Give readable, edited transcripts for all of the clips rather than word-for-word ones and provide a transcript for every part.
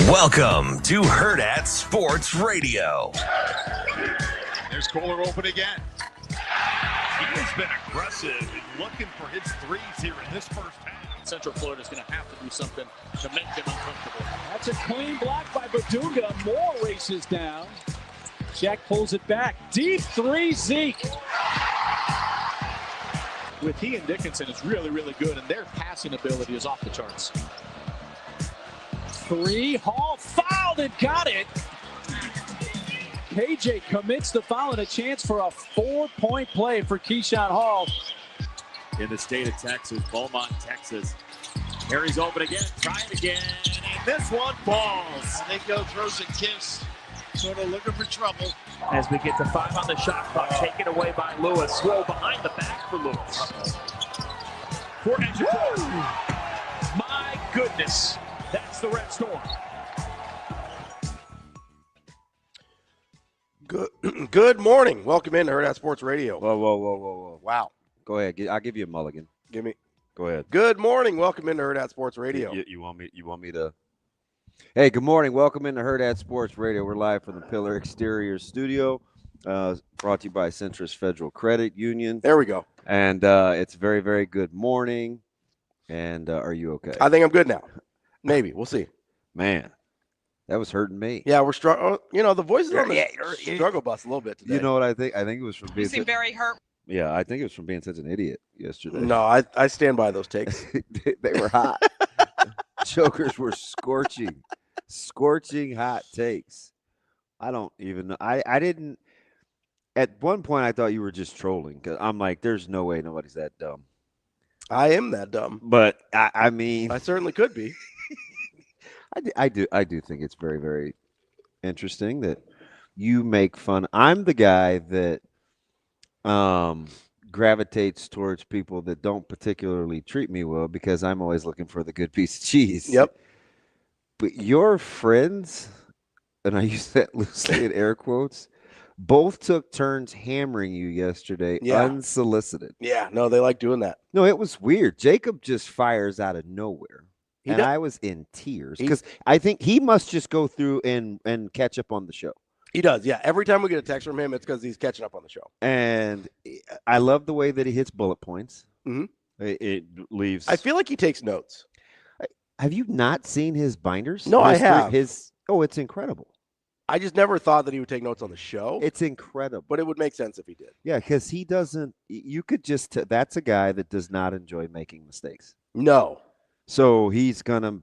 Welcome to Hurrdat Sports Radio. There's Kohler open again. He has been aggressive in looking for his threes here in this first half. Central Florida's going to have to do something to make them uncomfortable. That's a clean block by Badunga. Moore races down. Jack pulls it back. Deep three, Zeke. With he and Dickinson is really, really good, and their passing ability is off the charts. Three, Hall fouled and got it. KJ commits the foul and a chance for a 4-point play for Keyshawn Hall. In the state of Texas, Beaumont, Texas. Harry's open again, try it again, and this one falls. Nico throws a kiss, sort of looking for trouble. As we get to 5 on the shot clock, taken away by Lewis. Swirl behind the back for Lewis. For Edgerton. My goodness, that's the Red Storm. Good morning. Welcome in to Hurrdat Sports Radio. Whoa. Wow. Go ahead. I'll give you a mulligan. Go ahead. Good morning. Welcome into Hurrdat Sports Radio. You want me to? Hey, good morning. Welcome into Hurrdat Sports Radio. We're live from the Pillar Exterior Studio, brought to you by Centris Federal Credit Union. There we go. And it's very, very good morning. And are you okay? I think I'm good now. Maybe. We'll see. Man, that was hurting me. Yeah, we're struggling. The voices on the struggle bus a little bit today. You know what I think? I think it was from being. You seem very hurt. Yeah, I think it was from being such an idiot yesterday. No, I stand by those takes. They were hot. Jokers were scorching hot takes. I don't even know. I didn't. At one point, I thought you were just trolling because I'm like, there's no way nobody's that dumb. I am that dumb. But I mean, I certainly could be. I do think it's very, very interesting that you make fun. I'm the guy that gravitates towards people that don't particularly treat me well because I'm always looking for the good piece of cheese. Yep. But your friends, and I use that loosely in air quotes, both took turns hammering you yesterday, unsolicited. Yeah, no, they like doing that. No, it was weird. Jacob just fires out of nowhere. I was in tears because I think he must just go through and catch up on the show. He does, yeah. Every time we get a text from him, it's because he's catching up on the show. And I love the way that he hits bullet points. Mm-hmm. It leaves. I feel like he takes notes. Have you not seen his binders? No, I have. It's incredible. I just never thought that he would take notes on the show. It's incredible. But it would make sense if he did. Yeah, because he doesn't. You could just. That's a guy that does not enjoy making mistakes. No. So he's gonna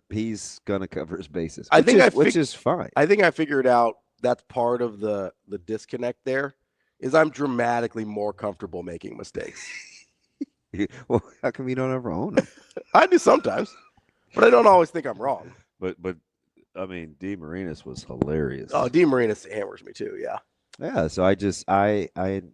cover his bases. Which is fine. I think I figured out that's part of the disconnect there is I'm dramatically more comfortable making mistakes. Well, how come you don't ever own them? I do sometimes, but I don't always think I'm wrong. But I mean, D. Marinas was hilarious. Oh, D. Marinas hammers me too. Yeah. Yeah. So I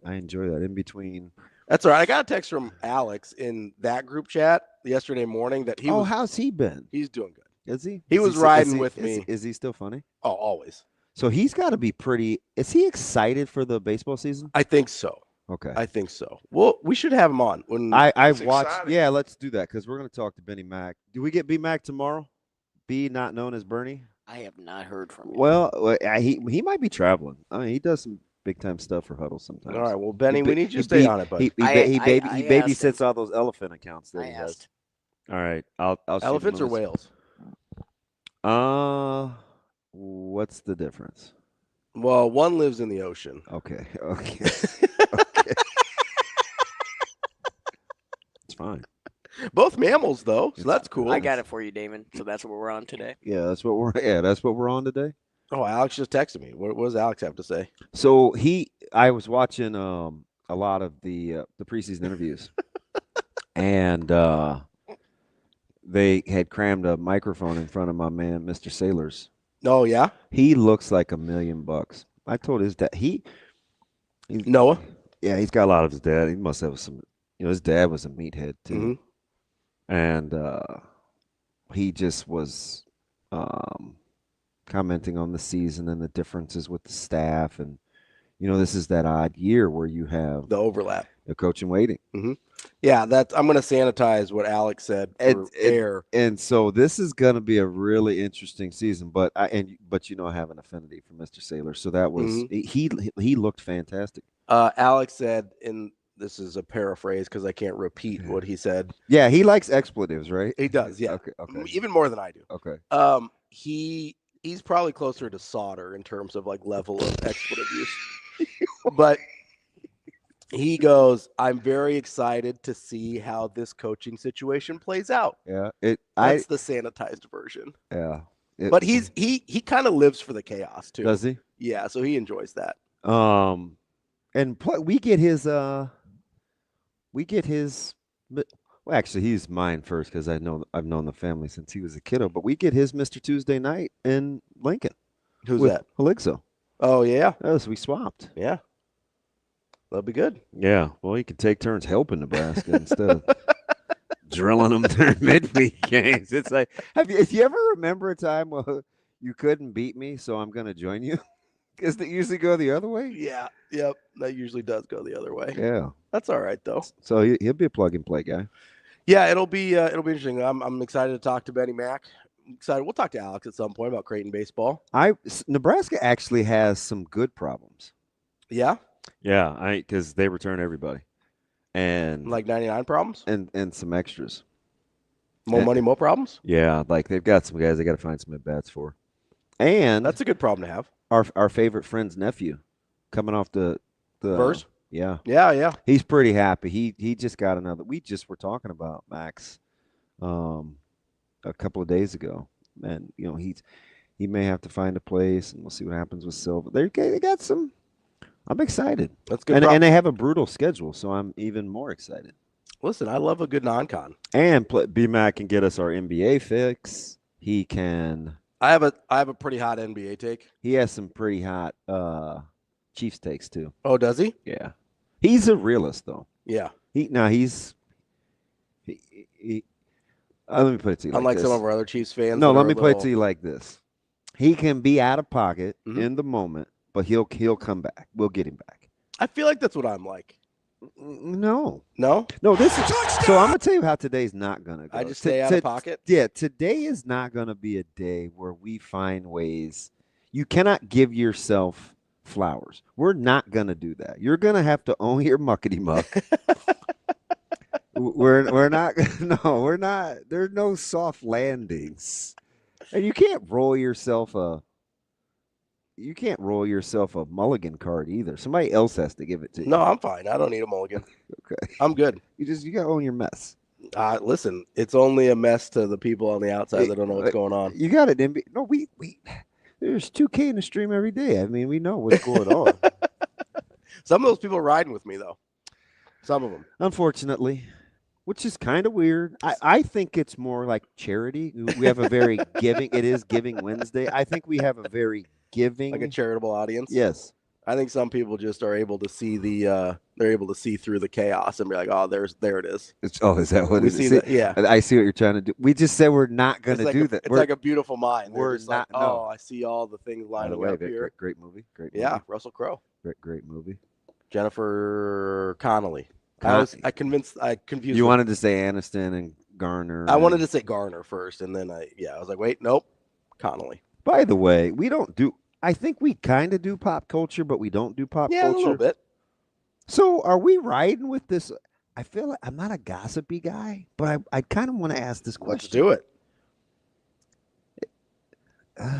enjoy that in between. That's all right. I got a text from Alex in that group chat yesterday morning that how's he been? He's doing good. Is he? He was riding with me. Is he still funny? Oh, always. So he's got to be pretty. Is he excited for the baseball season? I think so. Okay. I think so. Well, we should have him on. When I've watched. Exciting. Yeah, let's do that because we're going to talk to Benny Mac. Do we get B Mac tomorrow? B, not known as Bernie. I have not heard from him. Well, he might be traveling. I mean, he does some big time stuff for Huddle sometimes. All right. Well, Benny, we need you to stay on it, buddy. He babysits all those elephant accounts that he has. All right. I'll elephants or whales? What's the difference? Well, one lives in the ocean. Okay. It's fine. Both mammals, though, so that's cool. I got it for you, Damon. So that's what we're on today. Yeah, that's what we're on today. Oh, Alex just texted me. What does Alex have to say? So I was watching a lot of the preseason interviews, and they had crammed a microphone in front of my man, Mr. Sailors. Oh yeah, he looks like $1 million. I told his dad Noah. Yeah, he's got a lot of his dad. He must have some. His dad was a meathead too, and he just was commenting on the season and the differences with the staff, and this is that odd year where you have The overlap. the coach in waiting. Mm-hmm. Yeah, I'm going to sanitize what Alex said for air. And so this is going to be a really interesting season. But I have an affinity for Mr. Saylor, so that was he looked fantastic. Alex said, and this is a paraphrase because I can't repeat what he said. Yeah, he likes expletives, right? He does. Yeah, okay. Even more than I do. Okay. He's probably closer to Sauter in terms of like level of expletive use, but. He goes, I'm very excited to see how this coaching situation plays out. Yeah. That's the sanitized version. Yeah. But he kind of lives for the chaos too. Does he? Yeah, so he enjoys that. And we get his well, actually he's mine first because I've known the family since he was a kiddo, but we get his Mr. Tuesday night in Lincoln. Who's that? Haligzo. Oh yeah. Yes, we swapped. Yeah. That'll be good. Yeah. Well, he can take turns helping Nebraska instead of drilling them during midweek games. It's like, if you ever remember a time where you couldn't beat me, so I'm going to join you? Does it usually go the other way? Yeah. Yep. That usually does go the other way. Yeah. That's all right though. So he'll be a plug and play guy. Yeah, it'll be interesting. I'm excited to talk to Benny Mack. I'm excited. We'll talk to Alex at some point about Creighton baseball. Nebraska actually has some good problems. Yeah. Yeah, because they return everybody, and like 99 problems, and some extras. More money, more problems. Yeah, like they've got some guys they got to find some at bats for, and that's a good problem to have. Our favorite friend's nephew, coming off the verse. Yeah, he's pretty happy. He just got another. We just were talking about Max, a couple of days ago, and he may have to find a place, and we'll see what happens with Silva. They got some. I'm excited. That's good. And they have a brutal schedule, so I'm even more excited. Listen, I love a good non-con. And B-Mac can get us our NBA fix. He can. I have a pretty hot NBA take. He has some pretty hot Chiefs takes too. Oh, does he? Yeah. He's a realist though. Yeah. Let me put it to you. Unlike some of our other Chiefs fans. No, let me put it to you like this. He can be out of pocket in the moment. But he'll come back. We'll get him back. I feel like that's what I'm like. No. This is so. I'm gonna tell you how today's not gonna go. I just stay out of pocket. Yeah, today is not gonna be a day where we find ways. You cannot give yourself flowers. We're not gonna do that. You're gonna have to own your muckety muck. we're not. No, we're not. There's no soft landings, and you can't roll yourself a mulligan card either. Somebody else has to give it to you. No, I'm fine. I don't need a mulligan. Okay. I'm good. You gotta own your mess. Listen, it's only a mess to the people on the outside that don't know what's going on. You got it, NBA. No, we there's 2K in the stream every day. I mean, we know what's going on. Some of those people are riding with me though. Some of them. Unfortunately. Which is kind of weird. I think it's more like charity. We have a very giving. It is Giving Wednesday. I think we have a very giving, like a charitable audience. Yes, I think some people just are able to see they're able to see through the chaos and be like, oh, there it is. Is that what we it see? is? Yeah, I see what you're trying to do. We just said we're not going to do that. It's like a beautiful mind. We're just not. like, no. I see all the things lining up here. Great movie. Yeah, Russell Crowe. Great movie. Jennifer Connelly. I confused. You wanted to say Aniston and Garner. I wanted to say Garner first, and then I was like, wait, nope, Connelly. By the way, we don't do. I think we kind of do pop culture, but we don't do pop culture. A little bit. So are we riding with this? I feel like I'm not a gossipy guy, but I kind of want to ask this question. Let's do it.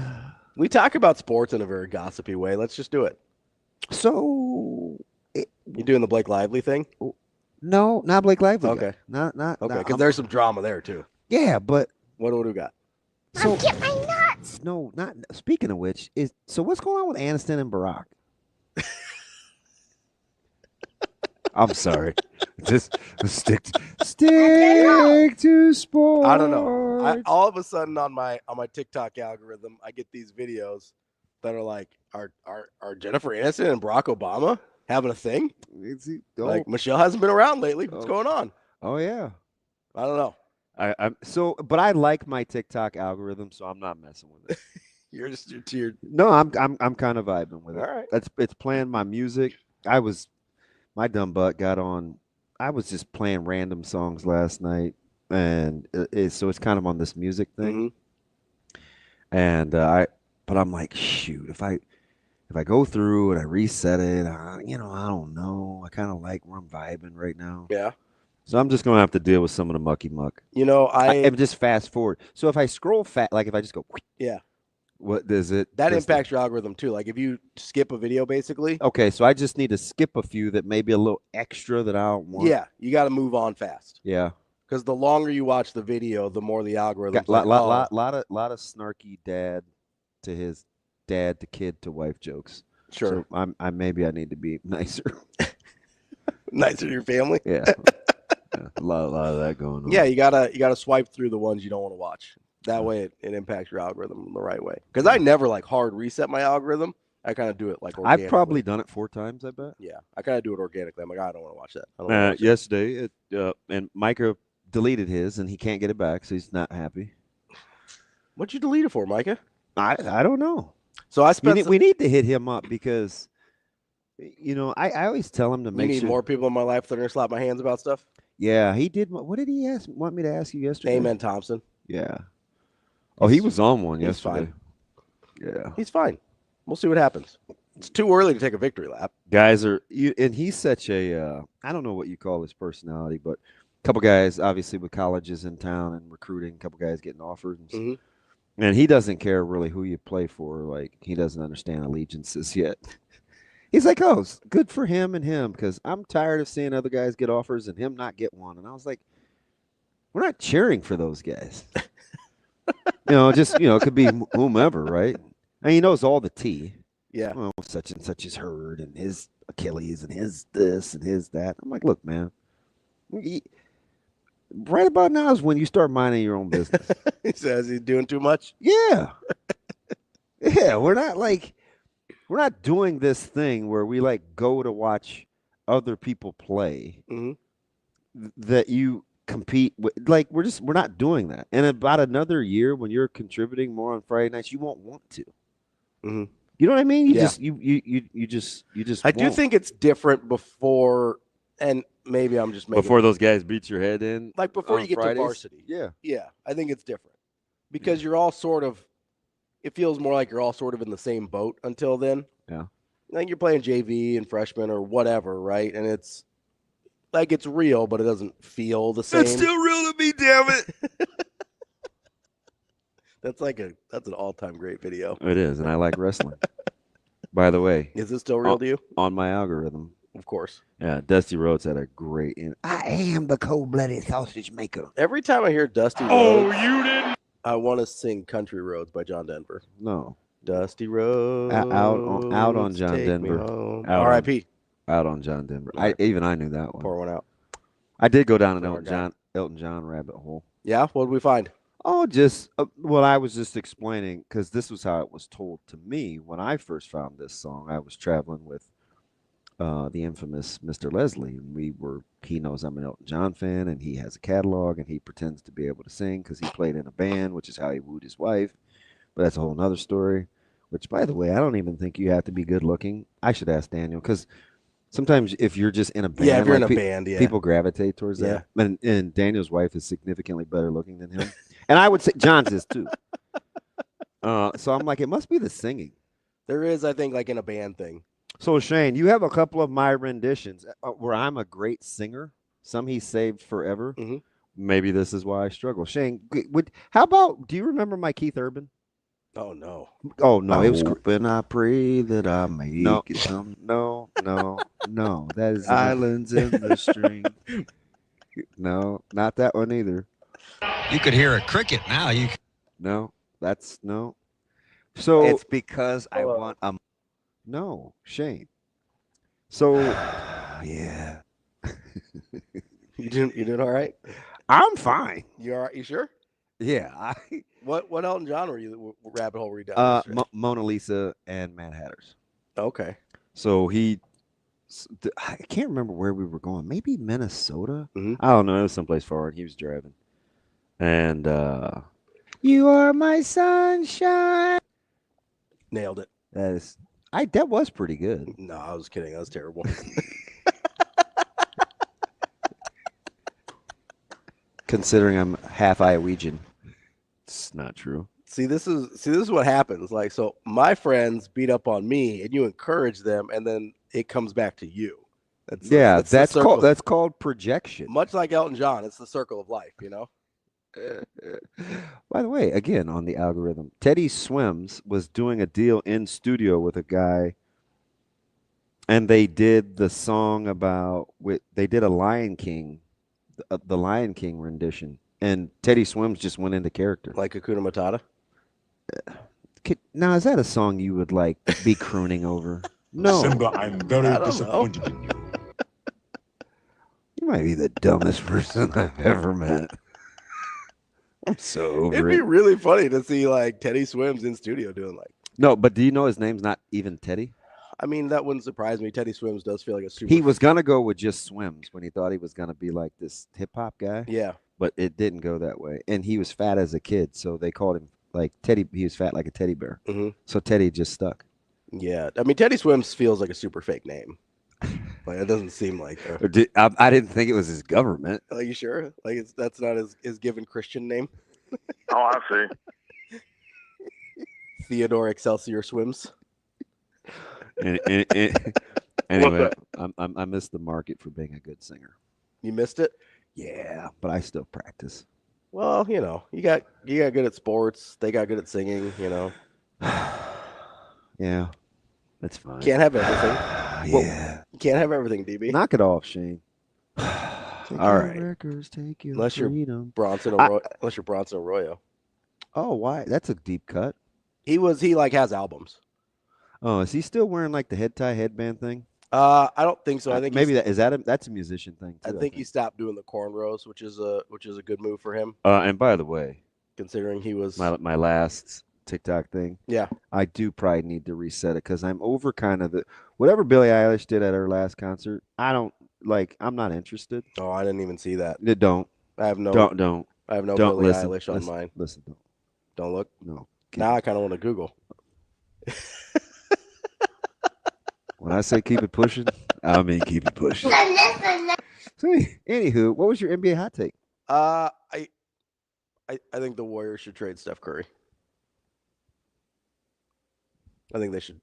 We talk about sports in a very gossipy way. Let's just do it. So you doing the Blake Lively thing? No, not Blake Lively. Okay. Not okay, because there's some drama there too. Yeah, but what do we got? So, get my nuts. No, not speaking of which, what's going on with Aniston and Barack? I'm sorry. Just stick to sports. I don't know. All of a sudden on my TikTok algorithm, I get these videos that are like, are Jennifer Aniston and Barack Obama having a thing? Like Michelle hasn't been around lately. What's going on? Oh yeah. I don't know. But I like my TikTok algorithm, so I'm not messing with it. You're tiered. No, I'm kind of vibing with it. All right. It's playing my music. My dumb butt got on. I was just playing random songs last night, and so it's kind of on this music thing. And but I'm like, shoot, if I go through and I reset it, I don't know. I kind of like where I'm vibing right now. Yeah. So I'm just gonna have to deal with some of the mucky muck. I'm just fast forward. So if I scroll like if I just go, yeah. What does it? That impacts your algorithm too. Like if you skip a video, basically. Okay, so I just need to skip a few that may be a little extra that I don't want. Yeah, you got to move on fast. Yeah. Because the longer you watch the video, the more the algorithm. Lot of snarky dad to kid to wife jokes. Sure. So I maybe I need to be nicer. Nicer to your family. Yeah. A lot of that going on. Yeah, you gotta swipe through the ones you don't want to watch. That way it impacts your algorithm the right way. Because I never hard reset my algorithm. I kind of do it organically. I've probably done it 4 times, I bet. Yeah, I kind of do it organically. I'm like, I don't want to watch that. Yesterday, and Micah deleted his, and he can't get it back, so he's not happy. What'd you delete it for, Micah? I don't know. So I spent. We need to hit him up because, I always tell him to make sure. More people in my life that are gonna slap my hands about stuff. Yeah, he did. What did he want me to ask you yesterday? Damon Thompson. Yeah. Oh, he was on one yesterday. Fine. Yeah. He's fine. We'll see what happens. It's too early to take a victory lap. Guys and he's such a, I don't know what you call his personality, but a couple guys, obviously, with colleges in town and recruiting, a couple guys getting offered. And he doesn't care really who you play for. Like, he doesn't understand allegiances yet. He's like, oh, good for him and him, because I'm tired of seeing other guys get offers and him not get one. And I was like, we're not cheering for those guys. It could be whomever, right? And he knows all the tea. Yeah. Well, such and such is hurt, and his Achilles, and his this, and his that. I'm like, look, man. Right about now is when you start minding your own business. He says he's doing too much. Yeah. Yeah, we're not doing this thing where we go to watch other people play that you compete with. We're not doing that. And about another year, when you're contributing more on Friday nights, you won't want to. Mm-hmm. You know what I mean? You just. I do think it's different before, and maybe I'm just making before those guys beat your head in. Before you get Fridays? to varsity. Yeah. Yeah, I think it's different because you're all sort of. It feels more like you're all sort of in the same boat until then. Yeah. Like you're playing JV and freshman or whatever, right? And it's it's real, but it doesn't feel the same. It's still real to me, damn it. That's an all-time great video. It is, and I like wrestling. By the way, is it still real to you? On my algorithm, of course. Yeah, Dusty Rhodes had a great. I am the cold-blooded sausage maker. Every time I hear Dusty Rhodes, you didn't. I want to sing "Country Roads" by John Denver. No, Dusty Rhodes. Out on John Denver. R.I.P. Out on John Denver. I knew that one. Pour one out. I did go down an Elton John rabbit hole. Yeah, what did we find? Oh, just I was just explaining because this was how it was told to me when I first found this song. I was traveling with the infamous Mr. Leslie, and he knows I'm an Elton John fan, and he has a catalog, and he pretends to be able to sing because he played in a band, which is how he wooed his wife. But that's a whole nother story. Which, by the way, I don't even think you have to be good looking. I should ask Daniel because sometimes if you're just in a band, if you're in a band, people gravitate towards that. And Daniel's wife is significantly better looking than him. And I would say John's is too. So I'm like, it must be the singing. There is, I think, in a band thing. So Shane, you have a couple of my renditions where I'm a great singer. Some he saved forever. Mm-hmm. Maybe this is why I struggle. Shane, how about? Do you remember my Keith Urban? Oh no! Oh no! It was. And I pray that I make it some. No. That is Islands in the Stream. No, not that one either. You could hear a cricket now. No, that's no. So it's because I want a. No, Shane. So yeah. You doing all right? I'm fine. You all right? You sure? Yeah. What Elton John rabbit hole were you down? Mona Lisa and Mad Hatters. Okay. So I can't remember where we were going. Maybe Minnesota. Mm-hmm. I don't know. It was someplace far, and he was driving. And you are my sunshine. Nailed it. That was pretty good. No, I was kidding. That was terrible. Considering I'm half Iowegian, it's not true. See, this is what happens. Like, so my friends beat up on me, and you encourage them, and then it comes back to you. That's called projection. Much like Elton John, it's the circle of life, you know. By the way, again on the algorithm, Teddy Swims was doing a deal in studio with a guy, and they did the song they did a Lion King, the Lion King rendition, and Teddy Swims just went into character. Like Hakuna Matata. Now, is that a song you would like be crooning over? No. Simba, I'm very disappointed in you. You might be the dumbest person I've ever met. I'm so over It'd be really funny to see like Teddy Swims in studio doing like. No, but do you know his name's not even Teddy? I mean, that wouldn't surprise me. Teddy Swims does feel like a super. He was gonna go with just Swims when he thought he was gonna be like this hip hop guy. Yeah. But it didn't go that way, and he was fat as a kid, so they called him like Teddy. He was fat like a teddy bear. Mm-hmm. So Teddy just stuck. Yeah, I mean, Teddy Swims feels like a super fake name. Like it doesn't seem like. I didn't think it was his government. Are you sure? Like that's not his given Christian name. Oh, I see. Theodore Excelsior Swims. Anyway, I missed the market for being a good singer. You missed it? Yeah, but I still practice. Well, you know, you got good at sports. They got good at singing. You know. Yeah, that's fine. Can't have everything. Yeah, you can't have everything, DB. Knock it off, Shane. All right. Records, take your unless freedom. Unless you're Bronson Arroyo. Oh, why? That's a deep cut. He like has albums. Oh, is he still wearing like the head tie headband thing? I don't think so. I think maybe that's a musician thing too. I think he stopped doing the cornrows, which is a good move for him. And by the way, considering he was my last TikTok thing. Yeah, I do probably need to reset it because I'm over kind of whatever Billie Eilish did at her last concert. I'm not interested. Oh, I didn't even see that. Don't. I have no. Don't. I have no don't Billie listen, Eilish on listen, mine. Listen. Don't look. No. Now I kind of want to Google. When I say keep it pushing, I mean keep it pushing. So, anywho, what was your NBA hot take? I think the Warriors should trade Steph Curry. I think they should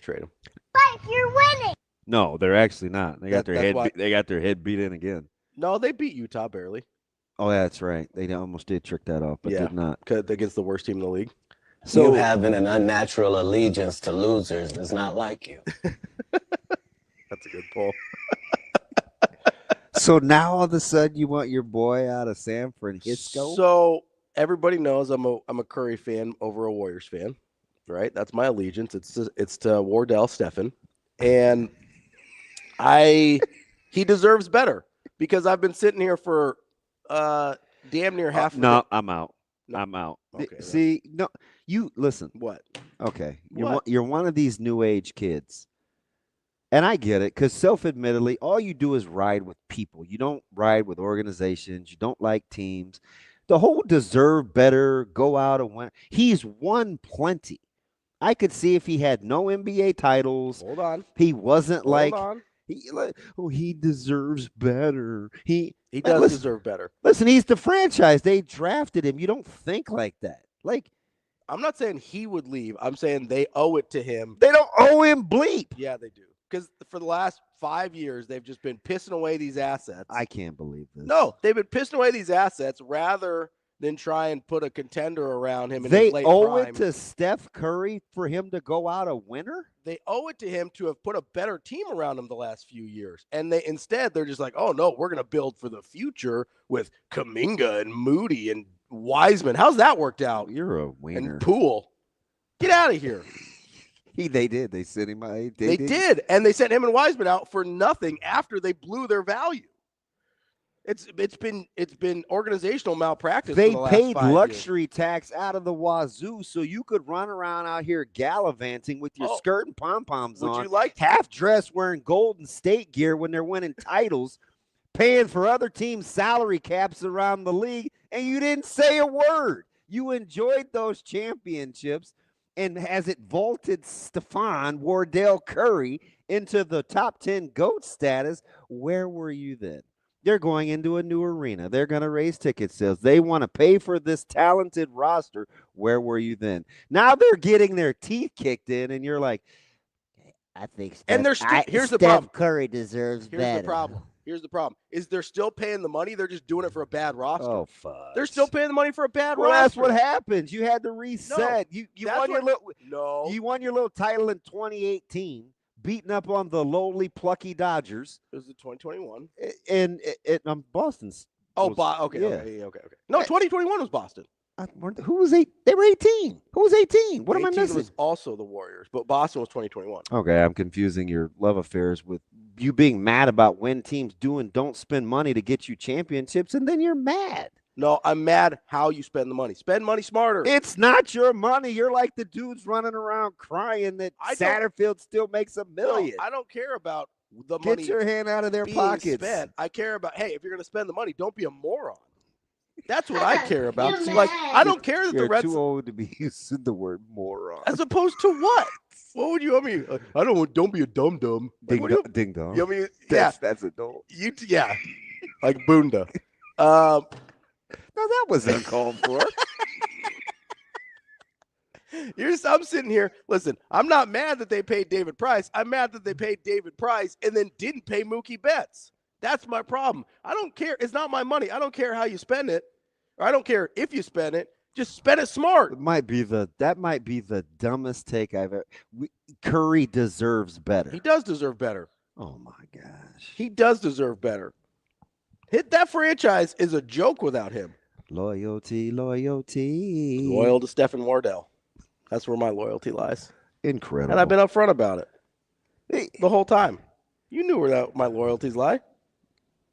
trade him. But you're winning. No, they're actually not. They got their head beat in again. No, they beat Utah barely. Oh, yeah, that's right. They almost did trick that off, but did not. Against the worst team in the league. So you having an unnatural allegiance to losers is not like you. That's a good pull. So now all of a sudden you want your boy out of San Francisco? So everybody knows I'm a Curry fan over a Warriors fan, right? That's my allegiance. It's to Wardell Steffen, and he deserves better because I've been sitting here for damn near half. No, I'm out. No. I'm out. Okay, see, no, you listen. What? Okay, you're one of these new age kids, and I get it because self-admittedly, all you do is ride with people. You don't ride with organizations. You don't like teams. The whole deserve better, go out and win. He's won plenty. I could see if he had no NBA titles. Hold on. He wasn't Hold on. He deserves better. He does deserve better. Listen, he's the franchise. They drafted him. You don't think like that. Like, I'm not saying he would leave. I'm saying they owe it to him. They don't owe him bleep. Yeah, they do. Because for the last 5 years, they've just been pissing away these assets. I can't believe this. No, they've been pissing away these assets rather than try and put a contender around him in his late prime. They owe it to Steph Curry for him to go out a winner? They owe it to him to have put a better team around him the last few years. And they're just like, oh, no, we're going to build for the future with Kuminga and Moody and Wiseman. How's that worked out? You're a wiener. And Poole. Get out of here. They did. They sent him out. They did. And they sent him and Wiseman out for nothing after they blew their value. It's been organizational malpractice. They for the last paid 5 luxury years. tax out of the wazoo so you could run around out here gallivanting with your skirt and pom-poms on. Would you like half dressed wearing Golden State gear when they're winning titles, paying for other teams' salary caps around the league, and you didn't say a word. You enjoyed those championships, and has it vaulted Stephon Wardell Curry into the top 10 GOAT status, where were you then? They're going into a new arena. They're going to raise ticket sales. They want to pay for this talented roster. Where were you then? Now they're getting their teeth kicked in, and you're like, I think here's the problem. Curry deserves better. Here's the problem. Is they're still paying the money? They're just doing it for a bad roster. Oh, fuck. They're still paying the money for a bad roster. Well, that's what happens. You had to reset. No, you won your little title in 2018, beating up on the lowly, plucky Dodgers. It was the 2021. And Boston's. Okay. No, 2021 was Boston. Who was 8? They were 18. Who was 18? What am I missing? Was also the Warriors, but Boston was 2021. Okay, I'm confusing your love affairs with you being mad about when teams don't spend money to get you championships, and then you're mad. No, I'm mad how you spend the money. Spend money smarter. It's not your money. You're like the dudes running around crying that Satterfield still makes $1 million. No, I don't care about the money. Get your hand out of their pockets. Spent. I care about, hey, if you're going to spend the money, don't be a moron. That's what I care about. So, like, I don't care that the Reds. You're too old to be using the word moron. As opposed to what? What would you? I mean, don't be a dum dum. Ding dong. You know what I mean? Yeah, that's adult. Yeah, like Bunda. No, that was uncalled for. I'm sitting here. Listen, I'm not mad that they paid David Price. I'm mad that they paid David Price and then didn't pay Mookie Betts. That's my problem. I don't care. It's not my money. I don't care how you spend it, or I don't care if you spend it. Just spend it smart. That might be the dumbest take I've ever. Curry deserves better. He does deserve better. Oh my gosh, he does deserve better. That franchise is a joke without him. Loyalty. Loyal to Stephen Wardell. That's where my loyalty lies. Incredible. And I've been upfront about it the whole time. You knew where my loyalties lie.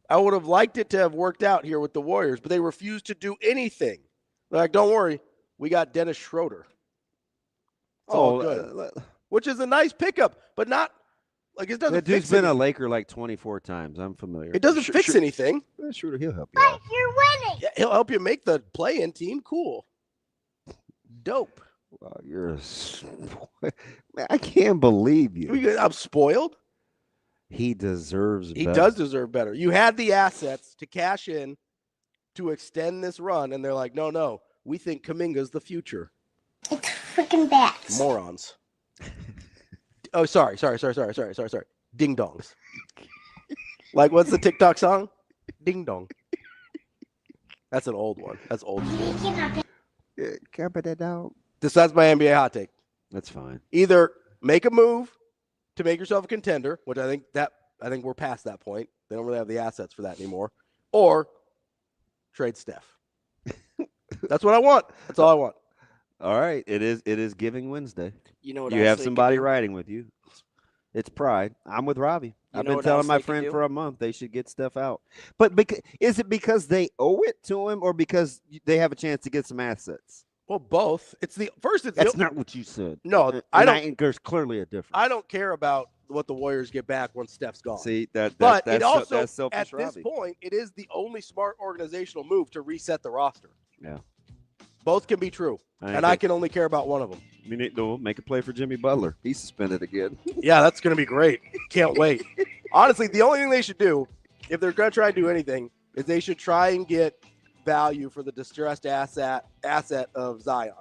I would have liked it to have worked out here with the Warriors, but they refused to do anything. They're like, don't worry, we got Dennis Schroeder. It's all good. Which is a nice pickup, but not like it doesn't. That dude's been a Laker like 24 times. I'm familiar. It doesn't fix anything. Schroeder, he'll help you out. You're winning. Yeah, he'll help you make the play-in team. Cool. Dope. Wow, man, I can't believe you. I'm spoiled. He deserves better. He does deserve better. You had the assets to cash in to extend this run, and they're like, no, we think Kuminga's the future. It's freaking bats. Morons. Oh, sorry. Ding dongs. Like, what's the TikTok song? Ding dong. That's an old one. That's old school. That's my NBA hot take. That's fine. Either make a move to make yourself a contender, which I think we're past that point. They don't really have the assets for that anymore. Or trade Steph. That's what I want. That's all I want. All right. It is Giving Wednesday. You know what you have somebody riding with you. It's pride. I'm with Ravi. I've been telling my friend for a month they should get Steph out. But is it because they owe it to him or because they have a chance to get some assets? Well, both. That's not what you said. No, there's clearly a difference. I don't care about what the Warriors get back once Steph's gone. See, that's selfish, at this point, it is the only smart organizational move to reset the roster. Yeah. Both can be true, and I can only care about one of them. Make a play for Jimmy Butler. He's suspended again. Yeah, that's going to be great. Can't wait. Honestly, the only thing they should do, if they're going to try and do anything, is they should try and get value for the distressed asset of Zion.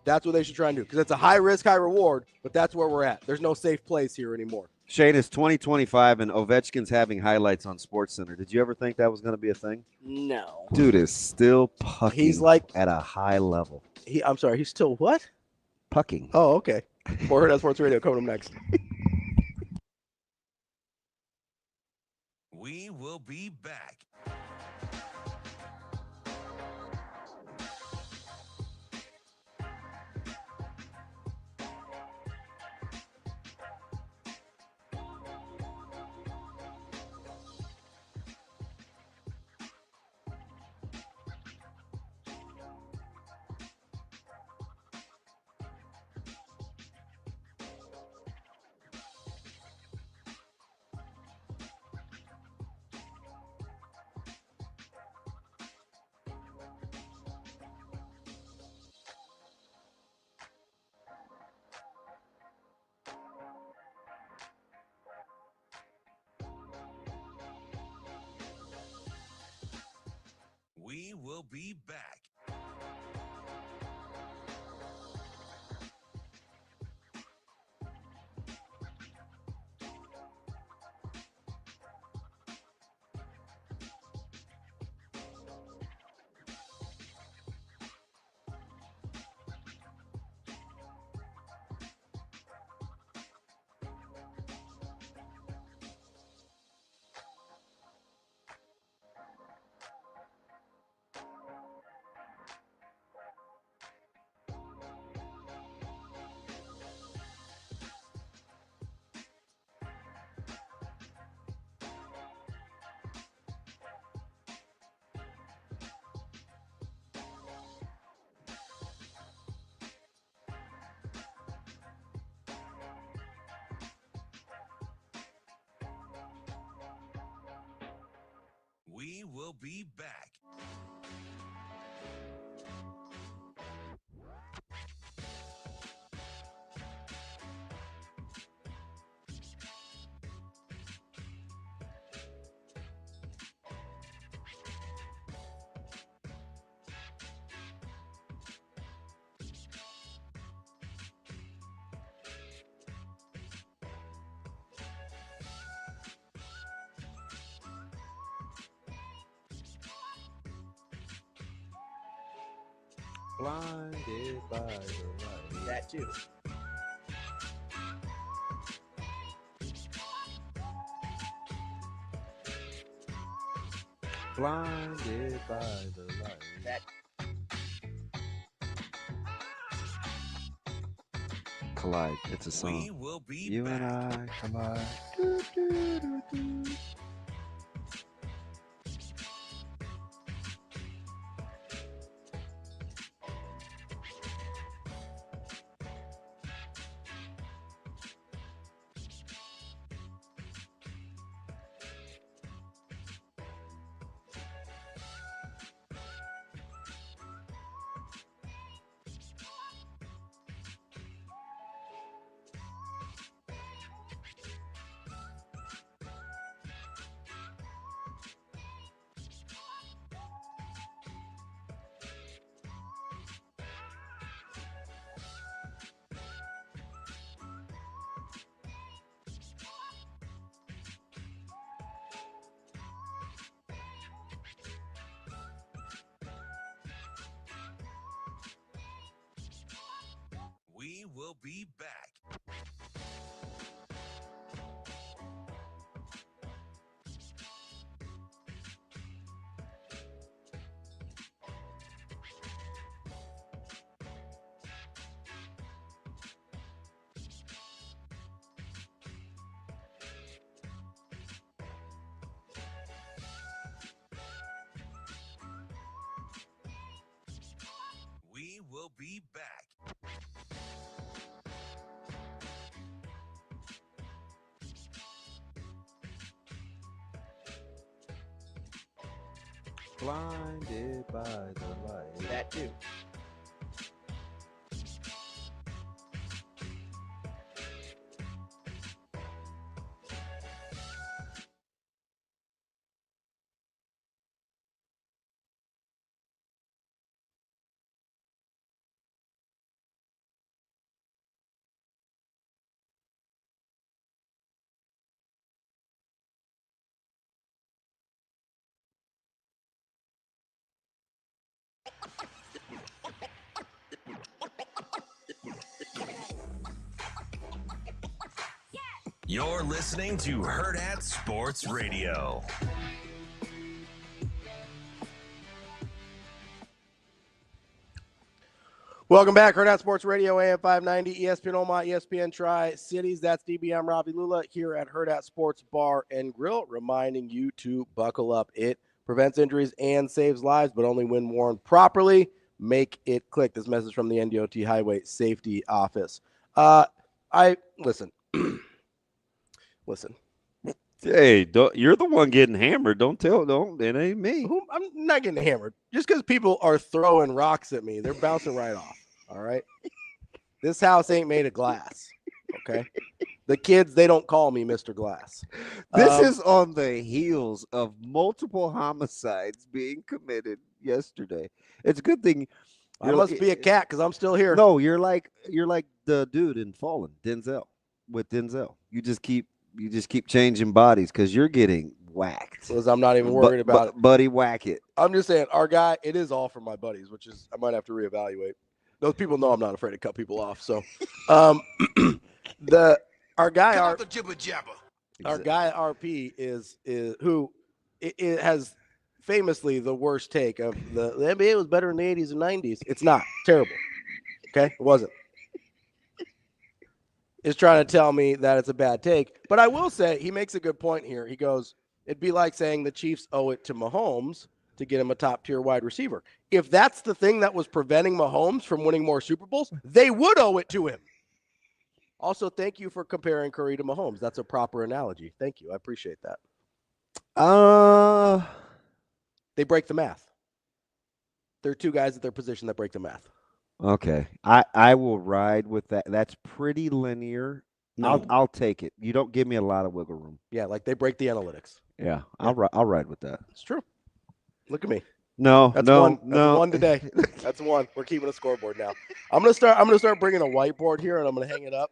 That's what they should try and do because it's a high risk, high reward, but that's where we're at. There's no safe place here anymore. Shane, it's 2025 and Ovechkin's having highlights on SportsCenter. Did you ever think that was going to be a thing? No. Dude is still pucking. He's like at a high level. I'm sorry, he's still what? Pucking. Oh, okay. Hurrdat Sports Radio coming up next. We will be back. will be back. We will be back. Blinded by the light. That too. Blinded by the light. That. Collide. It's a song. We will be You back. and I collide. Do, do, do, do. We will be back. We will be back. Blinded by the light. That too. You're listening to Hurrdat Sports Radio. Welcome back, Hurrdat Sports Radio, AM 590, ESPN Omaha, ESPN Tri-Cities. That's DB. I'm Ravi Lulla here at Hurrdat Sports Bar and Grill, reminding you to buckle up. It prevents injuries and saves lives, but only when worn properly. Make it click. This message from the NDOT Highway Safety Office. Listen. Hey, you're the one getting hammered. Don't. It ain't me. I'm not getting hammered. Just because people are throwing rocks at me, they're bouncing right off. All right. This house ain't made of glass. Okay. The kids, they don't call me Mr. Glass. This is on the heels of multiple homicides being committed yesterday. It's a good thing. I must be a cat because I'm still here. No, you're like the dude in Fallen, Denzel. With Denzel, you just keep changing bodies because you're getting whacked. Because I'm not even worried about it. Buddy, whack it. I'm just saying, our guy, it is all for my buddies, which is I might have to reevaluate. Those people know I'm not afraid to cut people off. So, our guy, our guy RP is who it has famously the worst take of the NBA was better in the 80s and 90s. It's not terrible. Okay, it wasn't. Is trying to tell me that it's a bad take. But I will say he makes a good point here. He goes, it'd be like saying the Chiefs owe it to Mahomes to get him a top-tier wide receiver. If that's the thing that was preventing Mahomes from winning more Super Bowls, they would owe it to him. Also, thank you for comparing Curry to Mahomes. That's a proper analogy. Thank you. I appreciate that. They break the math. There are two guys at their position that break the math. Okay. I will ride with that. That's pretty linear. No. I'll take it. You don't give me a lot of wiggle room. Yeah, like they break the analytics. Yeah, I'll ride with that. It's true. Look at me. No, That's no, one. no. That's one today. That's one. We're keeping a scoreboard now. I'm gonna start bringing a whiteboard here, and I'm gonna hang it up.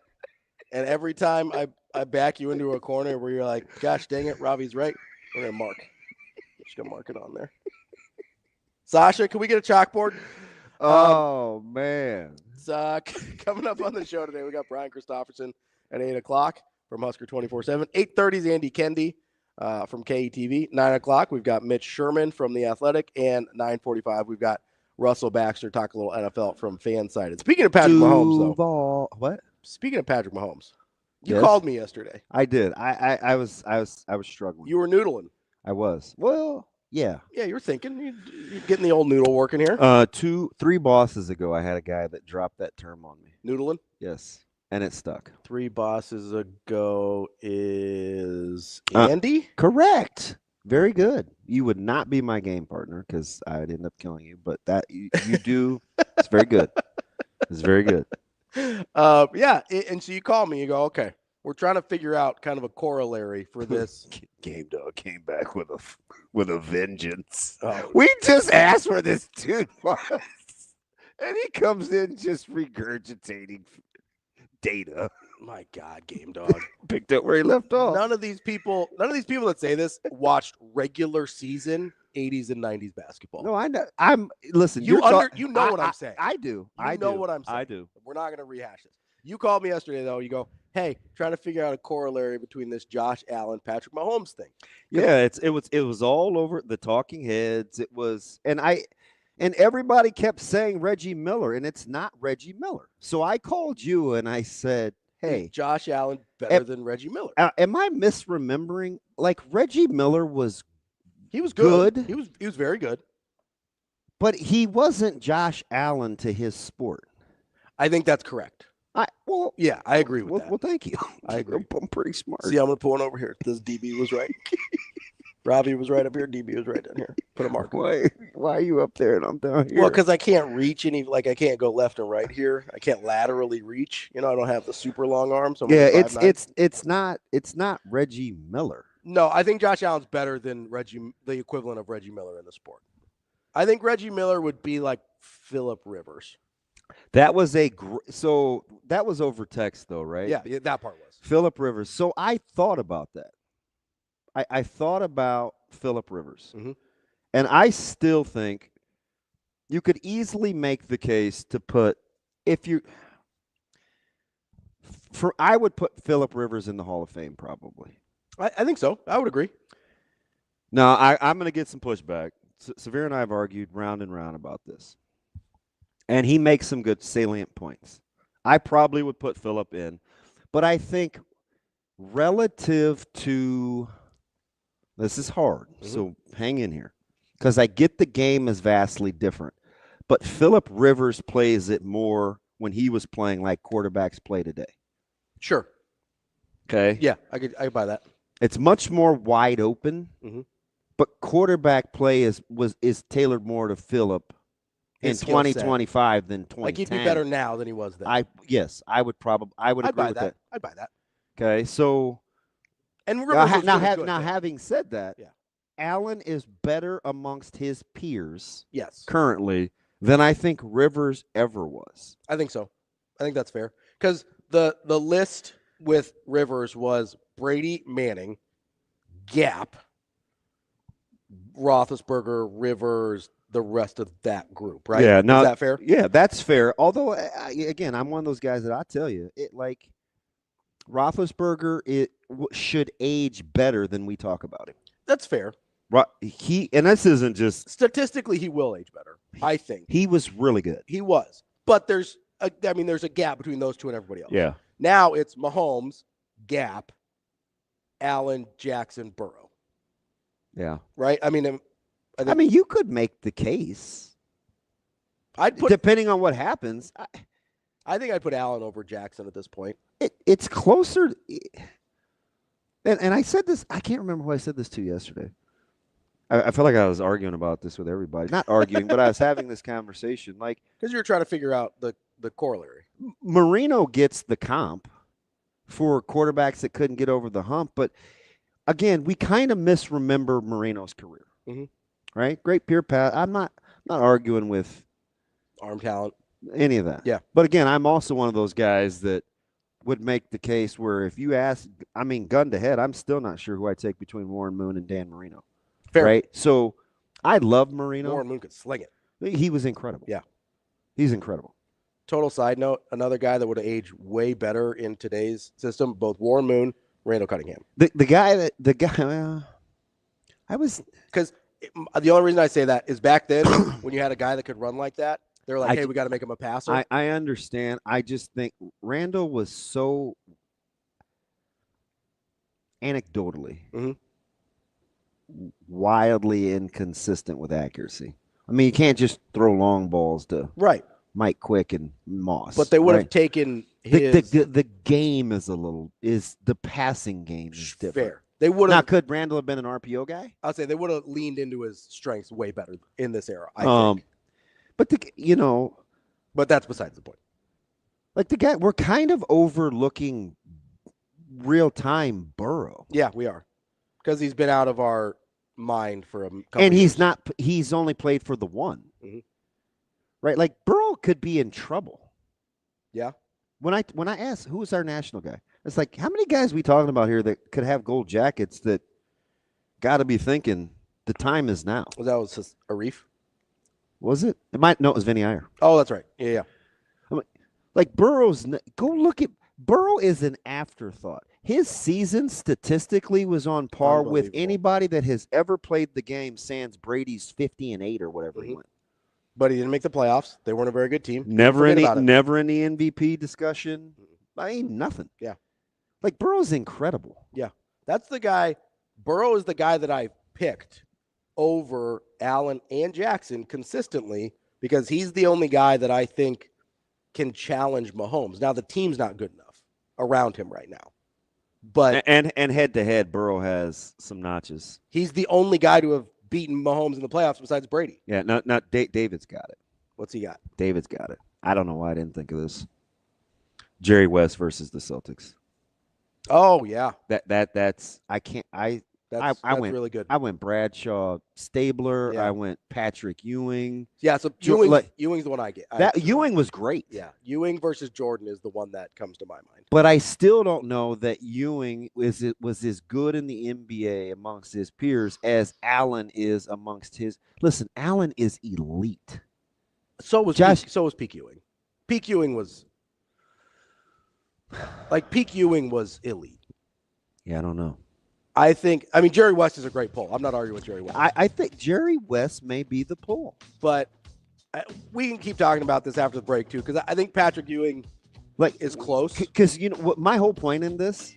And every time I back you into a corner where you're like, "Gosh, dang it, Ravi's right," we're gonna mark. Just gonna mark it on there. Sasha, can we get a chalkboard? Oh man. Coming up on the show today, we got Brian Christopherson at 8:00 from Husker 24/7. 8:30 is Andy Kendeigh from KETV. 9:00 we've got Mitch Sherman from The Athletic, and 9:45 we've got Russell Baxter talk a little NFL from Fansided. Speaking of Patrick Mahomes, though. What? Speaking of Patrick Mahomes, you called me yesterday. I did. I was struggling. You were noodling. I was. Well, yeah. Yeah, you're thinking. You're getting the old noodle working here. 3 bosses ago, I had a guy that dropped that term on me. Noodling? Yes. And it stuck. 3 bosses ago is Andy? Correct. Very good. You would not be my game partner because I would end up killing you. But that you do. It's very good. It's very good. Yeah. And so you call me. You go, okay. We're trying to figure out kind of a corollary for this. Game Dog came back with a vengeance. We just asked where this dude was, and he comes in just regurgitating data. My God, Game Dog picked up where he left off. None of these people that say this watched regular season 80s and 90s basketball. No, I know. Listen. You know what I'm saying. I do. I know what I'm saying. I do. We're not going to rehash this. You called me yesterday though. You go, hey, trying to figure out a corollary between this Josh Allen, Patrick Mahomes thing. Yeah, it was all over the talking heads. It was, and everybody kept saying Reggie Miller, and it's not Reggie Miller. So I called you and I said, hey, Josh Allen better than Reggie Miller. Am I misremembering? Like Reggie Miller was He was good. He was very good. But he wasn't Josh Allen to his sport. I think that's correct. Yeah, I agree with that. Well, thank you. I agree. I'm pretty smart. See, I'm going to put one over here. This DB was right. Ravi was right up here. DB was right down here. Put a mark. Why are you up there and I'm down here? Well, because I can't reach I can't go left and right here. I can't laterally reach. I don't have the super long arms. So it's not Reggie Miller. No, I think Josh Allen's better than the equivalent of Reggie Miller in the sport. I think Reggie Miller would be like Phillip Rivers. That was that was over text though, right? Yeah, that part was. Phillip Rivers. So I thought about that. I thought about Phillip Rivers. Mm-hmm. And I still think you could easily make the case to put I would put Phillip Rivers in the Hall of Fame probably. I think so. I would agree. Now, I'm going to get some pushback. Severe and I have argued round and round about this. And he makes some good salient points. I probably would put Phillip in. But I think relative to – this is hard, so hang in here. Because I get the game is vastly different. But Phillip Rivers plays it more when he was playing like quarterbacks play today. Sure. Okay. Yeah, I could buy that. It's much more wide open. Mm-hmm. But quarterback play is tailored more to Phillip in 2025 than 2010. Like he'd be better now than he was then. I would agree with that. I'd buy that. Okay, so and Rivers now having said that, Allen is better amongst his peers Yes. currently than I think Rivers ever was. I think so. I think that's fair. Because the list with Rivers was Brady, Manning, Gap, Roethlisberger, Rivers, the rest of that group, right? Yeah, Is that fair? Yeah, that's fair. Although, again, I'm one of those guys that I tell you, Roethlisberger should age better than we talk about him. That's fair. And this isn't just statistically, he will age better. I think he was really good. He was, but there's a gap between those two and everybody else. Yeah. Now it's Mahomes, Gap, Allen, Jackson, Burrow. Yeah. Right. I mean, you could make the case. Depending on what happens. I think I'd put Allen over Jackson at this point. It's closer. And I said this. I can't remember who I said this to yesterday. I feel like I was arguing about this with everybody. Not arguing, but I was having this conversation. Because you were trying to figure out the corollary. Marino gets the comp for quarterbacks that couldn't get over the hump. But, again, we kind of misremember Marino's career. Mm-hmm. Right? Great pure pass. I'm not arguing with arm talent. Any of that. Yeah. But, again, I'm also one of those guys that would make the case where if you ask, gun to head, I'm still not sure who I take between Warren Moon and Dan Marino. Fair. Right? So I love Marino. Warren Moon could sling it. He was incredible. Yeah. He's incredible. Total side note, another guy that would have aged way better in today's system, both Warren Moon, Randall Cunningham. I was. Because the only reason I say that is back then when you had a guy that could run like that, they were like, hey, we got to make him a passer. I understand. I just think Randall was so anecdotally wildly inconsistent with accuracy. I mean, you can't just throw long balls to Mike Quick and Moss. But they would have taken his the game is the passing game is different. Fair. They would have. Now, could Randall have been an RPO guy? I'd say they would have leaned into his strengths way better in this era. I think. But that's besides the point. Like the guy, we're kind of overlooking real-time Burrow. Yeah, we are, because he's been out of our mind for a couple and years. He's only played for the one, right? Like Burrow could be in trouble. Yeah. When I asked who's our national guy, it's like how many guys we talking about here that could have gold jackets that got to be thinking the time is now. That was just Arif. Was it? It was Vinny Iyer. Oh, that's right. Yeah. Like Burrow's, go look at Burrow is an afterthought. His season statistically was on par with anybody that has ever played the game sans Brady's 50-8 or whatever he went. But he didn't make the playoffs. They weren't a very good team. Never in the MVP discussion. I mean, nothing. Yeah. Like Burrow's incredible. Yeah. That's the guy. Burrow is the guy that I picked over Allen and Jackson consistently because he's the only guy that I think can challenge Mahomes. Now the team's not good enough around him right now. But and head to head, Burrow has some notches. He's the only guy to have beaten Mahomes in the playoffs besides Brady. Yeah, not David's got it. What's he got? David's got it. I don't know why I didn't think of this. Jerry West versus the Celtics. Oh yeah. That's went really good. I went Bradshaw, Stabler. Yeah. I went Patrick Ewing. Yeah, so Ewing's the one I get. Ewing was great. Yeah, Ewing versus Jordan is the one that comes to my mind. But I still don't know that Ewing was as good in the NBA amongst his peers as Allen is amongst his. Listen, Allen is elite. So was Peak Ewing. Peak Ewing was elite. Yeah, I don't know. I mean, Jerry West is a great pull. I'm not arguing with Jerry West. I think Jerry West may be the pull. But we can keep talking about this after the break, too, because I think Patrick Ewing is close. Because, what my whole point in this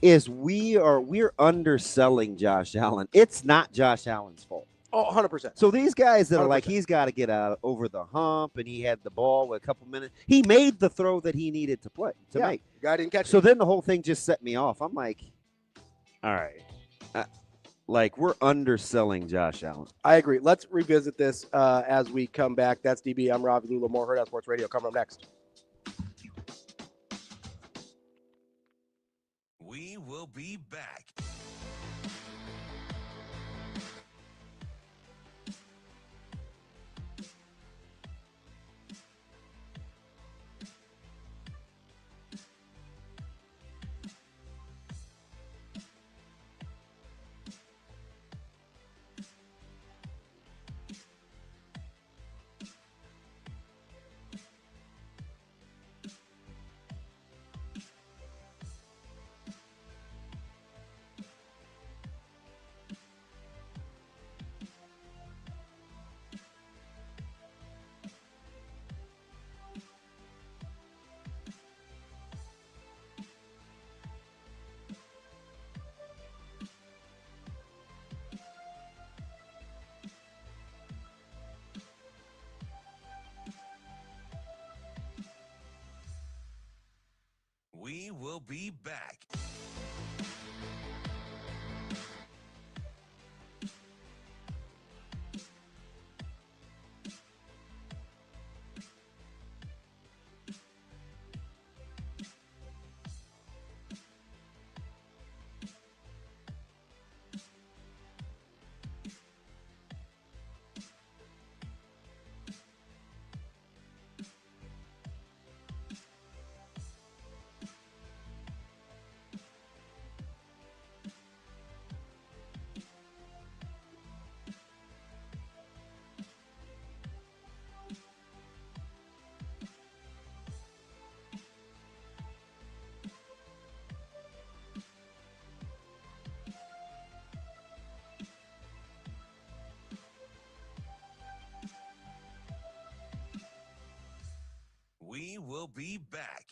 is we're underselling Josh Allen. It's not Josh Allen's fault. Oh, 100%. So these guys that 100%. are like, he's got to get out over the hump, and he had the ball with a couple minutes. He made the throw that he needed to make. The guy didn't catch it. So then the whole thing just set me off. I'm like, all right. We're underselling Josh Allen. I agree. Let's revisit this as we come back. That's DB. I'm Ravi. Lulla. More Hurrdat Sports Radio coming up next. We will be back. be back. We will be back.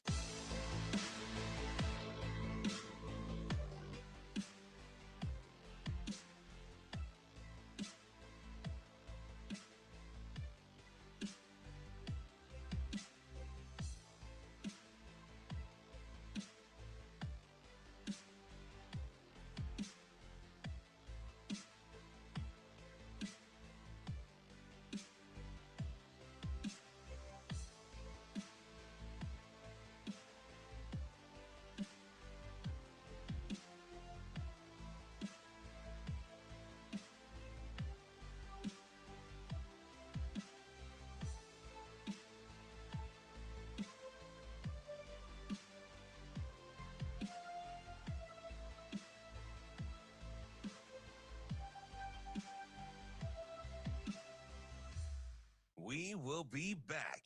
We will be back.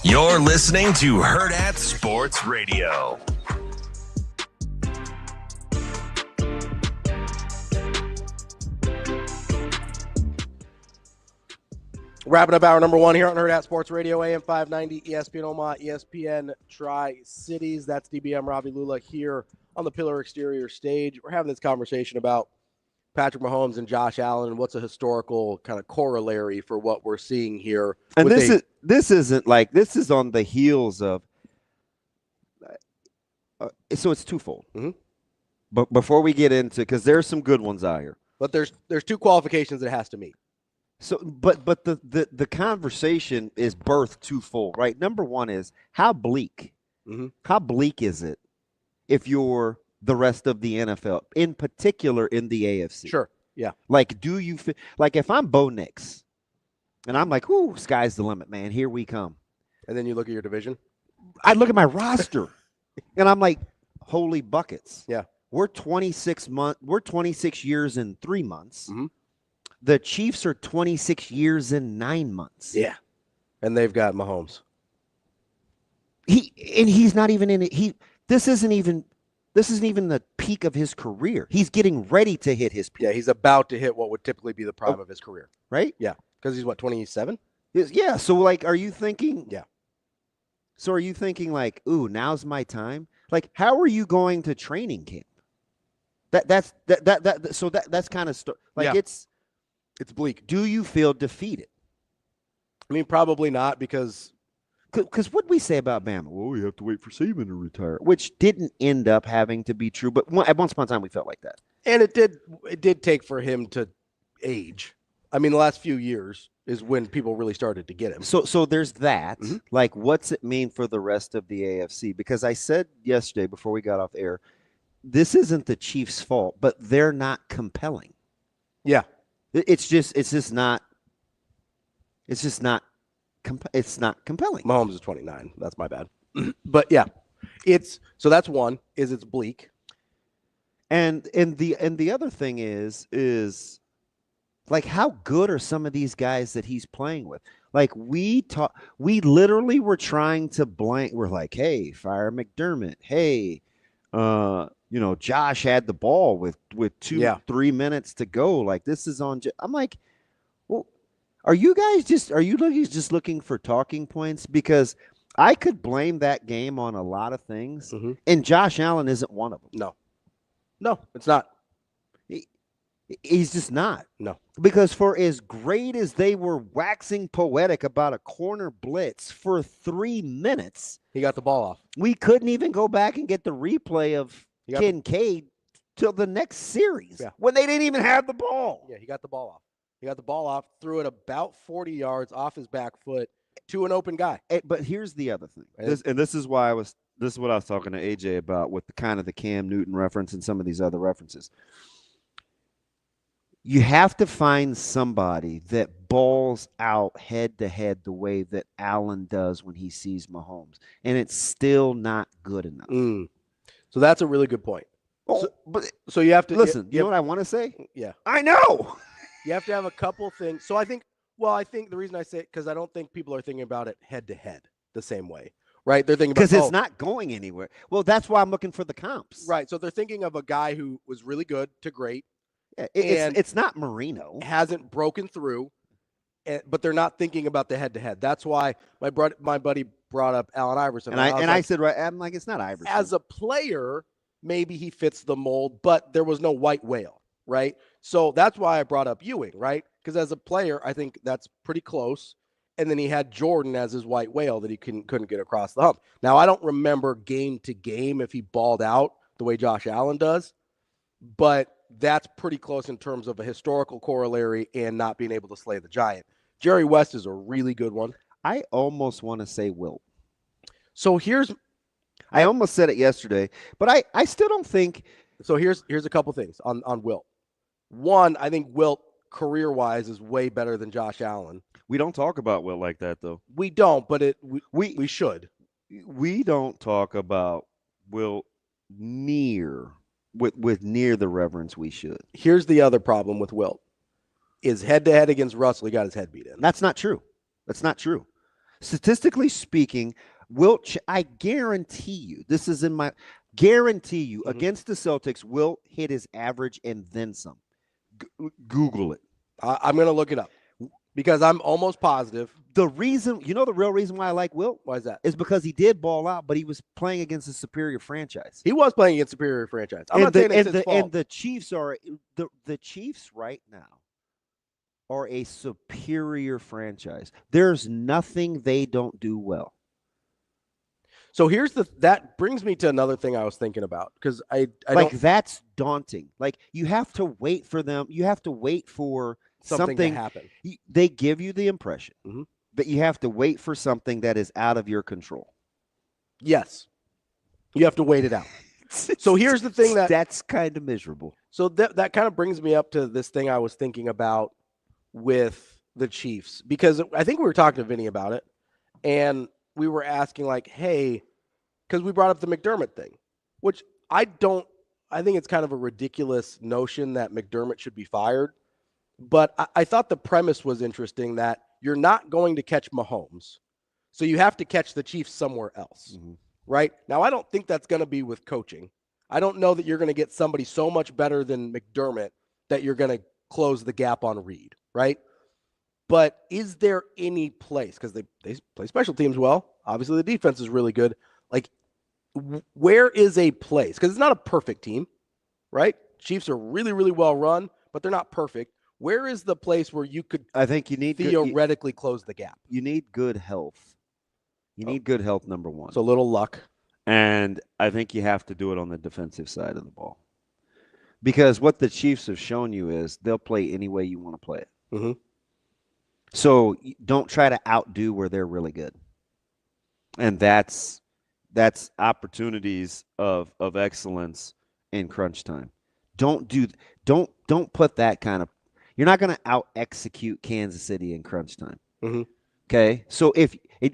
You're listening to Hurrdat Sports Radio. Wrapping up hour number one here on Hurrdat Sports Radio, AM 590, ESPN Omaha, ESPN Tri-Cities. That's DBM Ravi Lulla here on the Pillar Exterior stage. We're having this conversation about Patrick Mahomes and Josh Allen and what's a historical kind of corollary for what we're seeing here. And this is on the heels of so it's twofold. Mm-hmm. But before we get into, because there's some good ones out here. But there's two qualifications it has to meet. So, but the conversation is birthed twofold, right? Number one is how bleak. Mm-hmm. How bleak is it if you're the rest of the NFL, in particular in the AFC? Sure. Yeah. Like, do you like if I'm Bo Nix and I'm like, "Ooh, sky's the limit, man. Here we come." And then you look at your division. I look at my roster and I'm like, "Holy buckets." Yeah. We're 26 years and 3 months. Mm-hmm. The Chiefs are 26 years and 9 months. Yeah. And they've got Mahomes. He's not even in it. This isn't even the peak of his career. He's getting ready to hit his peak. Yeah, he's about to hit what would typically be the prime of his career. Right? Yeah. Because he's what, 27? Yeah. So like, are you thinking? Yeah. So are you thinking like, ooh, now's my time? Like, how are you going to training camp? That's kind of like yeah. It's bleak. Do you feel defeated? I mean, probably not, because what we say about Bama? Well, we have to wait for Saban to retire, which didn't end up having to be true. But at once upon a time, we felt like that. And it did take for him to age. I mean, the last few years is when people really started to get him. So there's that. Mm-hmm. Like, what's it mean for the rest of the AFC? Because I said yesterday before we got off air, this isn't the Chiefs' fault, but they're not compelling. Yeah. It's just not compelling. Mahomes is 29. That's my bad. But yeah, so that's one, is it's bleak. And the other thing is like, how good are some of these guys that he's playing with? Like, we literally were trying to blank. We're like, hey, fire McDermott. Hey, Josh had the ball with 3 minutes to go. Like, this is on. I'm like, well, are you just looking for talking points? Because I could blame that game on a lot of things, and Josh Allen isn't one of them. No, it's not. He's just not. No. Because for as great as they were waxing poetic about a corner blitz for 3 minutes, he got the ball off. We couldn't even go back and get the replay of Kincaid till the next series when they didn't even have the ball. Yeah, he got the ball off. He got the ball off, threw it about 40 yards off his back foot to an open guy. But here's the other thing. This is what I was talking to AJ about with the Cam Newton reference and some of these other references. You have to find somebody that balls out head-to-head the way that Allen does when he sees Mahomes, and it's still not good enough. So that's a really good point. So you have to – listen, you know what I want to say? Yeah. I know. You have to have a couple things. So I think the reason I say it, because I don't think people are thinking about it head-to-head the same way, right? They're thinking about – because it's not going anywhere. Well, that's why I'm looking for the comps. Right. So they're thinking of a guy who was really good to great. Yeah, it's not Marino. Hasn't broken through, but they're not thinking about the head-to-head. That's why my buddy brought up Allen Iverson. And I said, right, I'm like, it's not Iverson. As a player, maybe he fits the mold, but there was no white whale, right? So that's why I brought up Ewing, right? Because as a player, I think that's pretty close. And then he had Jordan as his white whale that he couldn't get across the hump. Now, I don't remember game to game if he balled out the way Josh Allen does, but that's pretty close in terms of a historical corollary and not being able to slay the giant. Jerry West is a really good one. I almost want to say Wilt. So I almost said it yesterday, but I still don't think. So here's a couple things on Wilt. One, I think Wilt career-wise is way better than Josh Allen. We don't talk about Wilt like that, though. We don't, but we should. We don't talk about Wilt with near the reverence we should. Here's the other problem with Wilt. Is head-to-head against Russell, he got his head beat in. That's not true. Statistically speaking, Wilt, I guarantee you, against the Celtics, Wilt hit his average and then some. Google it. I'm going to look it up because I'm almost positive. The real reason why I like Wilt? Why is that? Is because he did ball out, but he was playing against a superior franchise. He was playing against a superior franchise. I'm not saying it's his fault. And the Chiefs are the Chiefs right now are a superior franchise. There's nothing they don't do well. So that brings me to another thing I was thinking about because I that's daunting. Like, you have to wait for them. You have to wait for something to happen. They give you the impression, but you have to wait for something that is out of your control. Yes, you have to wait it out. So here's the thing that's kind of miserable. So that kind of brings me up to this thing I was thinking about with the Chiefs, because I think we were talking to Vinny about it, and we were asking like, hey, because we brought up the McDermott thing, which I think it's kind of a ridiculous notion that McDermott should be fired. But I thought the premise was interesting that you're not going to catch Mahomes, so you have to catch the Chiefs somewhere else, right? Now, I don't think that's going to be with coaching. I don't know that you're going to get somebody so much better than McDermott that you're going to close the gap on Reed, right? But is there any place, because they play special teams well, obviously the defense is really good, like where is a place? Because it's not a perfect team, right? Chiefs are really, really well run, but they're not perfect. Where is the place where you could theoretically close the gap? You need good health. You need good health, number one. So a little luck. And I think you have to do it on the defensive side of the ball. Because what the Chiefs have shown you is they'll play any way you want to play it. Mm-hmm. So don't try to outdo where they're really good. And that's opportunities of excellence in crunch time. Don't put that kind of – you're not going to out-execute Kansas City in crunch time. Mm-hmm. Okay? So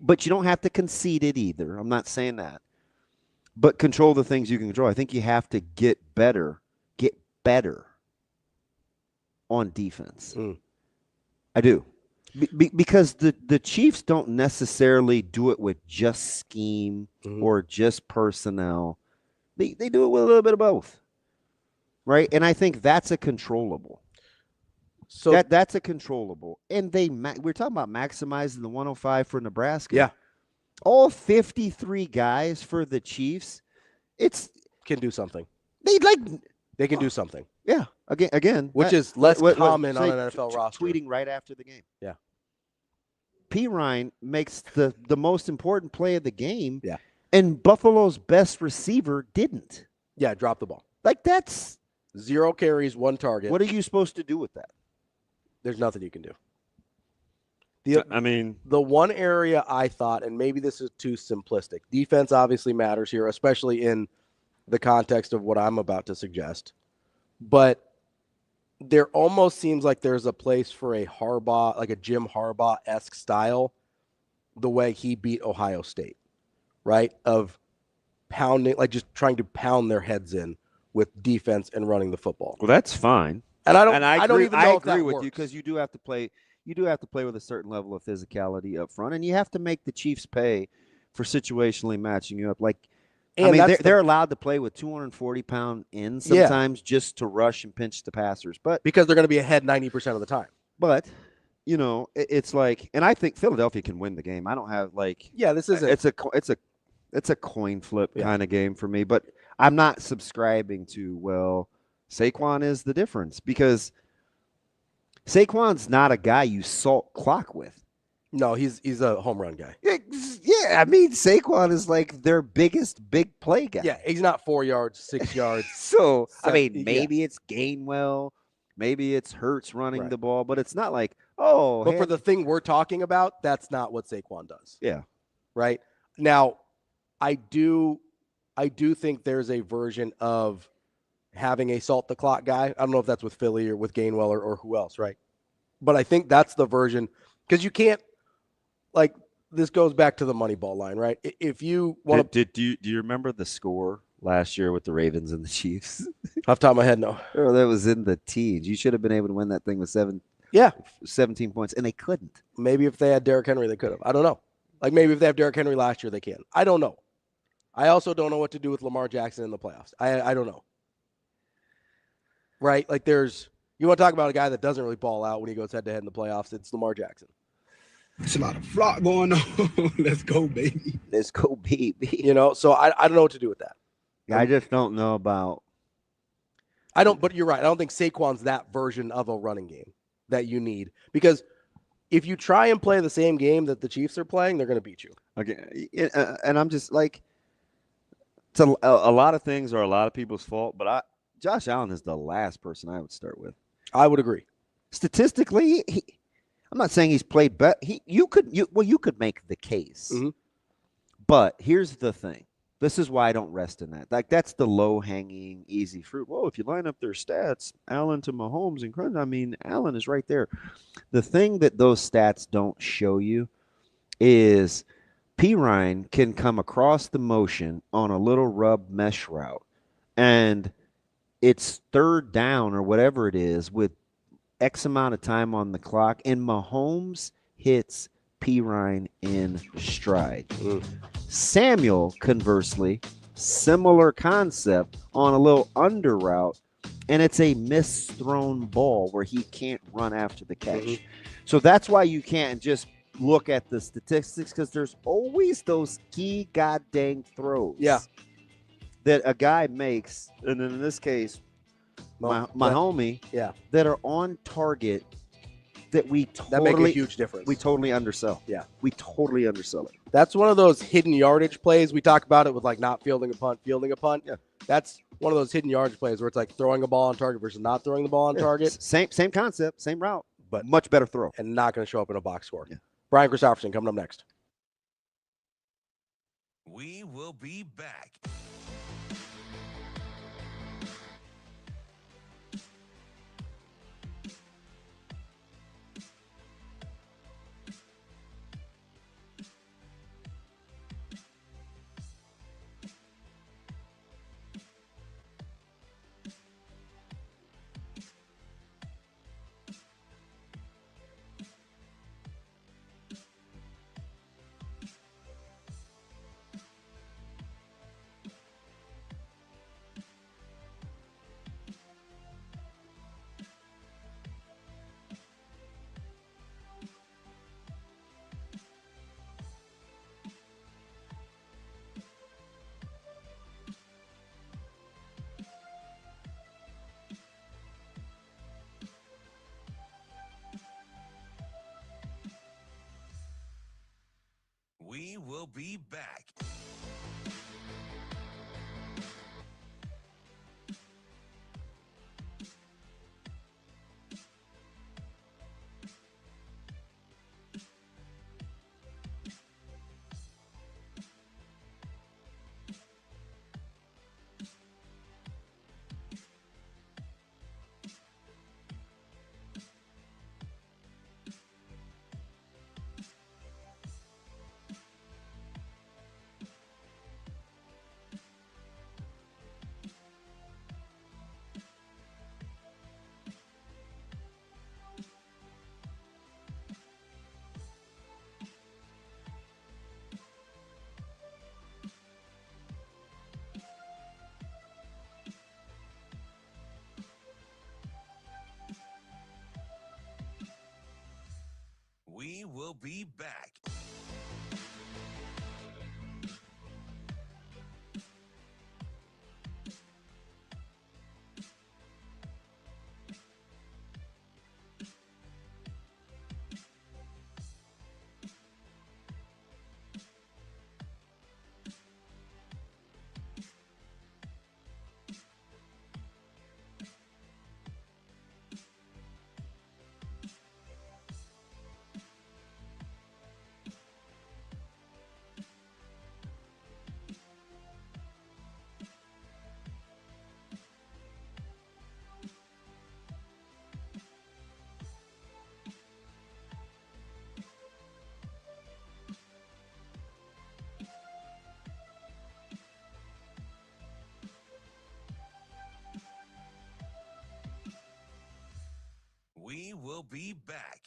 but you don't have to concede it either. I'm not saying that. But control the things you can control. I think you have to get better on defense. I do. Because the Chiefs don't necessarily do it with just scheme or just personnel. They do it with a little bit of both, right? And I think that's a controllable. So that's a controllable. And we're talking about maximizing the 105 for Nebraska. Yeah. All 53 guys for the Chiefs, can do something. They can do something. Yeah. Again, which is less common on an NFL roster. Tweeting right after the game. Yeah. P. Ryan makes the most important play of the game. Yeah. And Buffalo's best receiver didn't. Yeah, drop the ball. That's 0 carries, 1 target. What are you supposed to do with that? There's nothing you can do. The one area I thought, and maybe this is too simplistic, defense obviously matters here, especially in the context of what I'm about to suggest. But there almost seems like there's a place for a Harbaugh, like a Jim Harbaugh-esque style, the way he beat Ohio State, right? Of pounding, like just trying to pound their heads in with defense and running the football. Well, that's fine. And I don't even know if that agree with works. you because you do have to play. You do have to play with a certain level of physicality up front, and you have to make the Chiefs pay for situationally matching you up. They're allowed to play with 240-pound ends sometimes just to rush and pinch the passers, but because they're going to be ahead 90% of the time. But it's like, and I think Philadelphia can win the game. I don't have this is it's a coin flip kind of game for me. But I'm not subscribing to Saquon is the difference because Saquon's not a guy you salt clock with. No, he's a home run guy. Yeah, Saquon is like their biggest big play guy. Yeah, he's not 4 yards, 6 yards. So, maybe it's Gainwell, maybe it's Hurts running the ball, but it's not like, But for the thing we're talking about, that's not what Saquon does. Yeah. Right? Now, I do think there's a version of having a salt the clock guy. I don't know if that's with Philly or with Gainwell or who else, right? But I think that's the version because you can't this goes back to the Moneyball line, right? If you want to, do you remember the score last year with the Ravens and the Chiefs? Off the top of my head, no. Oh, that was in the teens. You should have been able to win that thing with 17 points, and they couldn't. Maybe if they had Derrick Henry, they could have. I don't know. Maybe if they have Derrick Henry last year, they can. I don't know. I also don't know what to do with Lamar Jackson in the playoffs. I don't know. Right? You want to talk about a guy that doesn't really ball out when he goes head-to-head in the playoffs, it's Lamar Jackson. It's a lot of flock going on. Let's go, baby. Let's go, baby. So I don't know what to do with that. I just don't know about. But you're right. I don't think Saquon's that version of a running game that you need because if you try and play the same game that the Chiefs are playing, they're going to beat you. Okay. And I'm just like, it's a lot of things are a lot of people's fault, but Josh Allen is the last person I would start with. I would agree. Statistically, I'm not saying he's played better. You could make the case. Mm-hmm. But here's the thing. This is why I don't rest in that. That's the low-hanging, easy fruit. Well, if you line up their stats, Allen to Mahomes and Crunch, Allen is right there. The thing that those stats don't show you is P. Ryan can come across the motion on a little rub mesh route, and it's third down or whatever it is with X amount of time on the clock, and Mahomes hits P. Ryan in stride. Samuel, conversely, similar concept on a little under route, and it's a misthrown ball where he can't run after the catch. So that's why you can't just look at the statistics because there's always those key goddamn throws that a guy makes, and in this case, my homie, that are on target that that make a huge difference. We totally undersell. Yeah, we totally undersell it. That's one of those hidden yardage plays we talk about it with not fielding a punt. Yeah, That's one of those hidden yardage plays where it's like throwing a ball on target versus not throwing the ball on target. Same concept, same route, but much better throw. And not going to show up in a box score. Yeah. Brian Christopherson coming up next. We will be back. We will be back. We will be back. We will be back.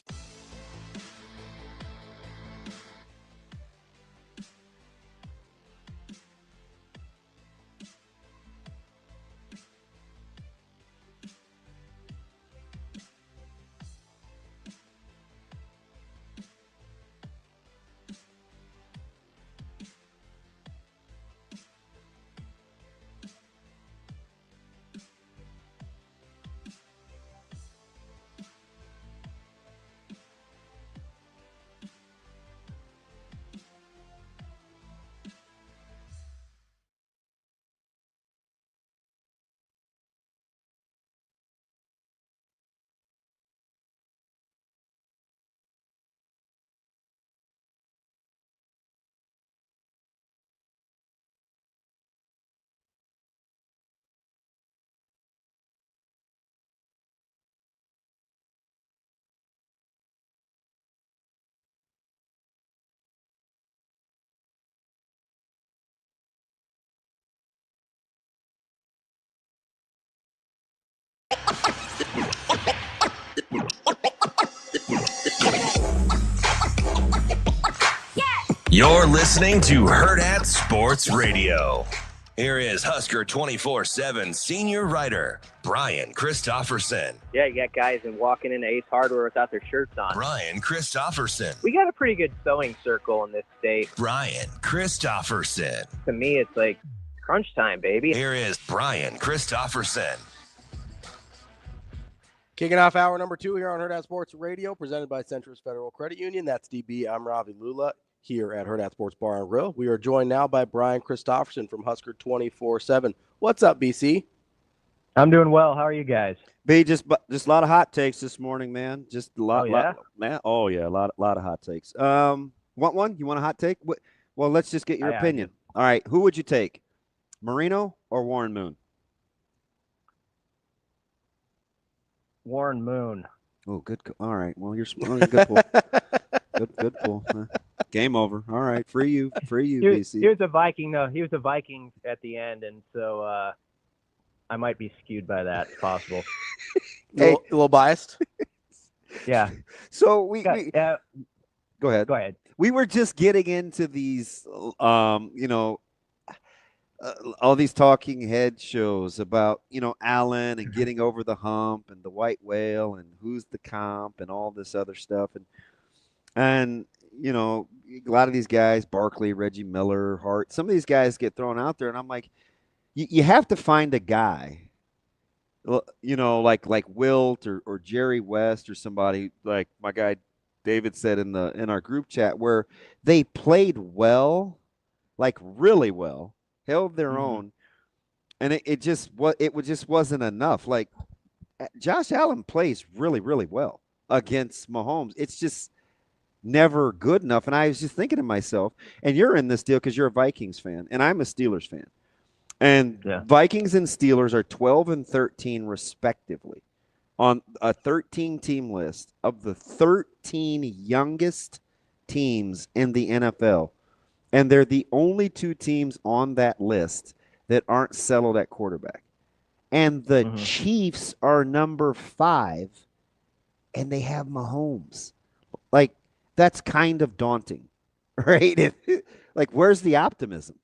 You're listening to Hurrdat Sports Radio. Here is Husker 24/7 senior writer, Brian Christopherson. Yeah, you got guys and walking into Ace Hardware without their shirts on. Brian Christopherson. We got a pretty good sewing circle in this state. Brian Christopherson. To me, it's like crunch time, baby. Here is Brian Christopherson. Kicking off hour number 2 here on Hurrdat Sports Radio, presented by Centris Federal Credit Union. That's DB. I'm Ravi Lulla. here at Hurrdat Sports Bar and Grill. We are joined now by Brian Christopherson from Husker 24/7. What's up, BC? I'm doing well. How are you guys? B, just a lot of hot takes this morning, man. Just a lot. Oh, yeah? Man. Oh, yeah, a lot of hot takes. Want one? You want a hot take? Well, let's just get your opinion. All right, who would you take, Marino or Warren Moon? Warren Moon. Oh, good. All right. Well, you're good pull. Good pull. Game over. All right, free you, BC. He was a Viking, though. He was a Viking at the end, and so I might be skewed by that. It's possible. A little biased. Yeah. So we go ahead. Go ahead. We were just getting into these, all these talking head shows about, Allen and getting over the hump and the white whale and who's the comp and all this other stuff. And a lot of these guys, Barkley, Reggie Miller, Hart, some of these guys get thrown out there. And I'm like, you have to find a guy, like Wilt or Jerry West or somebody like my guy David said in our group chat, where they played well, like really well, held their own, and it just wasn't enough. Like Josh Allen plays really, really well against Mahomes. It's just never good enough. And I was just thinking to myself, and you're in this deal because you're a Vikings fan, and I'm a Steelers fan. And Vikings and Steelers are 12 and 13 respectively on a 13-team list of the 13 youngest teams in the NFL. And they're the only two teams on that list that aren't settled at quarterback. And the Chiefs are number 5, and they have Mahomes. Like, that's kind of daunting, right? Like, where's the optimism?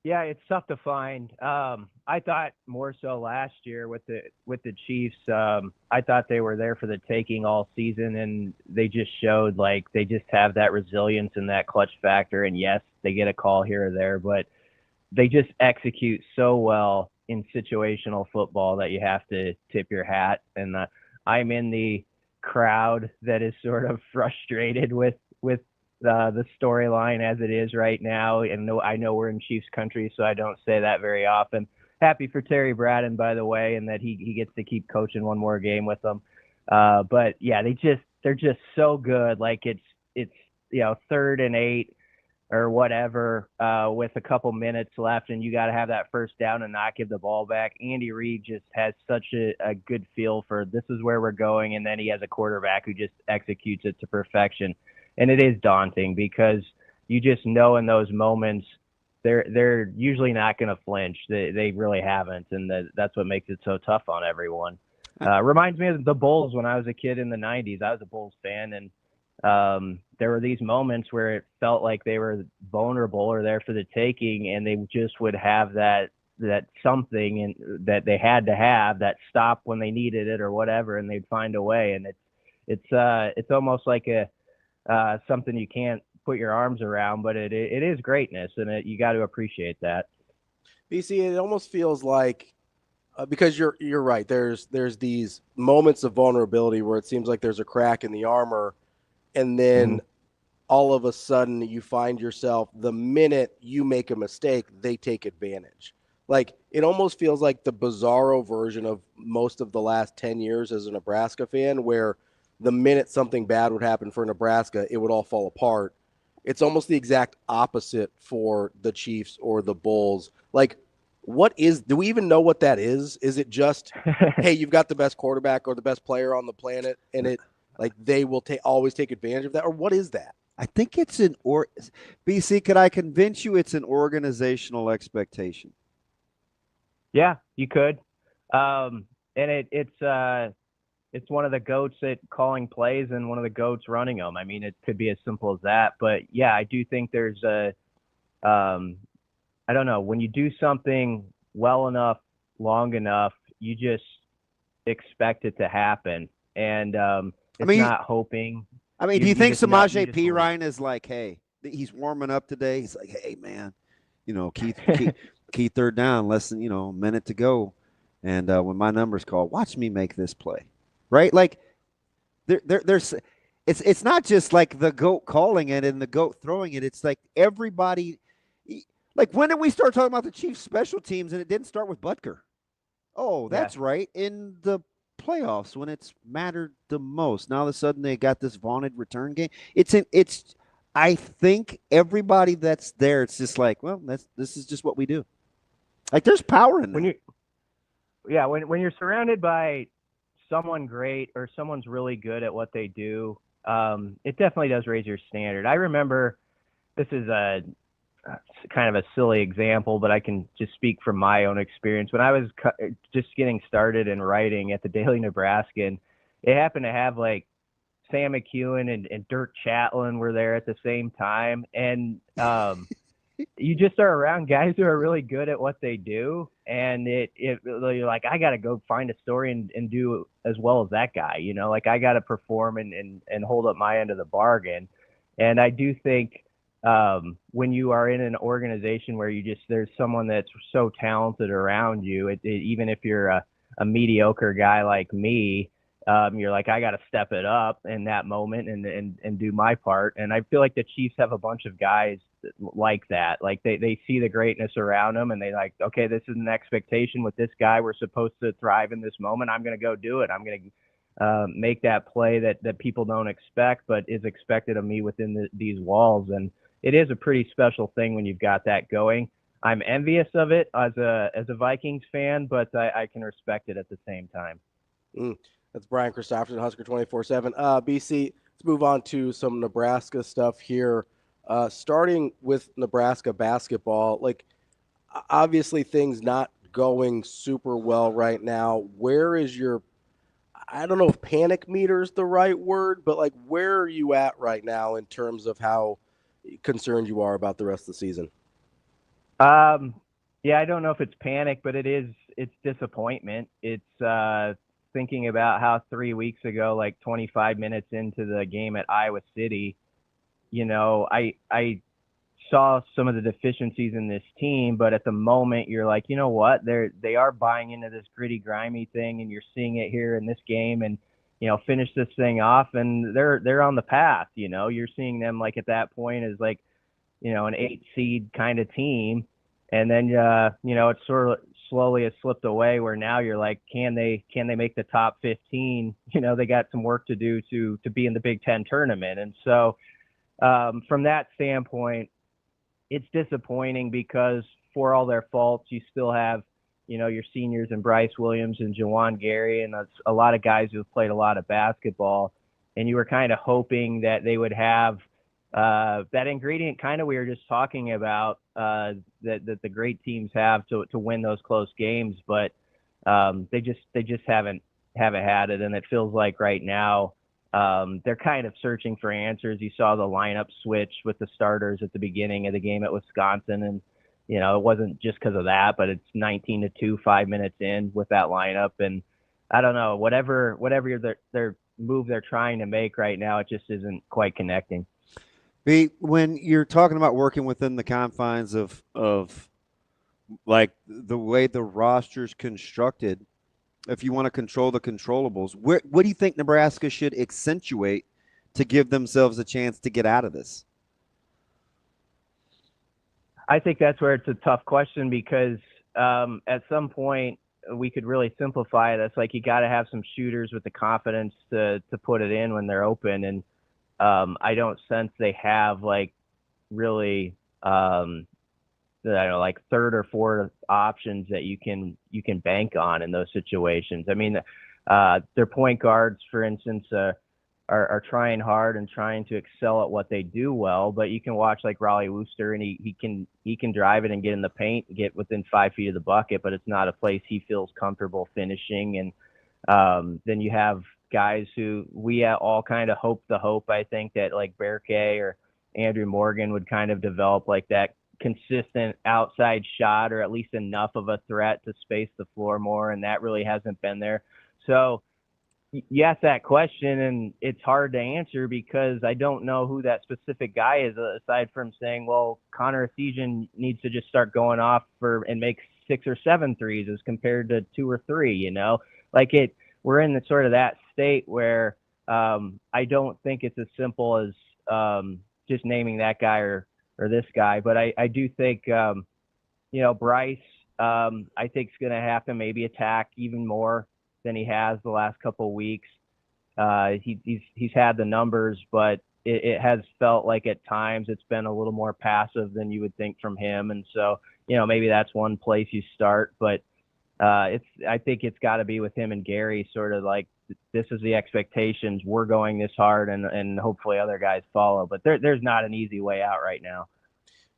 Yeah, it's tough to find. I thought more so last year with the Chiefs. I thought they were there for the taking all season, and they just showed like they just have that resilience and that clutch factor. And yes, they get a call here or there, but they just execute so well in situational football that you have to tip your hat. And I'm in the crowd that is sort of frustrated with the storyline as it is right now. And I know we're in Chiefs country, so I don't say that very often. Happy for Terry Braden, by the way, and that he gets to keep coaching one more game with them. But yeah, they're just so good. Like it's 3rd and 8 or whatever, with a couple minutes left, and you got to have that first down and not give the ball back. Andy Reid just has such a good feel for this is where we're going, and then he has a quarterback who just executes it to perfection. And it is daunting because you just know in those moments they're usually not going to flinch. They really haven't, and that's what makes it so tough on everyone. Reminds me of the Bulls when I was a kid in the 90s. I was a Bulls fan, and there were these moments where it felt like they were vulnerable or there for the taking, and they just would have that something that they had to have, that stop when they needed it or whatever, and they'd find a way. And it's almost like something you can't put your arms around, but it is greatness, and you got to appreciate that. BC, it almost feels like because you're right. There's these moments of vulnerability where it seems like there's a crack in the armor, and then all of a sudden you find yourself, the minute you make a mistake, they take advantage. Like it almost feels like the bizarro version of most of the last 10 years as a Nebraska fan, where the minute something bad would happen for Nebraska, it would all fall apart. It's almost the exact opposite for the Chiefs or the Bulls. Like, do we even know what that is? Is it just, hey, you've got the best quarterback or the best player on the planet, and they will always take advantage of that? Or what is that? I think it's BC, could I convince you it's an organizational expectation? Yeah, you could. And it's one of the goats at calling plays and one of the goats running them. I mean, it could be as simple as that. But, yeah, I do think there's I don't know, when you do something well enough, long enough, you just expect it to happen. And not hoping. I mean, do you think Samaje Perine is like, hey, he's warming up today? He's like, hey, man, key third down, less than, a minute to go. And when my number's called, watch me make this play. Right? Like, there's It's not just like the GOAT calling it and the GOAT throwing it. It's like everybody. Like, when did we start talking about the Chiefs' special teams and it didn't start with Butker? Oh, that's right. In the playoffs when it's mattered the most. Now all of a sudden they got this vaunted return game. I think everybody that's there, it's just like, well, this is just what we do. Like, there's power in that. When you're surrounded by someone great or someone's really good at what they do, it definitely does raise your standard. I remember, this is kind of a silly example, but I can just speak from my own experience. When I was just getting started in writing at the Daily Nebraskan, it happened to have like Sam McEwen and Dirk Chatelain were there at the same time. And you just are around guys who are really good at what they do. And you're like, I got to go find a story and do as well as that guy, you know, like I got to perform and hold up my end of the bargain. And I do think when you are in an organization where there's someone that's so talented around you, even if you're a mediocre guy like me, you're like, I got to step it up in that moment and do my part. And I feel like the Chiefs have a bunch of guys like that. Like they see the greatness around them and they like, okay, this is an expectation with this guy. We're supposed to thrive in this moment. I'm going to go do it. I'm going to make that play that people don't expect, but is expected of me within these walls. And it is a pretty special thing when you've got that going. I'm envious of it as a Vikings fan, but I can respect it at the same time. That's Brian Christopherson, Husker 24/7. BC, let's move on to some Nebraska stuff here. Starting with Nebraska basketball, like obviously things not going super well right now. Where is your, I don't know if panic meter is the right word, but like where are you at right now in terms of how concerned you are about the rest of the season? Yeah, I don't know if it's panic, but it's disappointment. It's thinking about how 3 weeks ago, like 25 minutes into the game at Iowa City, you know, I saw some of the deficiencies in this team, but at the moment you're like, you know what, they are buying into this gritty, grimy thing, and you're seeing it here in this game, and you know, finish this thing off, and they're on the path. You know, you're seeing them like at that point as like, you know, an 8 seed kind of team, and then you know, it sort of slowly has slipped away where now you're like, can they make the top 15? You know, they got some work to do to be in the Big Ten tournament, and so from that standpoint, it's disappointing because for all their faults, you still have, you know, your seniors and Bryce Williams and Jawan Gary, and that's a lot of guys who have played a lot of basketball. And you were kind of hoping that they would have that ingredient kind of we were just talking about that the great teams have to win those close games. But they just haven't had it. And it feels like right now they're kind of searching for answers. You saw the lineup switch with the starters at the beginning of the game at Wisconsin, and you know, it wasn't just because of that, but it's 19-2, 5 minutes in with that lineup. And I don't know, whatever their move they're trying to make right now, it just isn't quite connecting. When you're talking about working within the confines of like the way the roster's constructed, if you want to control the controllables, what do you think Nebraska should accentuate to give themselves a chance to get out of this? I think that's where it's a tough question because at some point we could really simplify it. It's like you got to have some shooters with the confidence to put it in when they're open. And I don't sense they have like really, I don't know, like third or fourth options that you can bank on in those situations. I mean, their point guards, for instance, are trying hard and trying to excel at what they do well, but you can watch like Raleigh Wooster and he can drive it and get in the paint and get within 5 feet of the bucket, but it's not a place he feels comfortable finishing. And then you have guys who we all kind of hope, I think, that like Berkay or Andrew Morgan would kind of develop like that consistent outside shot or at least enough of a threat to space the floor more, and that really hasn't been there. So you ask that question, and it's hard to answer because I don't know who that specific guy is, aside from saying, well, Connor Ephesian needs to just start going off and make 6 or 7 threes as compared to 2 or 3, you know? Like we're in the sort of that state where I don't think it's as simple as just naming that guy or this guy. But I do think, Bryce, I think is going to have to maybe attack even more than he has the last couple of weeks. He's had the numbers, but it has felt like at times it's been a little more passive than you would think from him. And so, maybe that's one place you start. But I think it's got to be with him and Gary, sort of like, this is the expectations. We're going this hard, and hopefully other guys follow. But there's not an easy way out right now.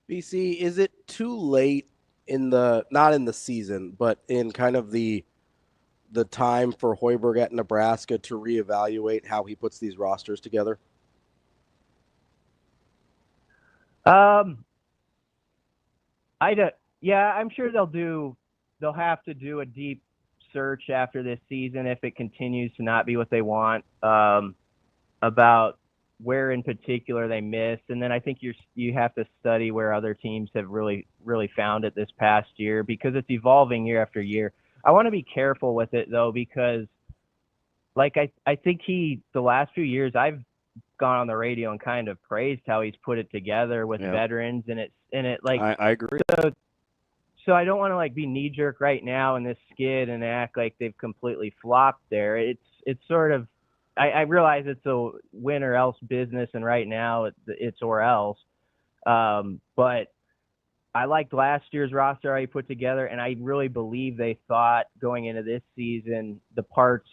BC, is it too late not in the season, but in kind of the time for Hoiberg at Nebraska to reevaluate how he puts these rosters together? I'm sure they'll have to do a deep search after this season if it continues to not be what they want, about where in particular they missed. And then I think you have to study where other teams have really, really found it this past year, because it's evolving year after year. I want to be careful with it though, because like I think the last few years I've gone on the radio and kind of praised how he's put it together with veterans, and it like I agree. So I don't want to like be knee jerk right now in this skid and act like they've completely flopped there. It's sort of, I realize it's a win or else business, and right now it's or else. But I liked last year's roster he put together, and I really believe they thought going into this season, the parts,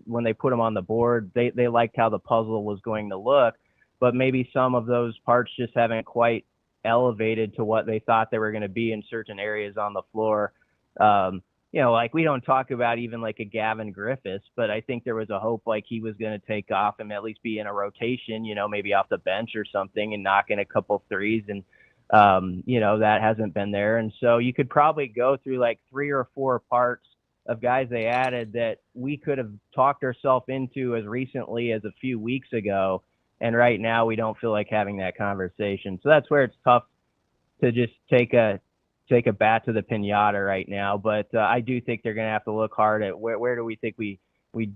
when they put them on the board, they liked how the puzzle was going to look, but maybe some of those parts just haven't quite elevated to what they thought they were going to be in certain areas on the floor. Like we don't talk about even like a Gavin Griffiths, but I think there was a hope like he was going to take off and at least be in a rotation, maybe off the bench or something and knock in a couple threes. And, that hasn't been there. And so you could probably go through like 3 or 4 parts of guys they added that we could have talked ourselves into as recently as a few weeks ago. And right now we don't feel like having that conversation. So that's where it's tough to just take a bat to the pinata right now. But I do think they're going to have to look hard at where do we think we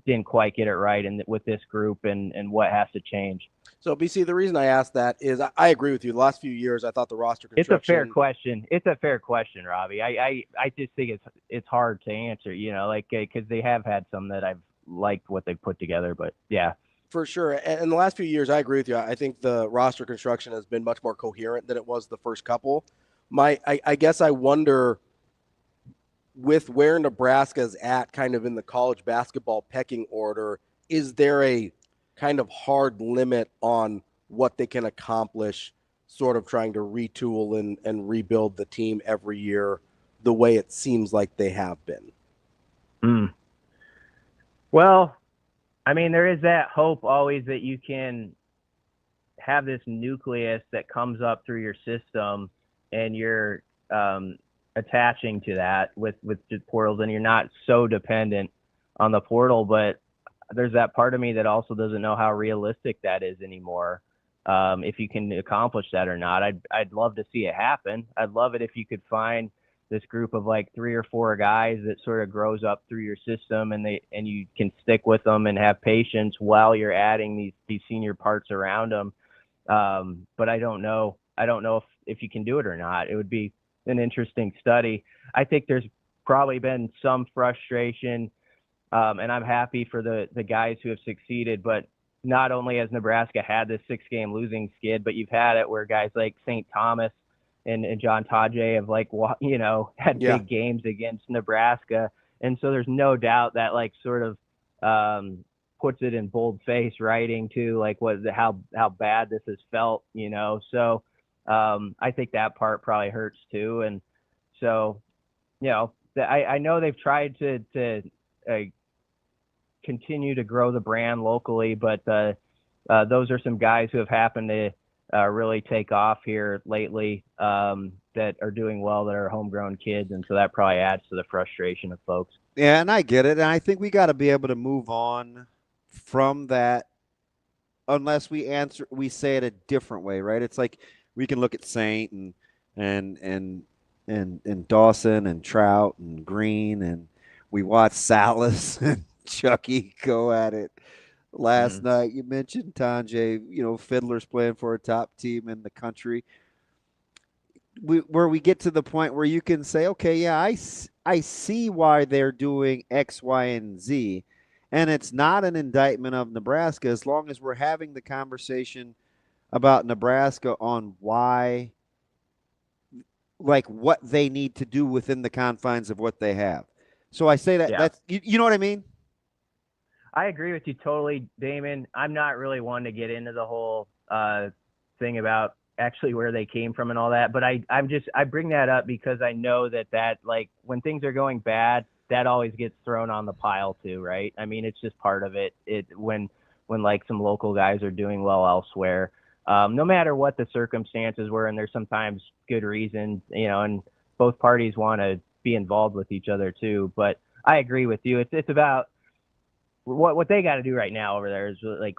didn't quite get it right with this group and what has to change. So, BC, the reason I asked that is I agree with you. The last few years, I thought the roster construction... It's a fair question, Ravi. I just think it's hard to answer, because they have had some that I've liked what they've put together. But, yeah. For sure. And in the last few years, I agree with you. I think the roster construction has been much more coherent than it was the first couple. I guess I wonder, with where Nebraska's at kind of in the college basketball pecking order, is there a kind of hard limit on what they can accomplish, sort of trying to retool and rebuild the team every year the way it seems like they have been? Well, I mean, there is that hope always that you can have this nucleus that comes up through your system and you're attaching to that with the portals, and you're not so dependent on the portal. But there's that part of me that also doesn't know how realistic that is anymore. If you can accomplish that or not, I'd love to see it happen. I'd love it if you could find this group of like 3 or 4 guys that sort of grows up through your system, and you can stick with them and have patience while you're adding these senior parts around them. But I don't know if you can do it or not. It would be an interesting study. I think there's probably been some frustration, and I'm happy for the guys who have succeeded, but not only has Nebraska had this 6-game losing skid, but you've had it where guys like St. Thomas and John Tajay have had big games against Nebraska. And so there's no doubt that like sort of puts it in bold-face writing too, like how bad this has felt, So I think that part probably hurts too. And so, I know they've tried to continue to grow the brand locally, but those are some guys who have happened to really take off here lately, that are doing well, that are homegrown kids. And so that probably adds to the frustration of folks. Yeah, and I get it. And I think we got to be able to move on from that unless we say it a different way, right? It's like we can look at Saint and Dawson and Trout and Green, and we watch Salas and Chucky go at it. last night. You mentioned Tanjay, Fiddler's playing for a top team in the country. Where we get to the point where you can say, okay, yeah, I see why they're doing X, Y, and Z. And it's not an indictment of Nebraska as long as we're having the conversation about Nebraska on why, like what they need to do within the confines of what they have. So I say that that's, you know what I mean? I agree with you totally, Damon. I'm not really one to get into the whole thing about actually where they came from and all that, but I bring that up because I know that like when things are going bad, that always gets thrown on the pile too, right? I mean, it's just part of it. When like some local guys are doing well elsewhere, no matter what the circumstances were, and there's sometimes good reasons, and both parties want to be involved with each other too. But I agree with you. It's about what they got to do right now over there is like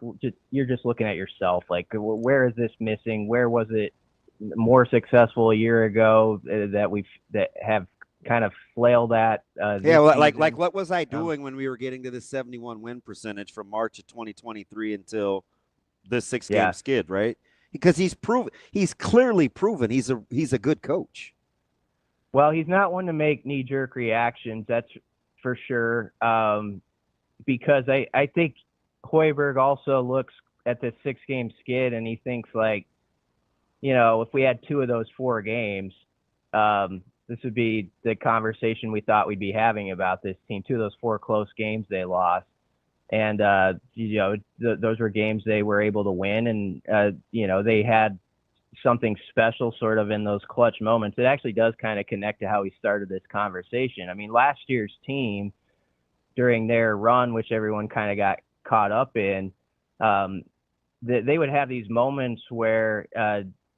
you're just looking at yourself. Like, where is this missing? Where was it more successful a year ago that have kind of flailed at? Like what was I doing when we were getting to this 71 win percentage from March of 2023 until this 6-game skid, right? Because he's clearly proven he's a good coach. Well, he's not one to make knee-jerk reactions, that's for sure. Because I think Hoiberg also looks at the 6-game skid and he thinks like, if we had 2 of those 4 games, this would be the conversation we thought we'd be having about this team. 2 of those 4 close games they lost. And, those were games they were able to win. And, they had something special sort of in those clutch moments. It actually does kind of connect to how we started this conversation. I mean, last year's team during their run, which everyone kind of got caught up in, they would have these moments where,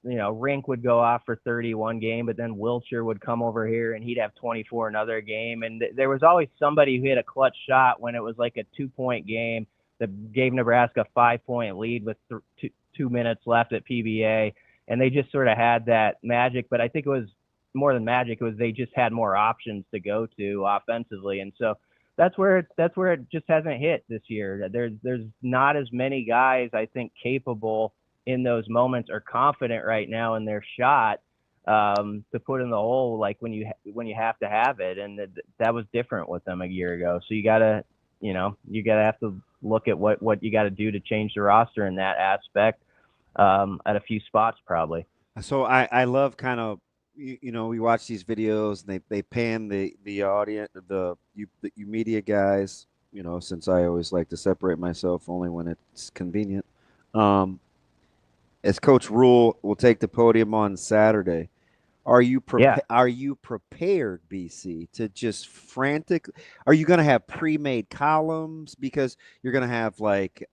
Rink would go off for 31 game, but then Wilcher would come over here and he'd have 24 another game. And there was always somebody who hit a clutch shot when it was like a 2-point game that gave Nebraska a 5-point lead with 2 minutes left at PBA. And they just sort of had that magic, but I think it was more than magic. It was, they just had more options to go to offensively. And so that's where it just hasn't hit this year. There's not as many guys, I think, capable in those moments or confident right now in their shot to put in the hole, like when you have to have it. And that was different with them a year ago. So you gotta have to look at what you got to do to change the roster in that aspect at a few spots probably. So I love kind of, we watch these videos and they pan the audience, you media guys, since I always like to separate myself only when it's convenient. As Coach Rule will take the podium on Saturday, are you prepared, BC, to just frantic? Are you going to have pre-made columns because you're going to have like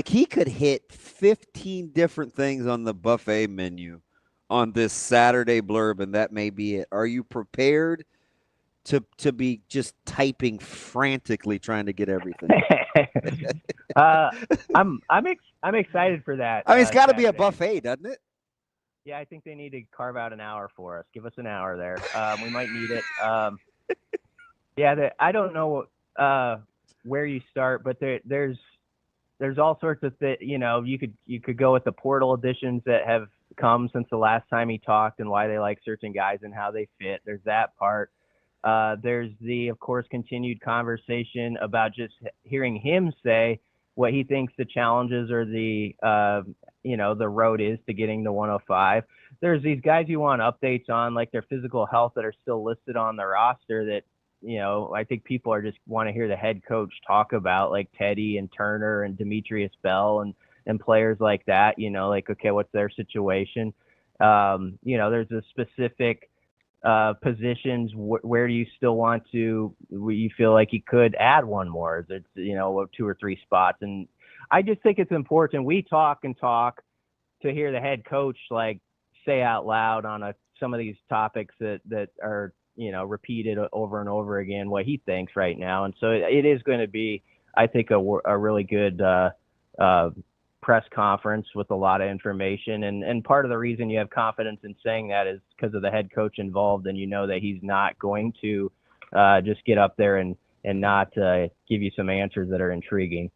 he could hit 15 different things on the buffet menu on this Saturday blurb, and that may be it. Are you prepared to be just typing frantically trying to get everything? I'm excited for that. I mean, it's got to be a buffet, doesn't it? Yeah, I think they need to carve out an hour for us. Give us an hour there. We might need it. I don't know where you start, but there's all sorts of you could go with the portal additions that have come since the last time he talked and why they like certain guys and how they fit. There's that part. There's the, of course, continued conversation about just hearing him say what he thinks the challenges or the road is to getting to 105. There's these guys you want updates on, like their physical health, that are still listed on the roster that, I think people are just want to hear the head coach talk about, like Teddy and Turner and Demetrius Bell and players like that, like, okay, what's their situation? There's a specific positions where do you still want to, you feel like you could add one more? It's 2 or 3 spots. And I just think it's important. We talk to hear the head coach like say out loud on some of these topics that are repeated over and over again what he thinks right now. And so it is going to be, I think, a really good press conference with a lot of information. And part of the reason you have confidence in saying that is because of the head coach involved, and that he's not going to just get up there and and not give you some answers that are intriguing.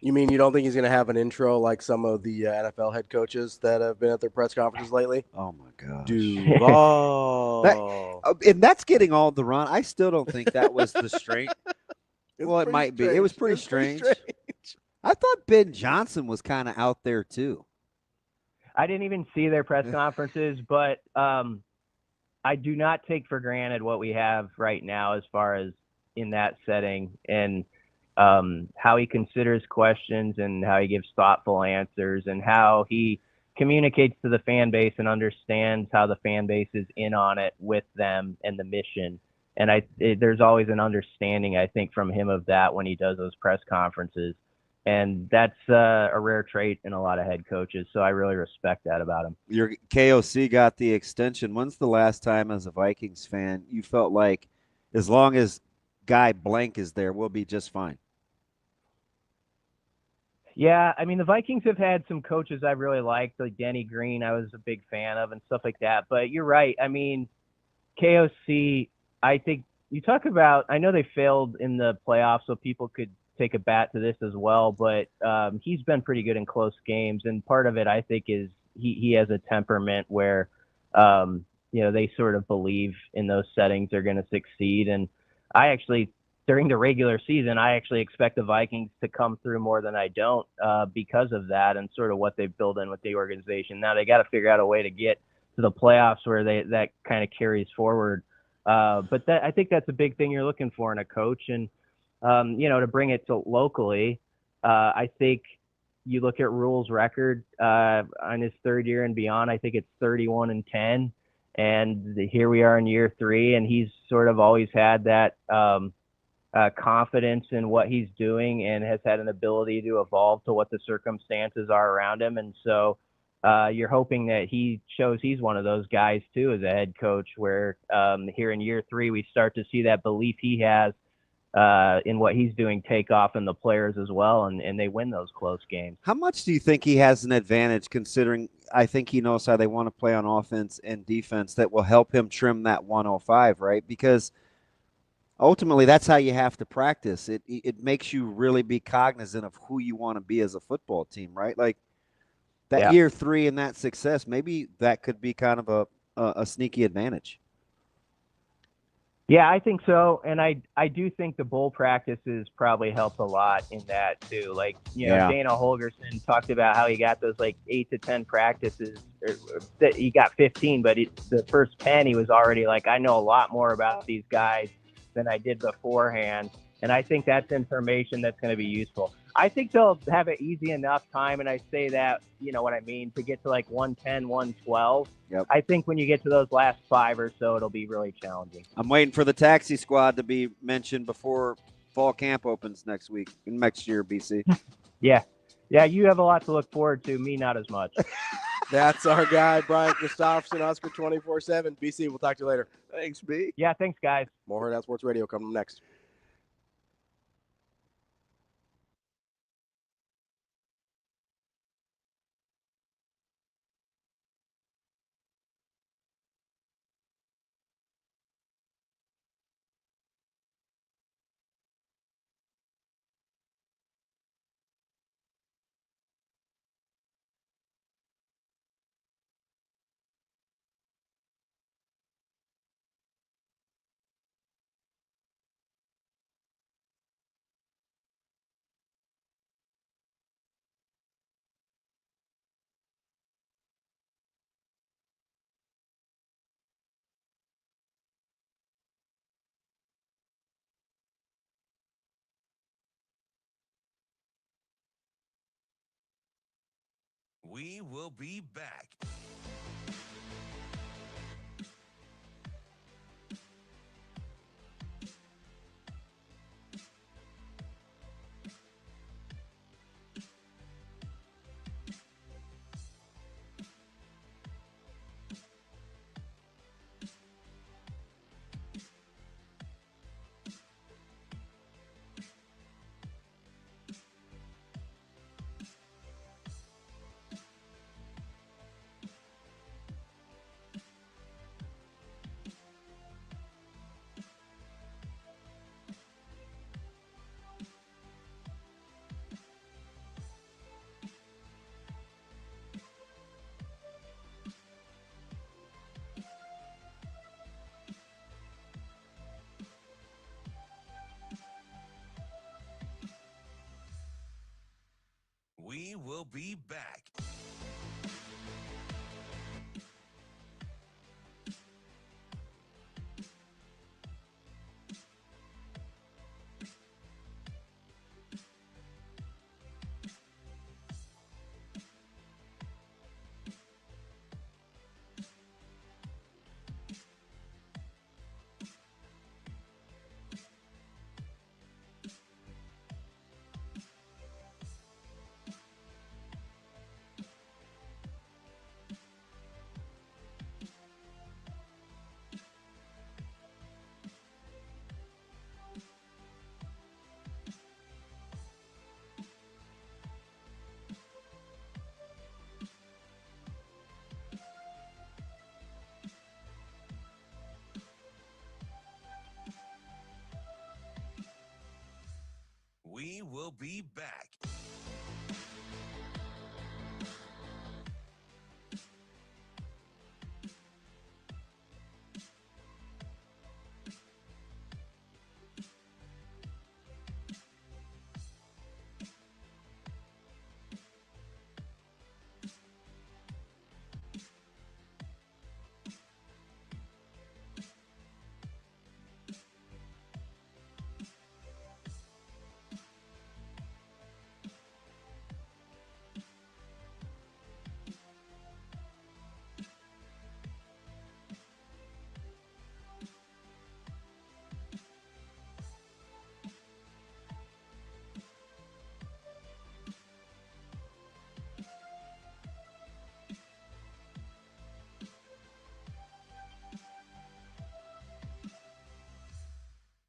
You mean you don't think he's going to have an intro like some of the NFL head coaches that have been at their press conferences lately? Oh, my gosh. Duval. And that's getting all the run. I still don't think that was the straight. Well, it might be. It was pretty strange. I thought Ben Johnson was kind of out there, too. I didn't even see their press conferences, but I do not take for granted what we have right now as far as in that setting and how he considers questions and how he gives thoughtful answers and how he communicates to the fan base and understands how the fan base is in on it with them and the mission. And there's always an understanding, I think, from him of that when he does those press conferences. And that's a rare trait in a lot of head coaches. So I really respect that about him. Your KOC got the extension. When's the last time as a Vikings fan you felt like as long as guy blank is there, we'll be just fine? Yeah, I mean, the Vikings have had some coaches I really liked, like Denny Green I was a big fan of and stuff like that. But you're right. I mean, KOC, I think you talk about – I know they failed in the playoffs, so people could take a bat to this as well. But he's been pretty good in close games. And part of it, I think, is he has a temperament where, they sort of believe in those settings they're going to succeed. And I actually – during the regular season, I actually expect the Vikings to come through more than I don't because of that and sort of what they've built in with the organization. Now they got to figure out a way to get to the playoffs where that kind of carries forward. But I think that's a big thing you're looking for in a coach. And, to bring it to locally, I think you look at Rule's record on his third year and beyond, I think it's 31-10. And here we are in year 3, and he's sort of always had that confidence in what he's doing and has had an ability to evolve to what the circumstances are around him. And so you're hoping that he shows he's one of those guys too as a head coach where here in year 3 we start to see that belief he has in what he's doing take off in the players as well, and they win those close games. How much do you think he has an advantage considering I think he knows how they want to play on offense and defense that will help him trim that 105, right? Because ultimately, that's how you have to practice. It makes you really be cognizant of who you want to be as a football team, right? Like that year 3 and that success, maybe that could be kind of a sneaky advantage. Yeah, I think so. And I do think the bowl practices probably helped a lot in that too. Like, Dana Holgerson talked about how he got those like 8 to 10 practices. He got 15, but the first 10, he was already like, I know a lot more about these guys than I did beforehand. And I think that's information that's going to be useful. I think they'll have an easy enough time, and I say that, you know what I mean, to get to like 110, 112. Yep. I think when you get to those last 5 or so, it'll be really challenging. I'm waiting for the taxi squad to be mentioned before fall camp opens next year, BC. Yeah, you have a lot to look forward to. Me, not as much. That's our guy, Brian Christopherson, Husker 24/7. BC, we'll talk to you later. Thanks, B. Yeah, thanks, guys. More Hurrdat Sports Radio coming next. We will be back. be back. We will be back.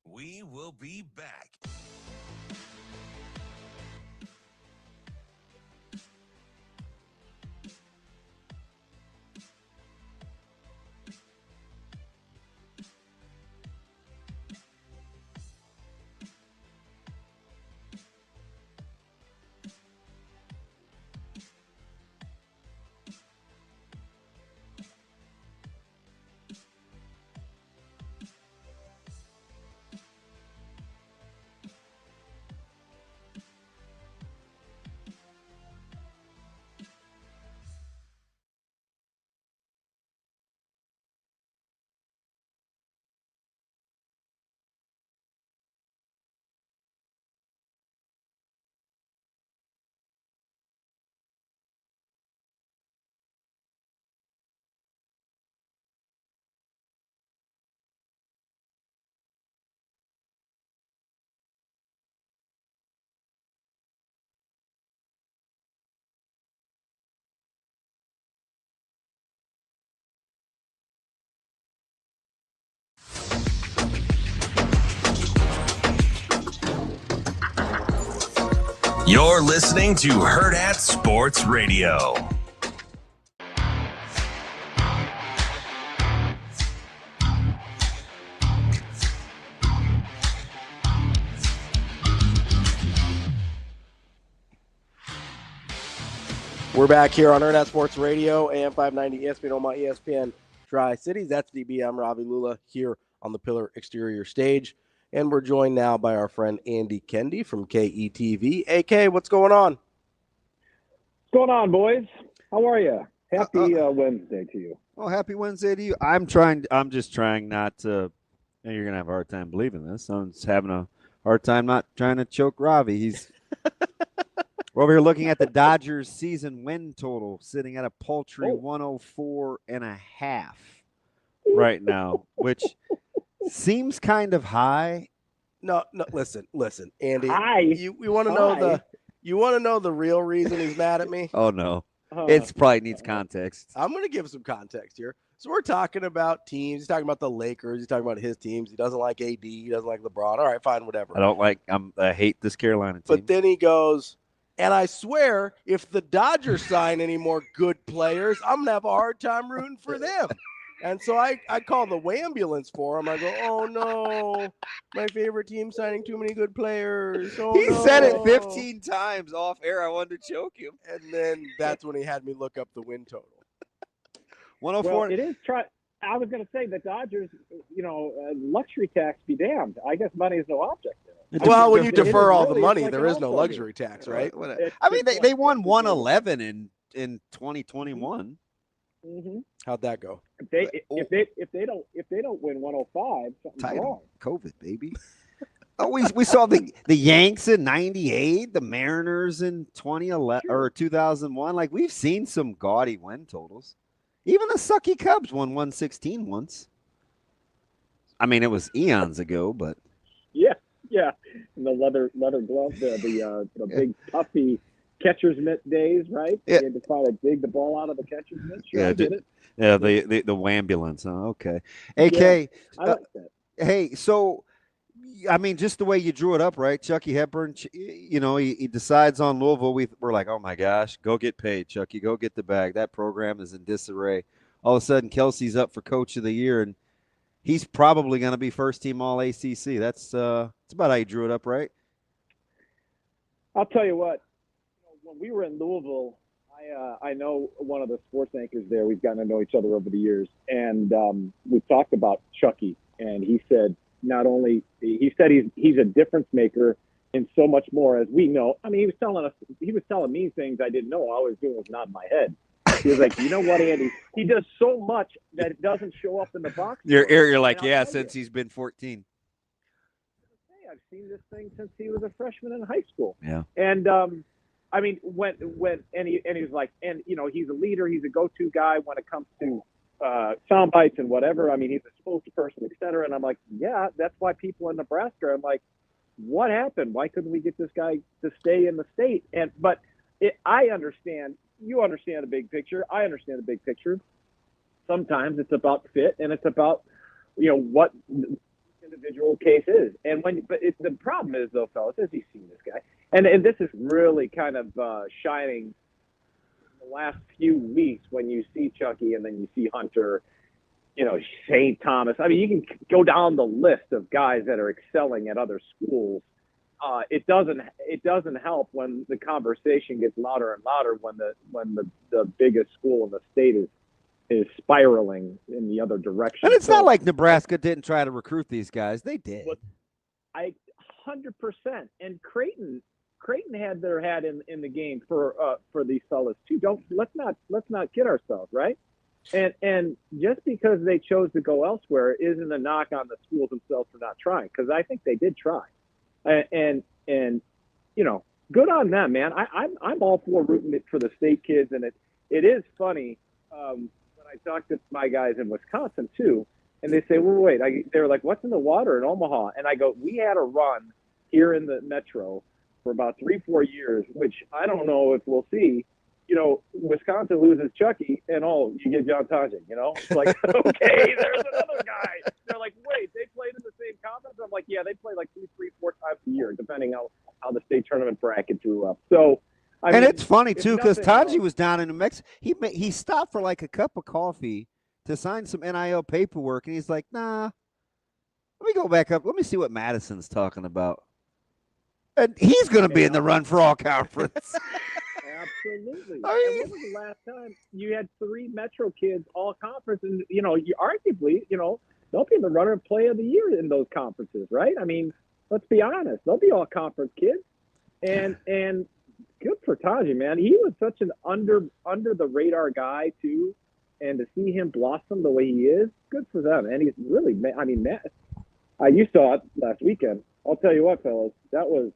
We will be back. You're listening to Hurrdat Sports Radio. We're back here on Hurrdat Sports Radio, AM 590, ESPN Omaha, ESPN Tri-Cities. That's DB. I'm Ravi Lulla here on the Pillar Exterior stage. And we're joined now by our friend Andy Kendeigh from KETV. AK, what's going on? What's going on, boys? How are you? Happy Wednesday to you. Oh, happy Wednesday to you. I'm just trying not to, and you're going to have a hard time believing this. I'm just having a hard time not trying to choke Ravi. We're over here looking at the Dodgers season win total, sitting at a paltry 104.5 right now, which seems kind of high. No, listen, Andy. You want to know the real reason he's mad at me? Oh no, it probably needs context. I'm going to give some context here. So we're talking about teams. He's talking about the Lakers. He's talking about his teams. He doesn't like AD. He doesn't like LeBron. All right, fine, whatever. I hate this Carolina team. But then he goes, and I swear, if the Dodgers sign any more good players, I'm going to have a hard time rooting for them. And so I call the ambulance for him. I go, oh, no, my favorite team signing too many good players. Oh, he said it 15 times off air. I wanted to choke him. And then that's when he had me look up the win total. 104. Well, it is. I was going to say the Dodgers, luxury tax be damned. I guess money is no object there. Well, when you It is defer all the really, money, it's like there an is no all-star luxury tax, right? I mean, they won 111 in 2021. Mm-hmm. How'd that go? If they don't win 105, something's wrong. COVID, baby. Oh, we saw the Yanks in '98, the Mariners in 2011 or 2001. Like, we've seen some gaudy win totals. Even the sucky Cubs won 116 once. I mean, it was eons ago, but Yeah. And the leather glove, the big puffy catcher's mitt days, right? Yeah. You had to try to dig the ball out of the catcher's mitt. Sure, yeah, I did it. yeah, the Wambulance. Huh? Okay, AK. I like that. Hey, so I mean, just the way you drew it up, right? Chucky Hepburn, he decides on Louisville. We're like, oh my gosh, go get paid, Chucky, go get the bag. That program is in disarray. All of a sudden, Kelsey's up for Coach of the Year, and he's probably going to be first team All ACC. That's about how you drew it up, right? I'll tell you what. When we were in Louisville, I know one of the sports anchors there. We've gotten to know each other over the years, and we talked about Chucky, and he said he's a difference maker in so much more, as we know. I mean, he was telling me things I didn't know. All I was doing was nodding my head. He was like, you know what, Andy? He does so much that it doesn't show up in the box. You're like, yeah, since he's been 14. I've seen this thing since he was a freshman in high school. Yeah. And I mean, when he was like, and he's a leader, he's a go-to guy when it comes to sound bites and whatever. I mean, he's a spokesperson, et cetera. And I'm like, yeah, that's why people in Nebraska. I'm like, what happened? Why couldn't we get this guy to stay in the state? I understand. You understand the big picture. I understand the big picture. Sometimes it's about fit, and it's about what the individual case is. And the problem is, though, fellas, as you've seen this guy, and this is really kind of shining in the last few weeks when you see Chucky and then you see Hunter, St. Thomas. I mean, you can go down the list of guys that are excelling at other schools. It doesn't help when the conversation gets louder and louder when the biggest school in the state is spiraling in the other direction. And it's not like Nebraska didn't try to recruit these guys; they did. 100%. And Creighton had their hat in the game for these fellas too. Let's not kid ourselves, right? And just because they chose to go elsewhere isn't a knock on the schools themselves for not trying, because I think they did try. And good on them, man. I'm all for rooting for the state kids, and it is funny when I talk to my guys in Wisconsin too, and they say, well, wait, they're like, what's in the water in Omaha? And I go, we had a run here in the Metro for about 3-4 years, which I don't know if we'll see. Wisconsin loses Chucky, and you get John Tajin. It's like, okay, there's another guy. They're like, wait, they played in the same conference? I'm like, yeah, they play like 2, 3, 4 times a year, depending on how the state tournament bracket drew up. So, I mean, it's funny too, because Taji was down in New Mexico. He stopped for like a cup of coffee to sign some NIL paperwork, and he's like, nah, let me go back up. Let me see what Madison's talking about. And he's going to be in the run for all conference. Absolutely. And when was the last time you had 3 Metro kids all conference, and you arguably, they'll be in the runner play of the year in those conferences, right? I mean, let's be honest, they'll be all conference kids, and good for Taji, man. He was such an under the radar guy too, and to see him blossom the way he is, good for them. And he's really, Matt, you saw it last weekend. I'll tell you what, fellas, that was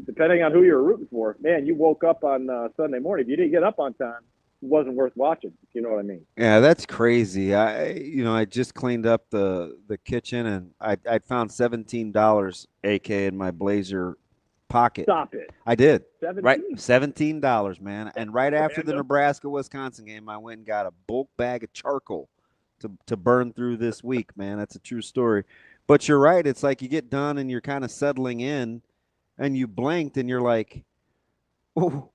depending on who you were rooting for, man, you woke up on Sunday morning. If you didn't get up on time, it wasn't worth watching, if you know what I mean. Yeah, that's crazy. I just cleaned up the kitchen, and I found $17 AK in my blazer pocket. Stop it. I did. 17? Right, $17, man. And right after the Nebraska-Wisconsin game, I went and got a bulk bag of charcoal to burn through this week, man. That's a true story. But you're right. It's like you get done and you're kind of settling in, and you blinked and you're like, are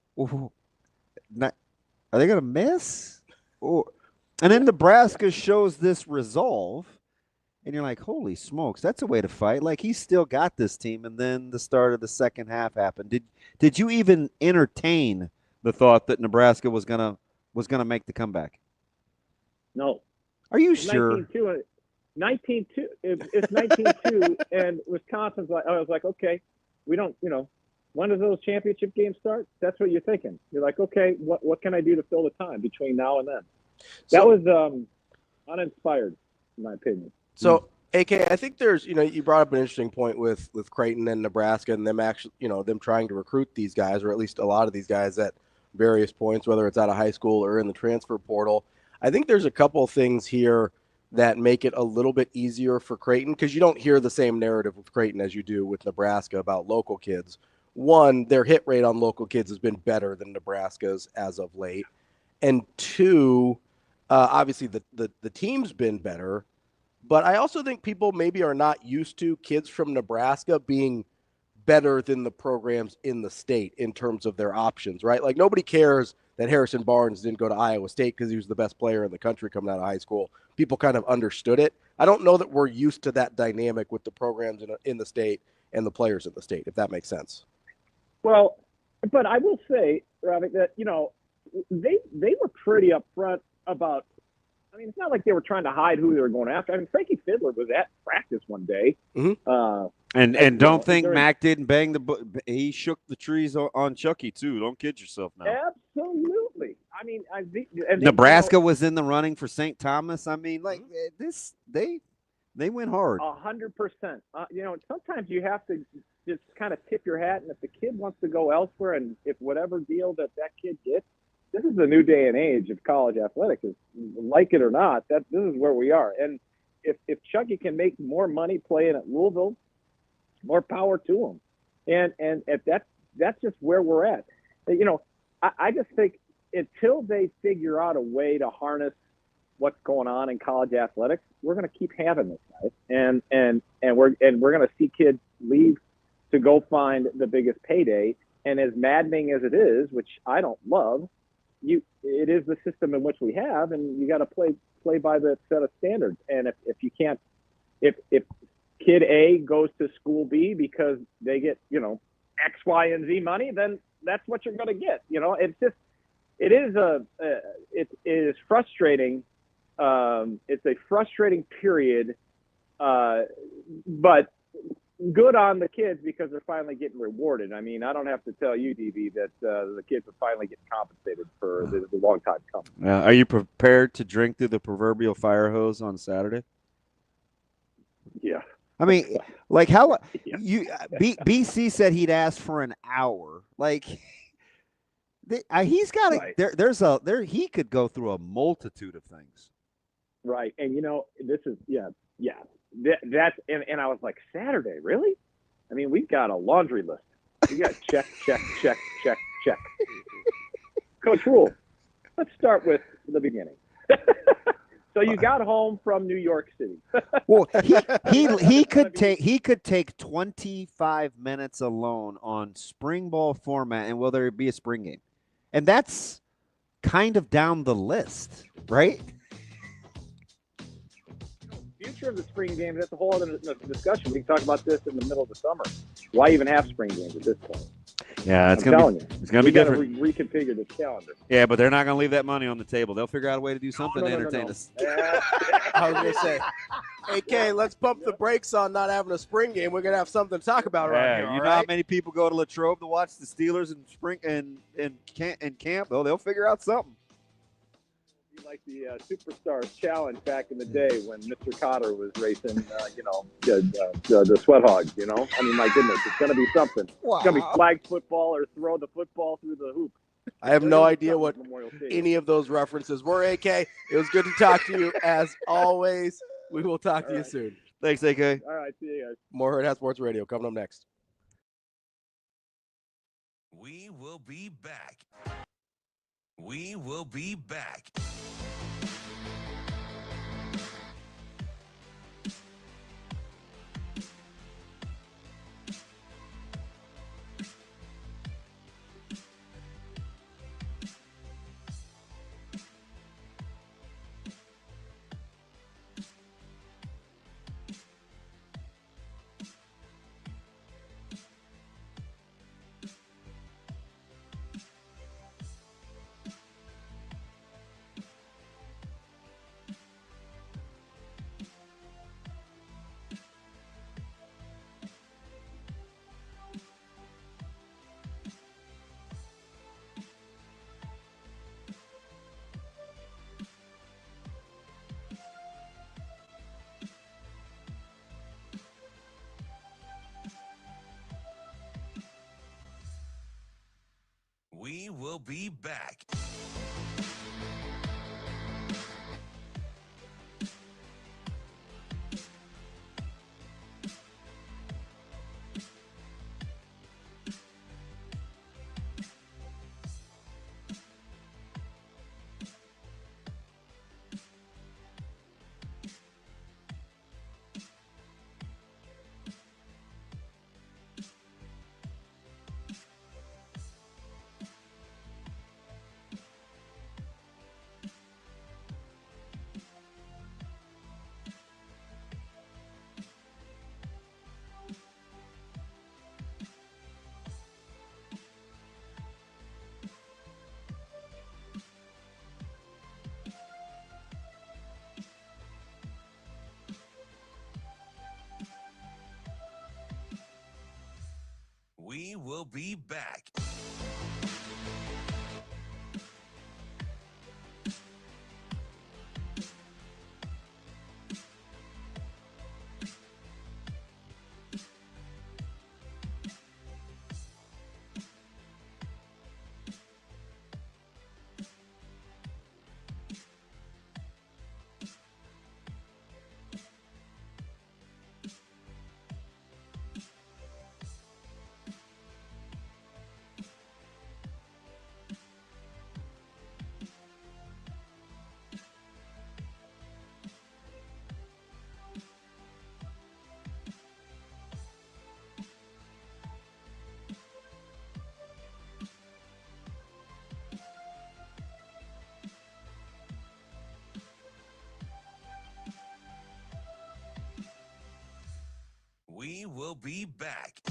they going to miss? And then Nebraska shows this resolve, and you're like, holy smokes, that's a way to fight. Like, he's still got this team, and then the start of the second half happened. Did you even entertain the thought that Nebraska was gonna make the comeback? No. Are you sure? 19-2. It's 19-2, and Wisconsin's like, I was like, okay, we don't, when does those championship games start? That's what you're thinking. You're like, okay, what can I do to fill the time between now and then? That was uninspired, in my opinion. So, AK, I think there's, you brought up an interesting point with Creighton and Nebraska and them actually, them trying to recruit these guys, or at least a lot of these guys at various points, whether it's out of high school or in the transfer portal. I think there's a couple of things here that make it a little bit easier for Creighton, because you don't hear the same narrative with Creighton as you do with Nebraska about local kids. One, their hit rate on local kids has been better than Nebraska's as of late. And two, obviously the team's been better. But I also think people maybe are not used to kids from Nebraska being better than the programs in the state in terms of their options, right? Like, nobody cares that Harrison Barnes didn't go to Iowa State because he was the best player in the country coming out of high school. People kind of understood it. I don't know that we're used to that dynamic with the programs in the state and the players in the state, if that makes sense. Well, but I will say, Ravi, that, they were pretty upfront about, I mean, it's not like they were trying to hide who they were going after. I mean, Frankie Fiddler was at practice one day. Mm-hmm. And don't think Mac didn't bang he shook the trees on Chucky too. Don't kid yourself now. Absolutely. I mean, Nebraska was in the running for St. Thomas. I mean, like this, they went hard. 100%. Sometimes you have to just kind of tip your hat, and if the kid wants to go elsewhere, and if whatever deal that kid gets, this is the new day and age of college athletics. Like it or not, this is where we are. And if Chucky can make more money playing at Louisville, more power to him. And if that's just where we're at. I just think until they figure out a way to harness what's going on in college athletics, we're going to keep having this, guys. And we're going to see kids leave to go find the biggest payday. And as maddening as it is, which I don't love, it is the system in which we have, and you got to play by the set of standards. And if you can't, if kid A goes to school B because they get X, Y, and Z money, then that's what you're going to get. It is frustrating. It's a frustrating period, but good on the kids because they're finally getting rewarded. I mean, I don't have to tell you, DB, that the kids are finally getting compensated for the long time coming. Are you prepared to drink through the proverbial fire hose on Saturday? Yeah. I mean, like how BC said he'd asked for an hour. Like he's got right. He could go through a multitude of things. Right. And this is that's and I was like, Saturday, really? I mean, we've got a laundry list. We got check. Coach Rule, let's start with the beginning. So you got home from New York City. Well, he could take 25 minutes alone on spring ball format, and will there be a spring game? And that's kind of down the list, right? Future of the spring games, that's a whole other discussion. We can talk about this in the middle of the summer. Why even have spring games at this point? Yeah, it's going to be different. Reconfigure this calendar. Yeah, but they're not going to leave that money on the table. They'll figure out a way to do something to entertain us. I was going to say, AK, let's pump the brakes on not having a spring game. We're going to have something to talk about around here. You know how many people go to Latrobe to watch the Steelers in spring and camp? They'll figure out something. Like the Superstars Challenge back in the day when Mr. Cotter was racing, the Sweat Hogs, I mean, my goodness, it's going to be something. Wow. It's going to be flag football or throw the football through the hoop. I have no idea what any of those references were, AK. It was good to talk to you, as always. We will talk to you soon. Thanks, AK. All right, see you guys. More Hurrdat Sports Radio coming up next. We will be back. We will be back. be back. We will be back. We will be back.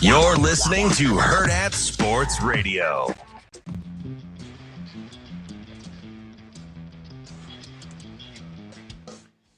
You're listening to Hurrdat Sports Radio.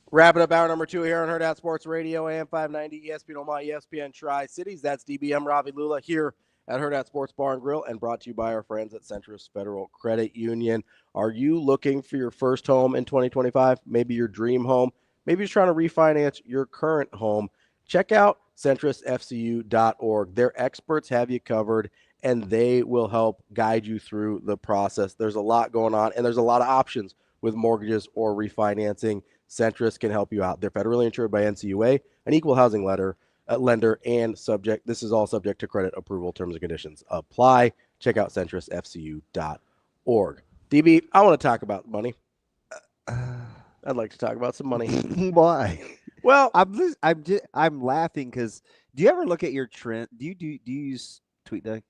Wrapping up hour number 2 here on Hurrdat Sports Radio, AM 590, ESPN Omaha, ESPN Tri-Cities. That's DBM Ravi Lulla here at Hurrdat Sports Bar and Grill, and brought to you by our friends at Centris Federal Credit Union. Are you looking for your first home in 2025? Maybe your dream home? Maybe you're trying to refinance your current home? Check out centrisfcu.org. Their experts have you covered, and they will help guide you through the process. There's a lot going on, and there's a lot of options with mortgages or refinancing. Centris can help you out. They're federally insured by NCUA, an equal housing lender, and subject. This is all subject to credit approval. Terms and conditions apply. Check out centrisfcu.org. DB, I want to talk about money. I'd like to talk about some money. Why? Well, I'm laughing because do you ever look at your trend? Do you use TweetDeck?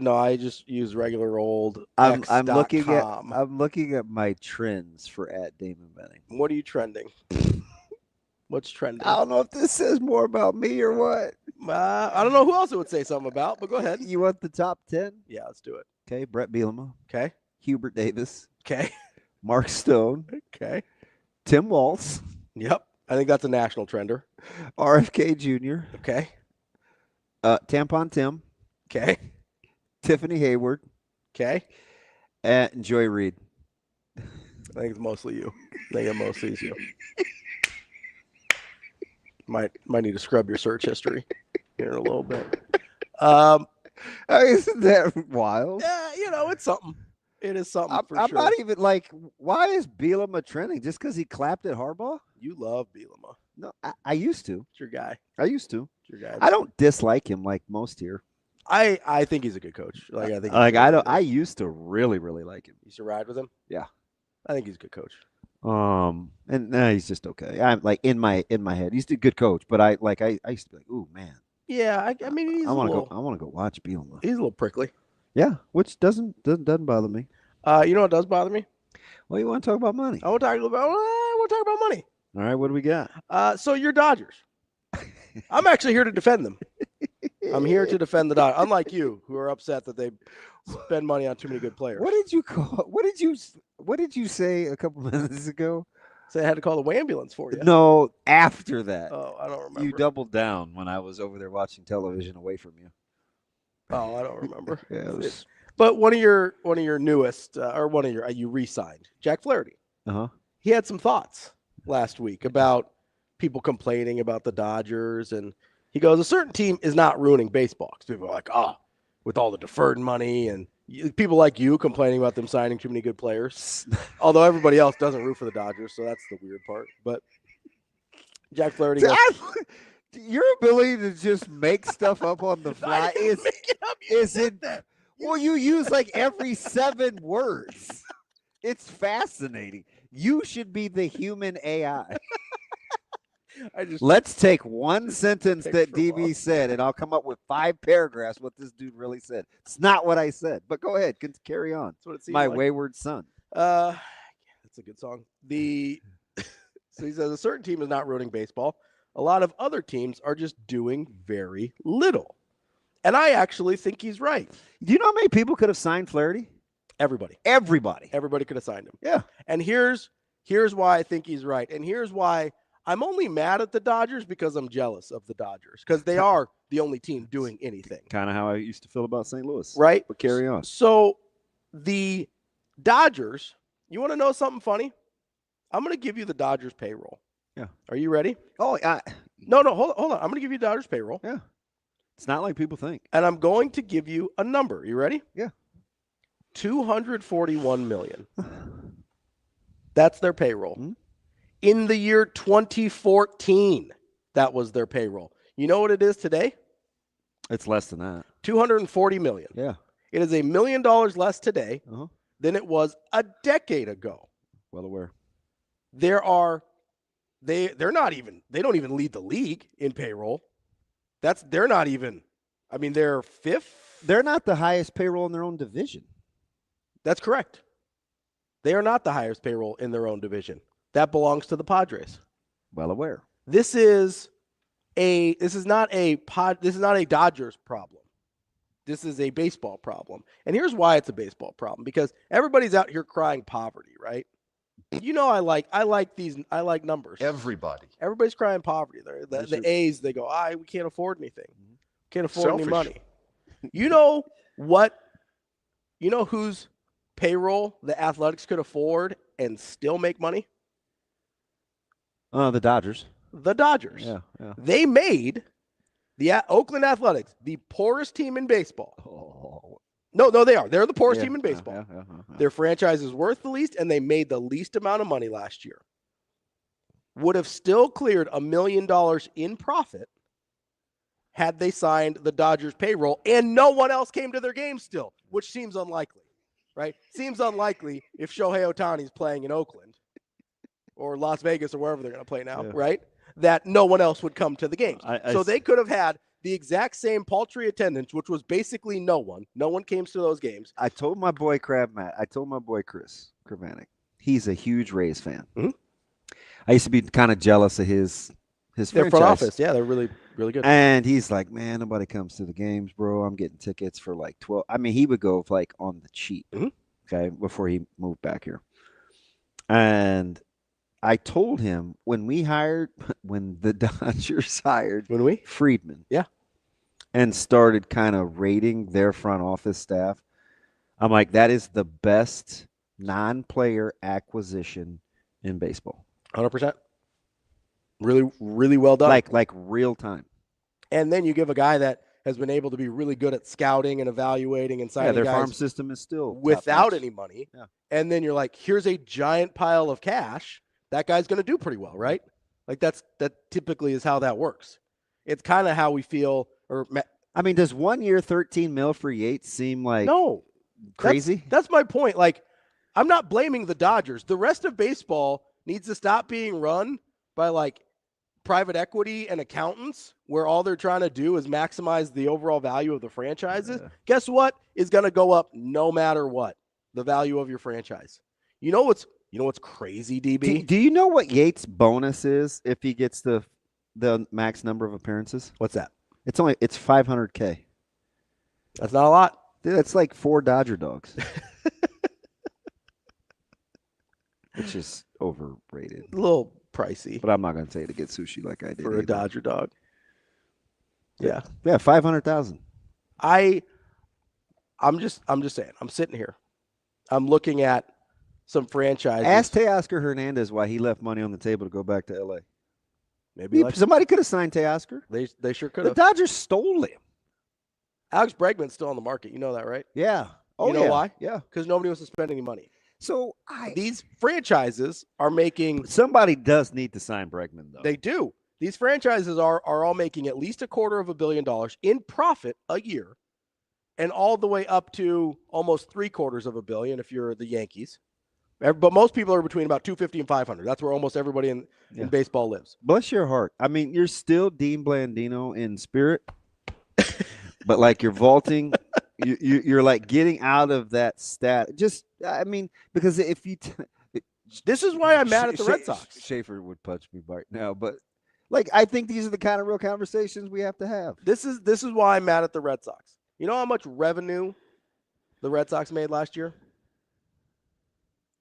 No, I just use regular old. I'm looking at my trends for @Damon Benning. What are you trending? What's trending? I don't know if this says more about me or what. I don't know who else it would say something about, but go ahead. You want the top 10? Yeah, let's do it. Okay, Brett Bielema. Okay. Hubert Davis. Okay. Mark Stone. Okay. Tim Walz. Yep. I think that's a national trender. RFK Jr. Okay. Tampon Tim. Okay. Tiffany Hayward. Okay. And Joy Reid. I think it's mostly you. I think it mostly is you. Might need to scrub your search history here in a little bit. Isn't that wild? Yeah, it's something. It is something for I'm sure. not even like, why is Bielema trending? Just because he clapped at Harbaugh? You love Bielema. No, I used to. It's your guy. I used to. It's your guy. I don't dislike him like most here. I think he's a good coach. I used to really, really like him. You used to ride with him? Yeah. I think he's a good coach. And he's just okay. I'm like in my head, he's a good coach, but I used to be like, ooh man. Yeah, I mean, he's I want to go watch Bielema. He's a little prickly. Yeah, which doesn't bother me. You know what does bother me? Well, you want to talk about money? I want to talk about money. All right, what do we got? So your Dodgers. I'm actually here to defend them. I'm here to defend the Dodgers. Unlike you, who are upset that they spend money on too many good players. What did you say a couple minutes ago? Say I had to call the ambulance for you. No, after that. Oh, I don't remember. You doubled down when I was over there watching television away from you. Oh, I don't remember. Yeah, but one of your newest you re-signed Jack Flaherty. He had some thoughts last week about people complaining about the Dodgers, and he goes, a certain team is not ruining baseball. Because people are like, with all the deferred money and people like you complaining about them signing too many good players. Although everybody else doesn't root for the Dodgers, so that's the weird part. But Jack Flaherty goes, your ability to just make stuff up on the fly well, you use like every 7 words. It's fascinating. You should be the human AI. Let's take one sentence that DB said, and I'll come up with 5 paragraphs what this dude really said. It's not what I said, but go ahead, carry on. That's what it seems My like. Wayward Son. That's a good song. So he says a certain team is not ruining baseball. A lot of other teams are just doing very little. And I actually think he's right. Do you know how many people could have signed Flaherty? Everybody. Everybody could have signed him. Yeah. And here's why I think he's right. And here's why I'm only mad at the Dodgers, because I'm jealous of the Dodgers, because they are the only team doing anything. Kind of how I used to feel about St. Louis. Right? But carry on. So the Dodgers, you want to know something funny? I'm going to give you the Dodgers payroll. Yeah. Are you ready? Oh, No, hold on. I'm going to give you Dodgers payroll. Yeah. It's not like people think. And I'm going to give you a number. You ready? Yeah. $241 million. That's their payroll. Mm-hmm. In the year 2014, that was their payroll. You know what it is today? It's less than that. $240 million. Yeah. It is $1 million less today than it was a decade ago. Well aware. They don't even lead the league in payroll. They're not even, they're 5th. They're not the highest payroll in their own division. That's correct. They are not the highest payroll in their own division. That belongs to the Padres. Well aware. This is not a Dodgers problem. This is a baseball problem. And here's why it's a baseball problem, because everybody's out here crying poverty, right? You know, I like numbers. Everybody's crying poverty. The A's, they go, we can't afford anything. Can't afford any money. You know whose payroll the Athletics could afford and still make money? The Dodgers. The Dodgers. Yeah. They made the Oakland Athletics the poorest team in baseball. Oh. No, they are. They're the poorest team in baseball. Yeah. Their franchise is worth the least, and they made the least amount of money last year. Would have still cleared $1 million in profit had they signed the Dodgers payroll, and no one else came to their game still, which seems unlikely, right? Seems unlikely if Shohei Ohtani's playing in Oakland or Las Vegas or wherever they're going to play now, right? That no one else would come to the games. So they could have had the exact same paltry attendance, which was basically no one. No one came to those games. I told my boy Chris Kravanik. He's a huge Rays fan. Mm-hmm. I used to be kind of jealous of his their front office. Yeah, they're really, really good. And he's like, man, nobody comes to the games, bro. I'm getting tickets for like 12. He would go like on the cheap, okay, before he moved back here. And I told him when the Dodgers hired Friedman, and started kind of rating their front office staff, I'm like, that is the best non-player acquisition in baseball. 100%. Really, really well done. Like real time. And then you give a guy that has been able to be really good at scouting and evaluating and signing their guys farm system is still without any money. Yeah. And then you're like, here's a giant pile of cash. That guy's going to do pretty well, right? Like that typically is how that works. It's kind of how we feel. Does 1 year $13 million for Yates seem like crazy? That's my point. Like, I'm not blaming the Dodgers. The rest of baseball needs to stop being run by like private equity and accountants where all they're trying to do is maximize the overall value of the franchises. Guess what is going to go up no matter what? The value of your franchise. You know what's crazy, DB? Do you know what Yates' bonus is if he gets the max number of appearances? What's that? It's $500K. That's not a lot. Dude, that's like 4 Dodger dogs. Which is overrated. A little pricey. But I'm not going to tell you to get sushi like I did. For a Dodger dog. Yeah. Yeah, 500,000. I'm just saying. I'm sitting here. I'm looking at some franchises. Ask Teoscar Hernandez why he left money on the table to go back to LA. Maybe somebody could have signed Teoscar. They sure could have. The Dodgers stole him. Alex Bregman's still on the market. You know that, right? Yeah. Oh, you know why? Yeah. Because nobody wants to spend any money. So these franchises are making. Somebody does need to sign Bregman, though. They do. These franchises are all making at least $250 million in profit a year, and all the way up to almost $750 million if you're the Yankees. But most people are between about 250 and 500. That's where almost everybody in baseball lives. Bless your heart. I mean, you're still Dean Blandino in spirit, but like you're vaulting. You're like getting out of that stat. Just, I mean, because if you, this is why I'm mad at the Red Sox. Schaefer would punch me right now, but like I think these are the kind of real conversations we have to have. This is why I'm mad at the Red Sox. You know how much revenue the Red Sox made last year?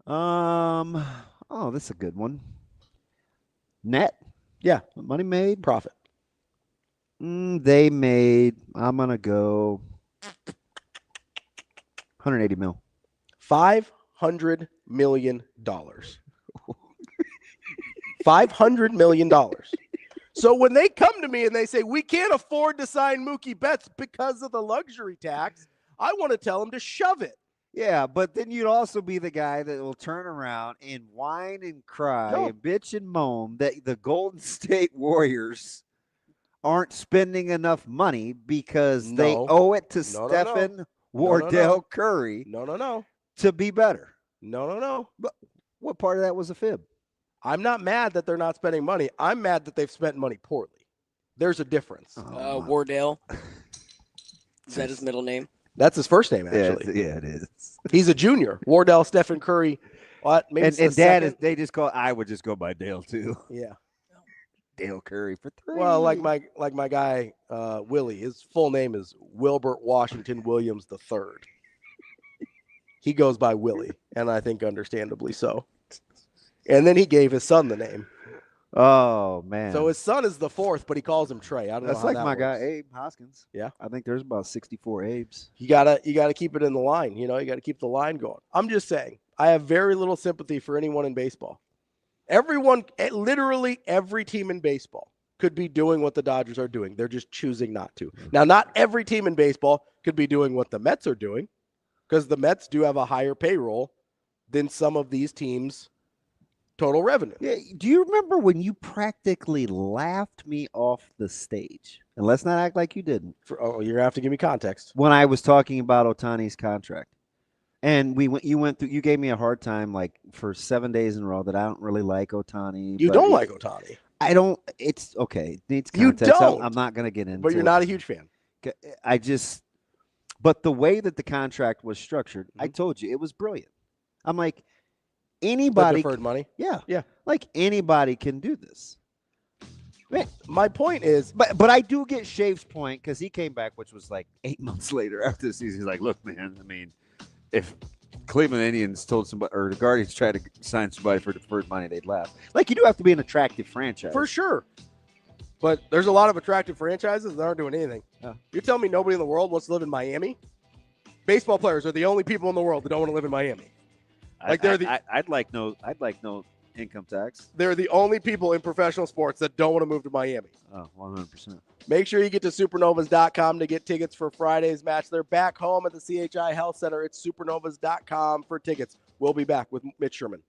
Oh, this is a good one. Net? Yeah. Money made? Profit. They made, I'm going to go 180 mil. $500 million. $500 million. So when they come to me and they say, we can't afford to sign Mookie Betts because of the luxury tax, I want to tell them to shove it. Yeah, but then you'd also be the guy that will turn around and whine and cry and bitch and moan that the Golden State Warriors aren't spending enough money because they owe it to Stephen Wardell Curry to be better. No. But what part of that was a fib? I'm not mad that they're not spending money. I'm mad that they've spent money poorly. There's a difference. Wardell. Is that his middle name? That's his first name, actually. Yeah, it is. He's a junior. Wardell, Stephen Curry. Maybe and Dad is. They just call. I would just go by Dale too. Yeah. Dale Curry for 3. Well, like my guy Willie. His full name is Wilbert Washington Williams III. He goes by Willie, and I think understandably so. And then he gave his son the name. Oh man! So his son is the 4th, but he calls him Trey. I don't know how like that my works. guy Abe Hoskins. Yeah, I think there's about 64 Abes. You gotta keep it in the line. You got to keep the line going. I'm just saying, I have very little sympathy for anyone in baseball. Everyone, literally every team in baseball could be doing what the Dodgers are doing. They're just choosing not to. Now, not every team in baseball could be doing what the Mets are doing, because the Mets do have a higher payroll than some of these teams' total revenue. Yeah. Do you remember when you practically laughed me off the stage? And let's not act like you didn't. You're going to have to give me context. When I was talking about Ohtani's contract. And you gave me a hard time like for 7 days in a row that I don't really like Ohtani. You don't like Ohtani. I don't. It's okay. It needs context. You don't. I'm not going to get into it. But you're not a huge fan. But the way that the contract was structured, I told you, it was brilliant. I'm like, anybody. The deferred money? Yeah. Like anybody can do this. Man, my point is. But I do get Shave's point because he came back, which was like 8 months later after the season. He's like, look, man, I mean, if Cleveland Indians told somebody, or the Guardians tried to sign somebody for deferred money, they'd laugh. Like, you do have to be an attractive franchise. For sure. But there's a lot of attractive franchises that aren't doing anything. You're telling me nobody in the world wants to live in Miami? Baseball players are the only people in the world that don't want to live in Miami. Like I'd like no income tax. They're the only people in professional sports that don't want to move to Miami. Oh, 100%. Make sure you get to supernovas.com to get tickets for Friday's match. They're back home at the CHI Health Center. It's supernovas.com for tickets. We'll be back with Mitch Sherman.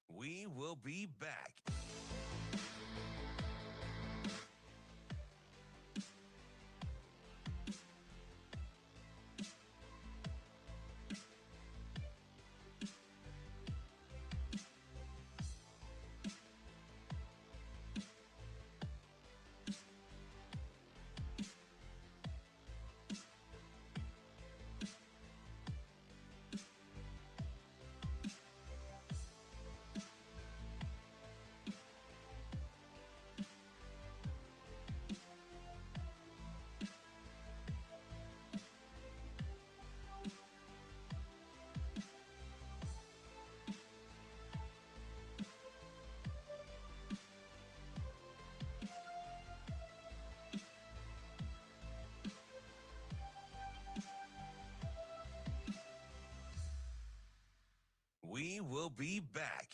We will be back. be back.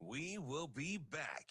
We will be back.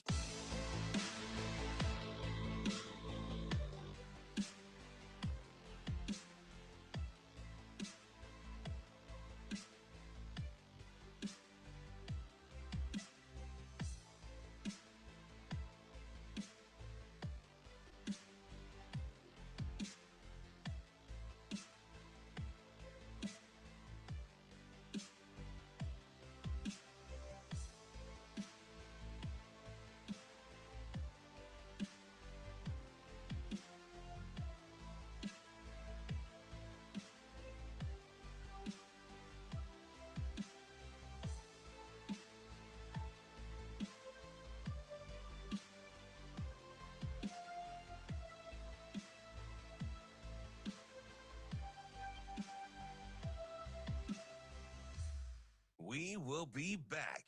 We will be back.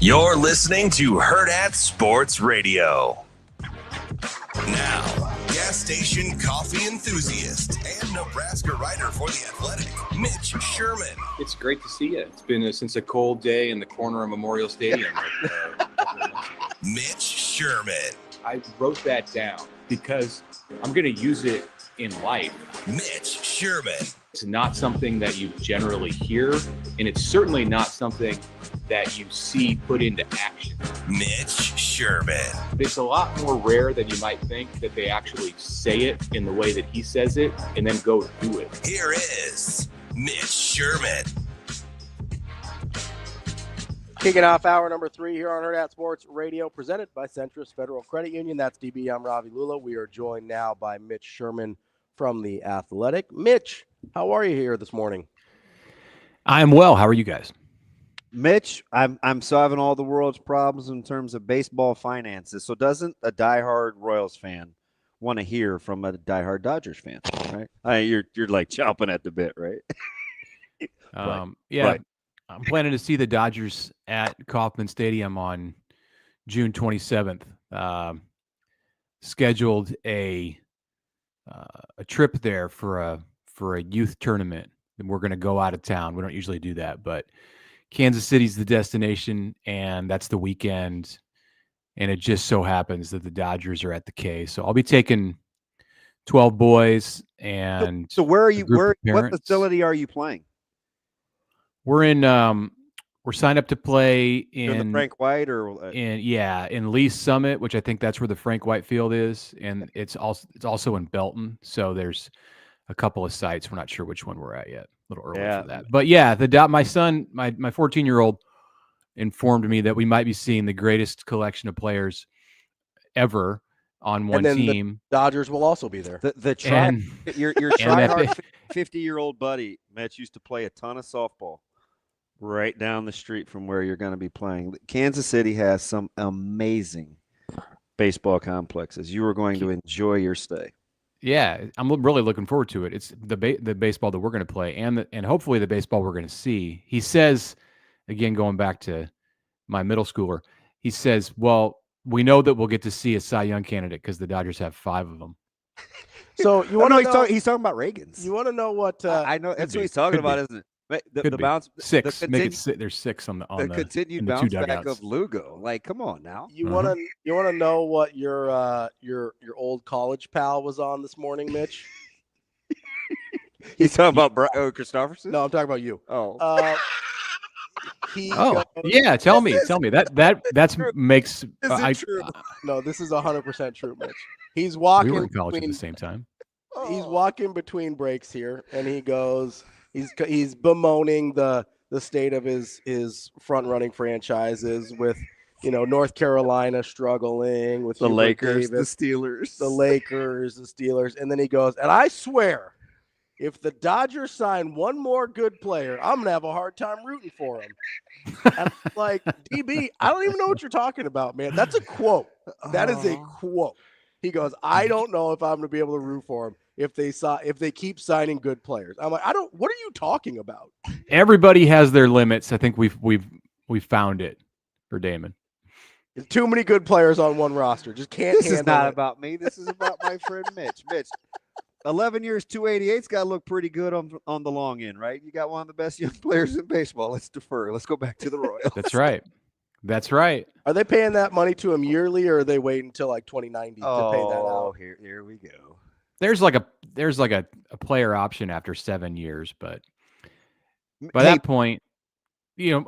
You're listening to Hurrdat Sports Radio. Now, gas station coffee enthusiast and Nebraska writer for The Athletic, Mitch Sherman. It's great to see you. It's been since a cold day in the corner of Memorial Stadium. Mitch Sherman. I wrote that down because I'm going to use it in life. Mitch Sherman. It's not something that you generally hear, and it's certainly not something that you see put into action. Mitch Sherman. It's a lot more rare than you might think that they actually say it in the way that he says it and then go do it. Here is Mitch Sherman. Kicking off hour number 3 here on Hurrdat Sports Radio, presented by Centris Federal Credit Union. That's DB. I'm Ravi Lulla. We are joined now by Mitch Sherman from The Athletic. Mitch, how are you here this morning? I'm well. How are you guys? Mitch, I'm solving all the world's problems in terms of baseball finances. So doesn't a diehard Royals fan want to hear from a diehard Dodgers fan, right? You're like chomping at the bit, right? Yeah. Right. I'm planning to see the Dodgers at Kauffman Stadium on June 27th. Scheduled a trip there for a youth tournament, and we're going to go out of town. We don't usually do that, but Kansas City's the destination, and that's the weekend. And it just so happens that the Dodgers are at the K, so I'll be taking 12 boys and. So where are you? What facility are you playing? We're We're signed up to play in the Frank White or in Lee Summit, which I think that's where the Frank White field is, and it's also in Belton. So there's a couple of sites. We're not sure which one we're at yet. A little early for that. But yeah, my son, my 14-year-old informed me that we might be seeing the greatest collection of players ever on one team. The Dodgers will also be there. Your try-hard 50-year-old buddy, Mitch, used to play a ton of softball right down the street from where you're going to be playing. Kansas City has some amazing baseball complexes. You are going to enjoy your stay. Yeah, I'm really looking forward to it. It's the baseball that we're going to play and hopefully the baseball we're going to see. He says, again, going back to my middle schooler, he says, well, we know that we'll get to see a Cy Young candidate because the Dodgers have 5 of them. So you want to know? He's talking about Reagan's. You want to know what? I know that's what he's talking about, isn't it? The bounce 6. There's 6 on the continued bounce back of Lugo. Like, come on now. You want to know what your old college pal was on this morning, Mitch? He's talking about Christopherson? No, I'm talking about you. Oh. Yeah. Tell me. That's makes. True? No, this is 100% true, Mitch. He's walking. We were in college at the same time. He's walking between breaks here, and he goes. He's bemoaning the state of his front running franchises with, North Carolina struggling with the Hubert Lakers, Davis, the Steelers, the Steelers, and then he goes, and I swear, if the Dodgers sign one more good player, I'm gonna have a hard time rooting for him. And I'm like, DB, I don't even know what you're talking about, man. That's a quote. That is a quote. He goes, I don't know if I'm gonna be able to root for him if they keep signing good players. I'm like, what are you talking about? Everybody has their limits. I think we've found it for Damon. There's too many good players on one roster. Just can't. This is not about me. This is about my friend Mitch. Mitch, 11 years, 288's got to look pretty good on the long end, right? You got one of the best young players in baseball. Let's defer. Let's go back to the Royals. That's right. That's right. Are they paying that money to him yearly, or are they waiting until like 2090 to pay that out? Here we go. There's like a player option after 7 years, but by that point, we're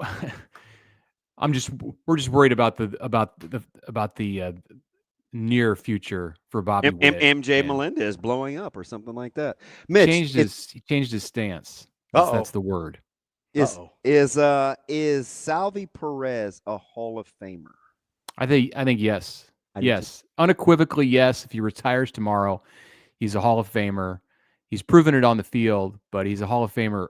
just worried about the near future for Bobby Witt. MJ Melendez blowing up or something like that. Mitch he changed his stance. That's the word. Is Salvi Perez a Hall of Famer? I think yes. Yes. Unequivocally yes. If he retires tomorrow, he's a Hall of Famer. He's proven it on the field, but he's a Hall of Famer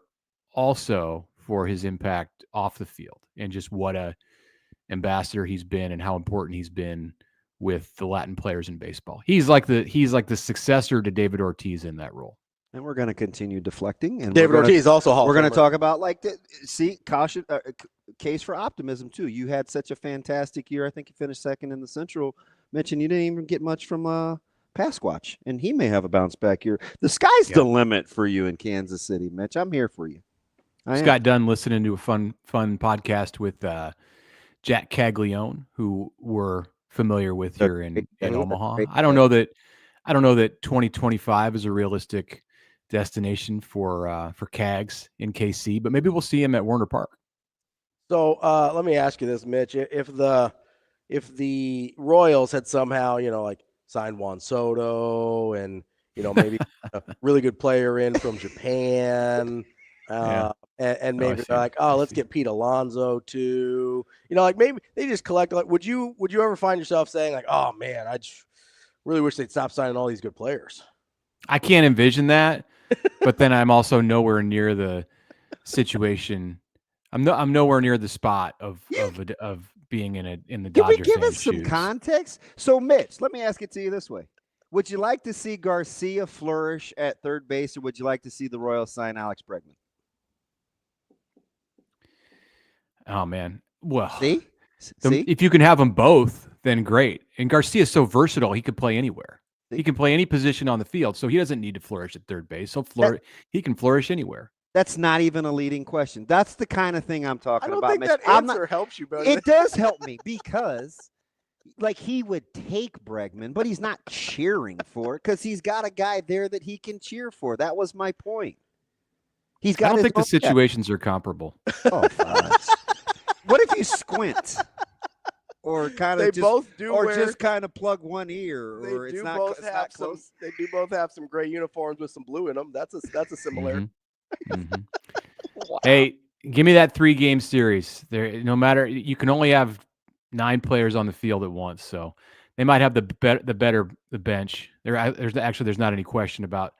also for his impact off the field and just what a ambassador he's been and how important he's been with the Latin players in baseball. He's like the successor to David Ortiz in that role. And we're going to continue deflecting. And David Ortiz also Hall of Famer. We're going to talk about caution, case for optimism too. You had such a fantastic year. I think you finished second in the Central. Mitch, and you didn't even get much from Pasquatch, and he may have a bounce back year. The sky's the limit for you in Kansas City, Mitch. I'm here for you. Just got done listening to a fun podcast with Jack Caglione, who we're familiar with here in Omaha. I don't know that 2025 is a realistic destination for Cags in KC, but maybe we'll see him at Warner Park. So let me ask you this, Mitch: if the Royals had somehow, signed Juan Soto and, maybe a really good player in from Japan, and maybe they're like, let's get Pete Alonso too. Maybe they just collect. Like, would you ever find yourself saying like, oh man, I just really wish they'd stop signing all these good players? I can't envision that, but then I'm also nowhere near the situation. I'm nowhere near the spot of being in the Dodger. Can we give us some context? So, Mitch, let me ask it to you this way: would you like to see Garcia flourish at third base, or would you like to see the Royals sign Alex Bregman? Oh man, well, see? If you can have them both, then great. And Garcia's so versatile; he could play anywhere. He can play any position on the field, so he doesn't need to flourish at third base. He can flourish anywhere. That's not even a leading question. That's the kind of thing I'm talking about. I don't think that answer helps you, buddy. It does help me because, he would take Bregman, but he's not cheering for it because he's got a guy there that he can cheer for. That was my point. I don't think the situations are comparable. Oh, fudge. what if you squint? Or kind of both do or wear, just kind of plug one ear, or it's not, both it's have not some, close. They do both have some gray uniforms with some blue in them. That's a similar. Mm-hmm. Wow. Hey, give me that 3-game series. There, no matter, you can only have 9 players on the field at once, so they might have the bench. There's not any question about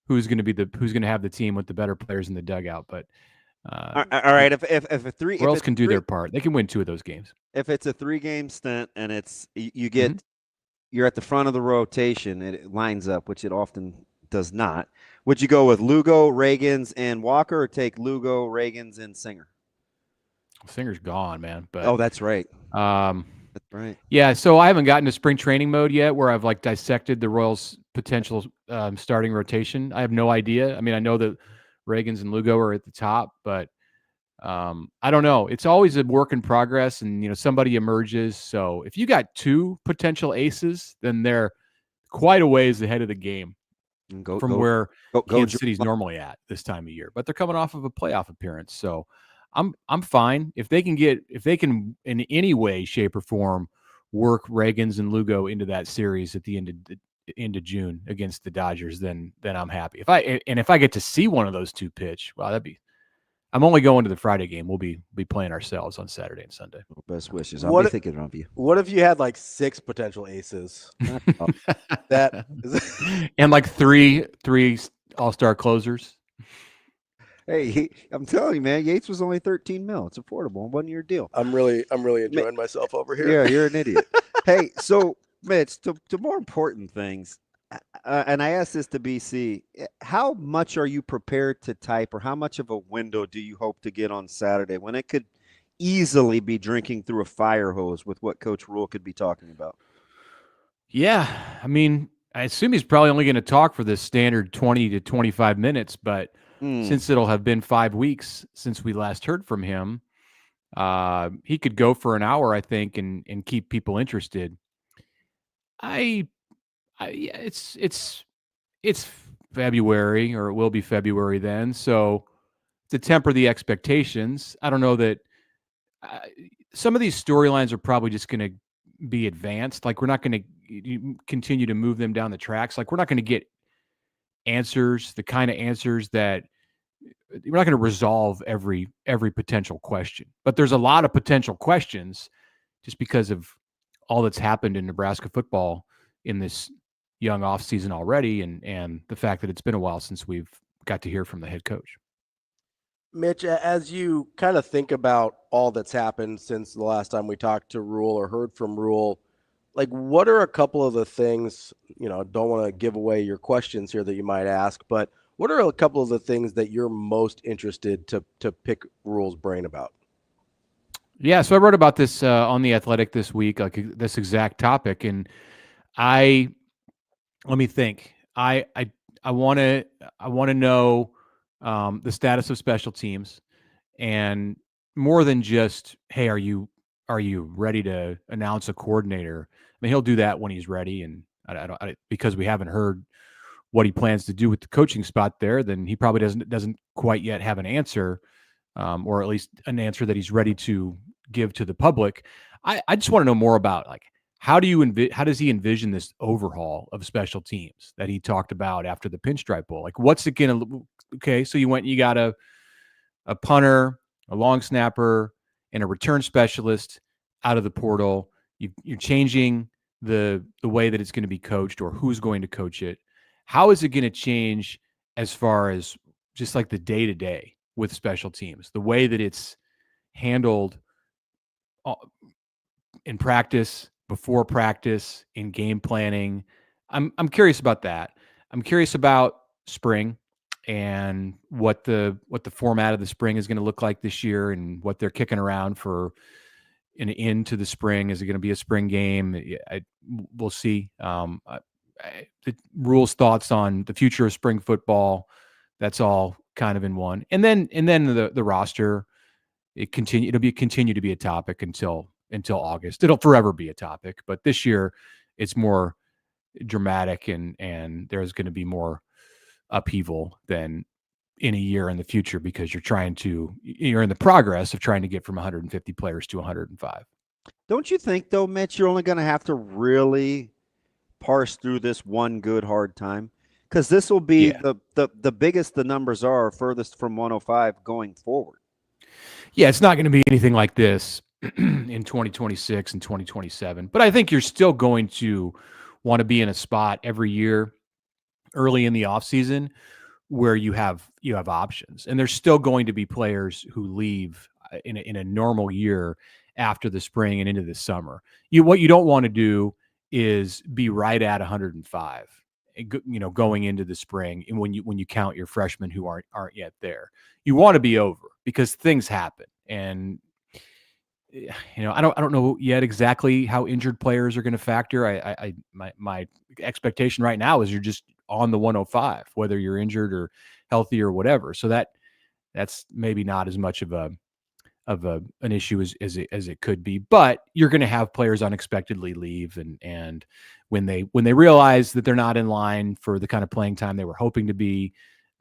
who's going to have the team with the better players in the dugout. But all right, if Royals can do their part, they can win 2 of those games. If it's a 3-game stint and it's you're at the front of the rotation, it lines up, which it often does not. Would you go with Lugo, Reagans, and Walker, or take Lugo, Reagans, and Singer? Singer's gone, man. But that's right. That's right. Yeah, so I haven't gotten to spring training mode yet, where I've like dissected the Royals' potential starting rotation. I have no idea. I mean, I know that Reagans and Lugo are at the top, but I don't know. It's always a work in progress, and somebody emerges. So if you got 2 potential aces, then they're quite a ways ahead of the game from where Kansas City's normally at this time of year. But they're coming off of a playoff appearance, so I'm fine if they can in any way, shape, or form work Reagans and Lugo into that series at the end of June against the Dodgers. Then I'm happy. If I get to see one of those 2 pitch, wow, that'd be. I'm only going to the Friday game. We'll be playing ourselves on Saturday and Sunday. Best wishes. I'll be thinking of you. What if you had like 6 potential aces? That and like three all-star closers. Hey, I'm telling you, man, Yates was only $13 million. It's affordable, 1-year deal. I'm really enjoying myself over here. Yeah, you're an idiot. Hey, so Mitch, to more important things. And I asked this to BC, how much are you prepared to type, or how much of a window do you hope to get on Saturday when it could easily be drinking through a fire hose with what Coach Rule could be talking about? Yeah, I mean, I assume he's probably only going to talk for this standard 20 to 25 minutes, but since it'll have been 5 weeks since we last heard from him, he could go for an hour, I think, and keep people interested. It's February, or it will be February then. So to temper the expectations, I don't know that some of these storylines are probably just going to be advanced. Like, we're not going to continue to move them down the tracks. Like, we're not going to get answers, the kind of answers that we're not going to resolve every potential question. But there's a lot of potential questions just because of all that's happened in Nebraska football in this young offseason already, and the fact that it's been a while since we've got to hear from the head coach. Mitch, as you kind of think about all that's happened since the last time we talked to Rule or heard from Rule, like, what are a couple of the things, don't want to give away your questions here that you might ask, but what are a couple of the things that you're most interested to pick Rule's brain about? Yeah, so I wrote about this on The Athletic this week, like this exact topic, and let me think. I want to know the status of special teams, and more than just, hey, are you ready to announce a coordinator? I mean, he'll do that when he's ready, and I because we haven't heard what he plans to do with the coaching spot there, then he probably doesn't quite yet have an answer, or at least an answer that he's ready to give to the public. I just want to know more about, like, how does he envision this overhaul of special teams that he talked about after the Pinstripe Bowl? Like, what's it going to – okay, so you got a punter, a long snapper, and a return specialist out of the portal. You're changing the way that it's going to be coached, or who's going to coach it. How is it going to change as far as just like the day-to-day with special teams, the way that it's handled in practice, before practice, in game planning? I'm curious about that. I'm curious about spring and what the format of the spring is going to look like this year, and what they're kicking around for an end to the spring. Is it going to be a spring game? We'll see. The Rule's thoughts on the future of spring football, that's all kind of in one. And then the roster, it'll continue to be a topic until August. It'll forever be a topic, but this year it's more dramatic, and there's going to be more upheaval than in a year in the future because you're in the progress of trying to get from 150 players to 105. Don't you think, though, Mitch, you're only going to have to really parse through this one good hard time? Because this will be the biggest the numbers are furthest from 105 going forward. Yeah, it's not going to be anything like this in 2026 and 2027. But I think you're still going to want to be in a spot every year early in the offseason where you have options. And there's still going to be players who leave in a normal year after the spring and into the summer. What you don't want to do is be right at 105, going into the spring, and when you count your freshmen who aren't yet there. You want to be over because things happen. And I don't know yet exactly how injured players are going to factor. My expectation right now is you're just on the 105, whether you're injured or healthy or whatever. So that's maybe not as much of an issue as it could be, but you're going to have players unexpectedly leave. And when they realize that they're not in line for the kind of playing time they were hoping to be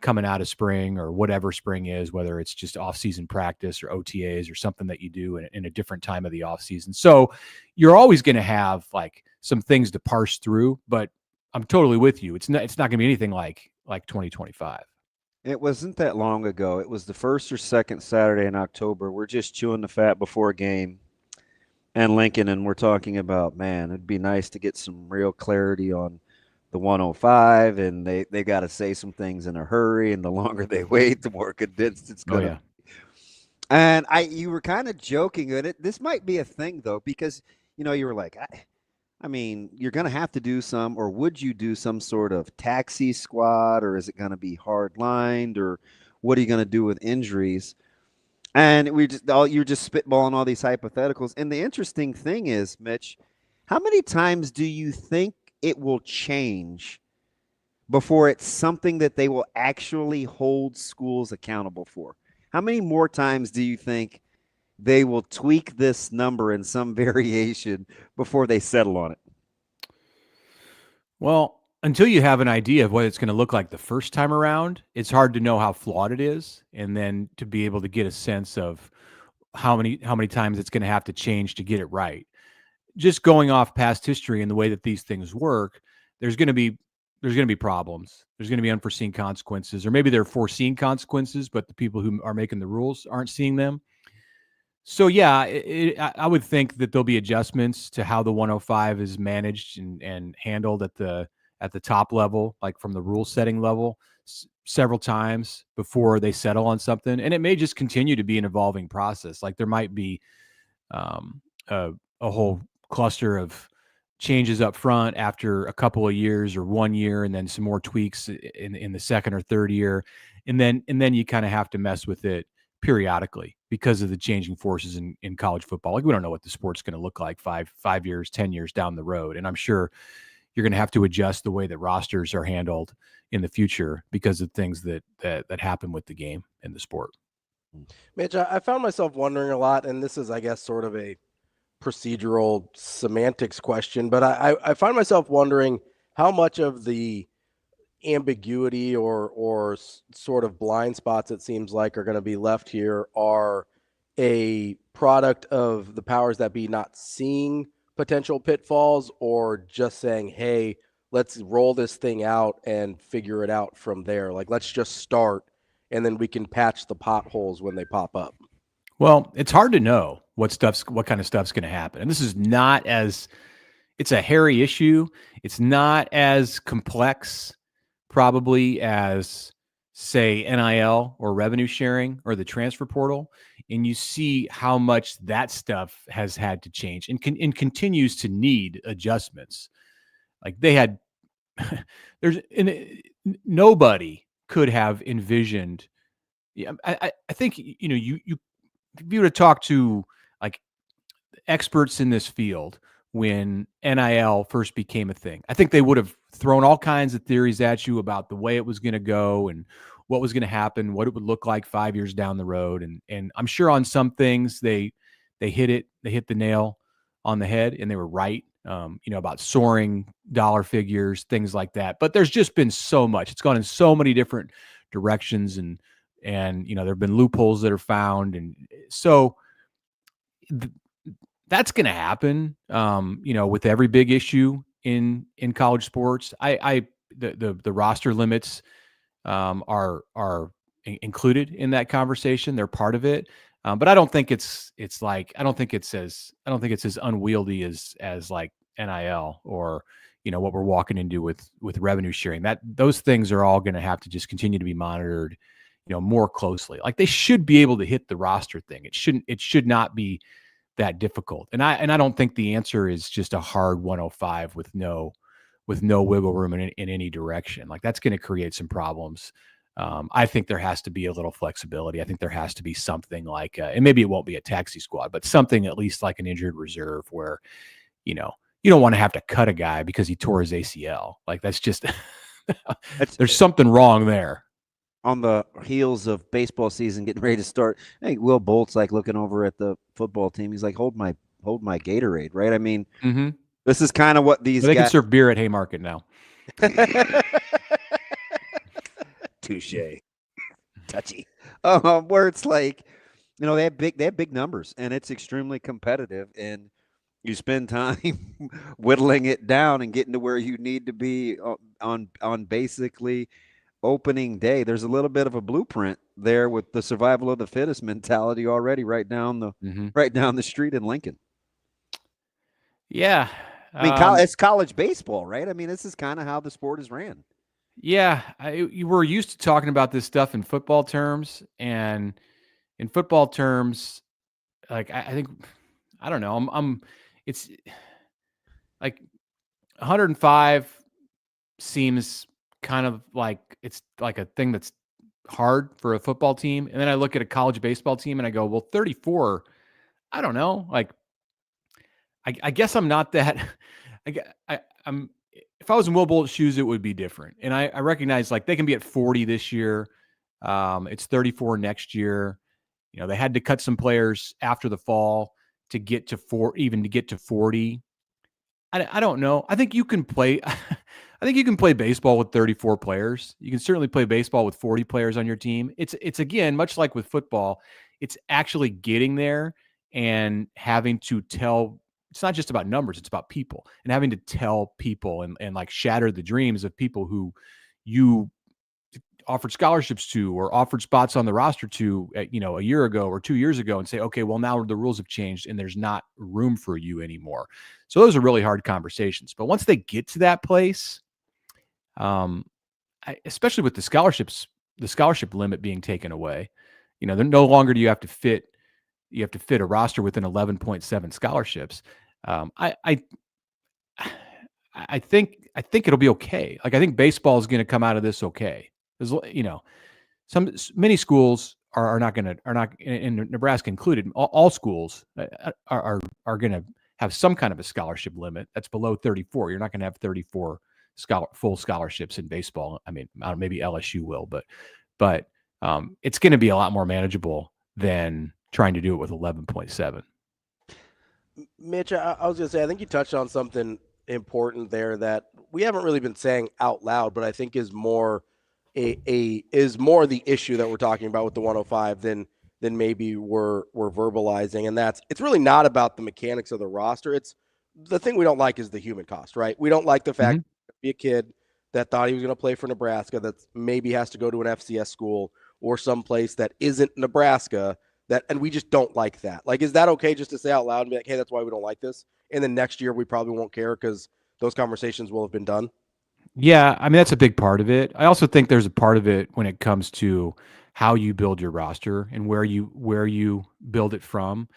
coming out of spring or whatever spring is, whether it's just off-season practice or OTAs or something that you do in a different time of the off-season. So you're always going to have like some things to parse through, but I'm totally with you. It's not going to be anything like 2025. It wasn't that long ago. It was the first or second Saturday in October. We're just chewing the fat before a game and Lincoln, and we're talking about, man, it'd be nice to get some real clarity on the 105, and they got to say some things in a hurry, and the longer they wait, the more condensed it's going to be. And you were kind of joking at it. This might be a thing, though, because, you were like, I mean, you're going to have to do some, or would you do some sort of taxi squad, or is it going to be hard lined, or what are you going to do with injuries? And you're just spitballing all these hypotheticals. And the interesting thing is, Mitch, how many times do you think it will change before it's something that they will actually hold schools accountable for? How many more times do you think they will tweak this number in some variation before they settle on it? Well, until you have an idea of what it's going to look like the first time around, it's hard to know how flawed it is, and then to be able to get a sense of how many times it's going to have to change to get it right. Just going off past history and the way that these things work, there's going to be problems. There's going to be unforeseen consequences, or maybe they're foreseen consequences, but the people who are making the rules aren't seeing them. So yeah, I would think that there'll be adjustments to how the 105 is managed and handled at the top level, like from the rule setting level, several times before they settle on something. And it may just continue to be an evolving process. Like there might be a whole cluster of changes up front after a couple of years or 1 year, and then some more tweaks in the second or third year. And then you kind of have to mess with it periodically because of the changing forces in college football. Like we don't know what the sport's going to look like 5 years, 10 years down the road. And I'm sure you're going to have to adjust the way that rosters are handled in the future because of things that happen with the game and the sport. Mitch, I found myself wondering a lot, and this is, I guess, sort of a procedural semantics question, but I find myself wondering how much of the ambiguity or sort of blind spots it seems like are going to be left here are a product of the powers that be not seeing potential pitfalls, or just saying, hey, let's roll this thing out and figure it out from there. Like, let's just start and then we can patch the potholes when they pop up. Well, it's hard to know what kind of stuff's going to happen. And this is it's a hairy issue. It's not as complex probably as, say, NIL or revenue sharing or the transfer portal. And you see how much that stuff has had to change and continues to need adjustments. Like they had, nobody could have envisioned. I think, if you were to talk to like experts in this field when NIL first became a thing, I think they would have thrown all kinds of theories at you about the way it was going to go and what was going to happen, what it would look like 5 years down the road. And I'm sure on some things they hit the nail on the head and they were right, about soaring dollar figures, things like that. But there's just been so much. It's gone in so many different directions and And, there have been loopholes that are found. And so that's going to happen, with every big issue in college sports. The roster limits are included in that conversation. They're part of it. But I don't think it's as unwieldy as like NIL or, what we're walking into with revenue sharing. Those things are all going to have to just continue to be monitored, more closely. Like they should be able to hit the roster thing. It should not be that difficult. And I don't think the answer is just a hard 105 with no wiggle room in any direction. Like that's going to create some problems. I think there has to be a little flexibility. I think there has to be something like, and maybe it won't be a taxi squad, but something at least like an injured reserve where, you don't want to have to cut a guy because he tore his ACL. Like that's just, there's something wrong there. On the heels of baseball season getting ready to start, I think Will Bolt's like looking over at the football team. He's like, hold my Gatorade, right? I mean, this is kind of what these they guys can serve beer at Haymarket now. Touche. Touchy. Where it's like, they have big numbers and it's extremely competitive, and you spend time whittling it down and getting to where you need to be on basically opening day. There's a little bit of a blueprint there with the survival of the fittest mentality already right down the street in Lincoln. Yeah. I mean, it's college baseball, right? I mean, this is kind of how the sport is ran. Yeah. You were used to talking about this stuff in football terms, and in football terms, like, I think, I don't know. It's like 105 seems kind of like it's like a thing that's hard for a football team. And then I look at a college baseball team and I go, well, 34, I don't know. Like, I guess I'm not that. I'm. If I was in Will Bolt's shoes, it would be different. And I recognize like they can be at 40 this year. It's 34 next year. They had to cut some players after the fall to get to 40. I don't know. I think you can play. I think you can play baseball with 34 players. You can certainly play baseball with 40 players on your team. It's again, much like with football, it's actually getting there and having to tell. It's not just about numbers, it's about people, and having to tell people and like shatter the dreams of people who you offered scholarships to or offered spots on the roster to, a year ago or 2 years ago, and say, okay, well, now the rules have changed and there's not room for you anymore. So those are really hard conversations. But once they get to that place, especially with the scholarship limit being taken away, no longer do you have to fit a roster within 11.7 scholarships. I think it'll be okay. Like, I think baseball is going to come out of this okay. There's, many schools are not, in Nebraska included, all schools are going to have some kind of a scholarship limit that's below 34. You're not going to have 34 full scholarships in baseball. I mean, maybe LSU will, but it's going to be a lot more manageable than trying to do it with 11.7. Mitch, I was going to say, I think you touched on something important there that we haven't really been saying out loud, but I think is more the issue that we're talking about with the 105 than maybe we're verbalizing. And it's really not about the mechanics of the roster. It's the thing we don't like is the human cost, right? We don't like the fact that be a kid that thought he was going to play for Nebraska that maybe has to go to an FCS school or someplace that isn't Nebraska, and we just don't like that. Like, is that okay just to say out loud and be like, hey, that's why we don't like this? And then next year we probably won't care because those conversations will have been done. Yeah, I mean, that's a big part of it. I also think there's a part of it when it comes to how you build your roster and where you build it from.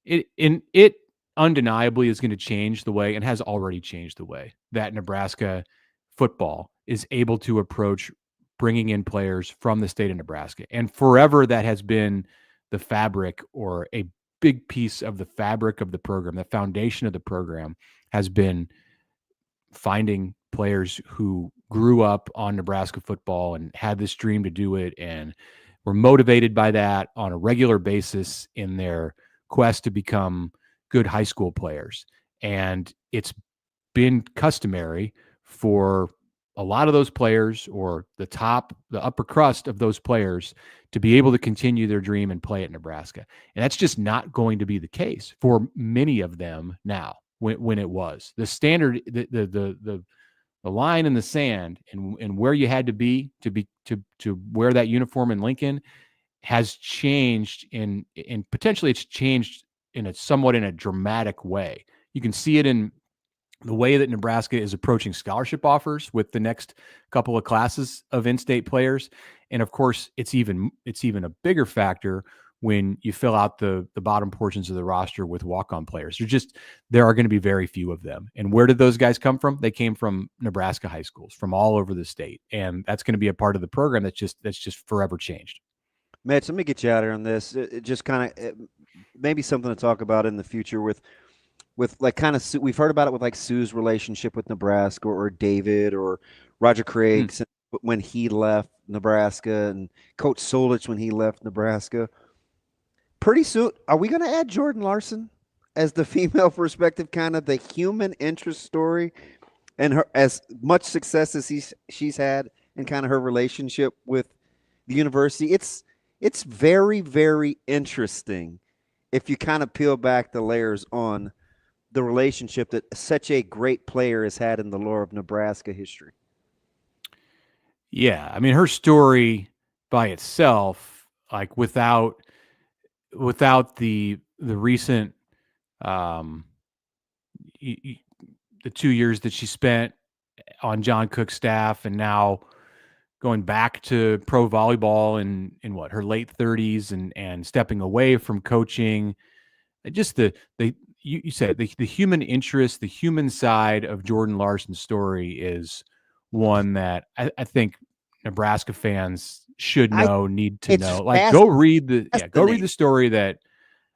It undeniably is going to change the way, and has already changed the way, that Nebraska football is able to approach bringing in players from the state of Nebraska. And forever that has been the fabric, or a big piece of the fabric of the program. The foundation of the program has been finding players who grew up on Nebraska football and had this dream to do it and were motivated by that on a regular basis in their quest to become good high school players. And it's been customary for a lot of those players, or the upper crust of those players, to be able to continue their dream and play at Nebraska. And that's just not going to be the case for many of them now. When it was the standard, the line in the sand and where you had to be to wear that uniform in Lincoln has changed in potentially it's changed in a dramatic way. You can see it in the way that Nebraska is approaching scholarship offers with the next couple of classes of in-state players. And of course, it's even a bigger factor when you fill out the bottom portions of the roster with walk-on players. There are going to be very few of them. And where did those guys come from? They came from Nebraska high schools, from all over the state. And that's going to be a part of the program that's just forever changed. Mitch, let me get you out here on this. It just kind of maybe something to talk about in the future with like kind of, we've heard about it with like Sue's relationship with Nebraska, or David, or Roger Craig when he left Nebraska, and Coach Solich when he left Nebraska. Pretty soon, are we going to add Jordan Larson as the female perspective, kind of the human interest story, and her as much success as she's had in kind of her relationship with the university? It's very, very interesting if you kind of peel back the layers on the relationship that such a great player has had in the lore of Nebraska history. Yeah, I mean, her story by itself, like without the recent the 2 years that she spent on John Cook's staff, and now going back to pro volleyball in her late 30s and stepping away from coaching, just you said the human interest, the human side of Jordan Larson's story is one that I think Nebraska fans should know, need to know. Like, go read the story that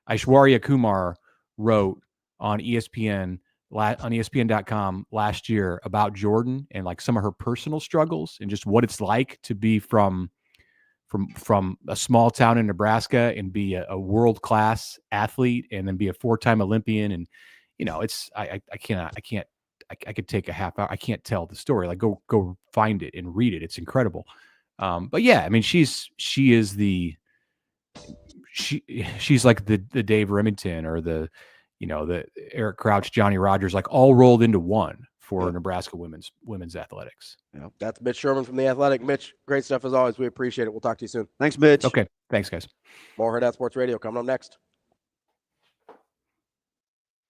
Aishwarya Kumar wrote on ESPN, on ESPN.com last year about Jordan and like some of her personal struggles and just what it's like to be from a small town in Nebraska and be a world-class athlete and then be a 4-time Olympian. And, I could take a half hour. I can't tell the story. Like, go find it and read it. It's incredible. But yeah, I mean, she's like the Dave Remington or the Eric Crouch, Johnny Rogers, like all rolled into one for Nebraska women's athletics. Yeah, that's Mitch Sherman from The Athletic. Mitch, great stuff as always. We appreciate it. We'll talk to you soon. Thanks, Mitch. Okay. Thanks, guys. More Hurrdat Sports Radio coming up next.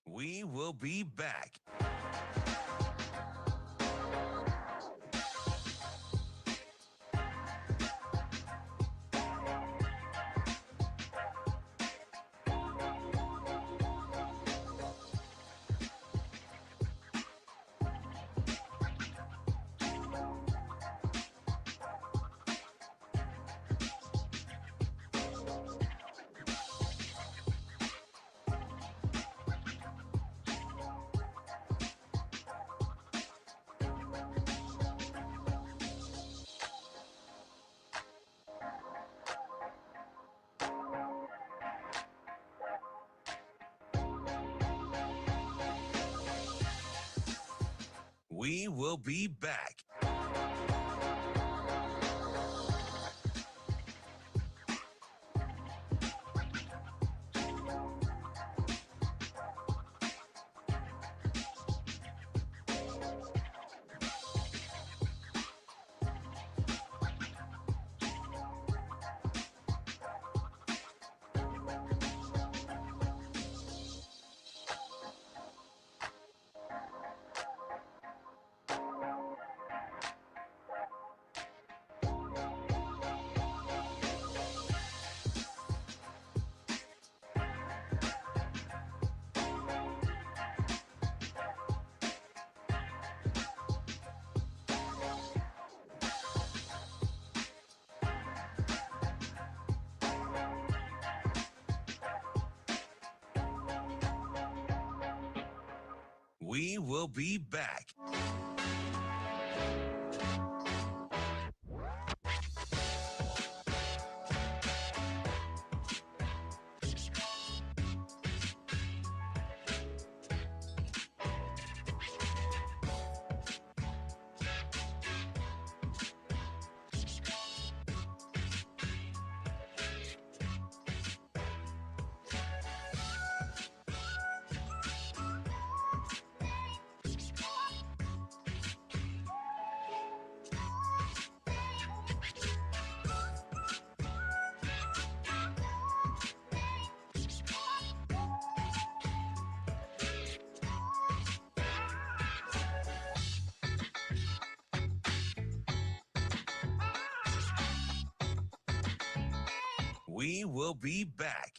We will be back. We will be back. We will be back. We will be back.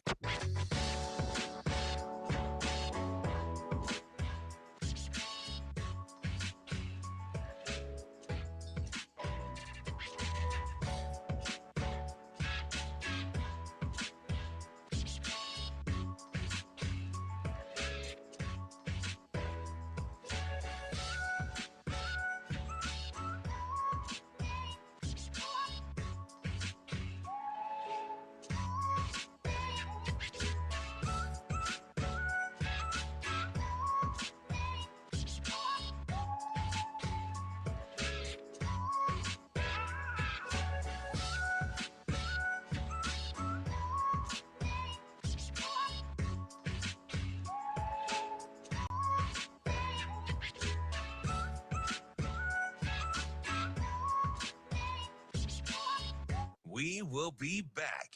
We will be back.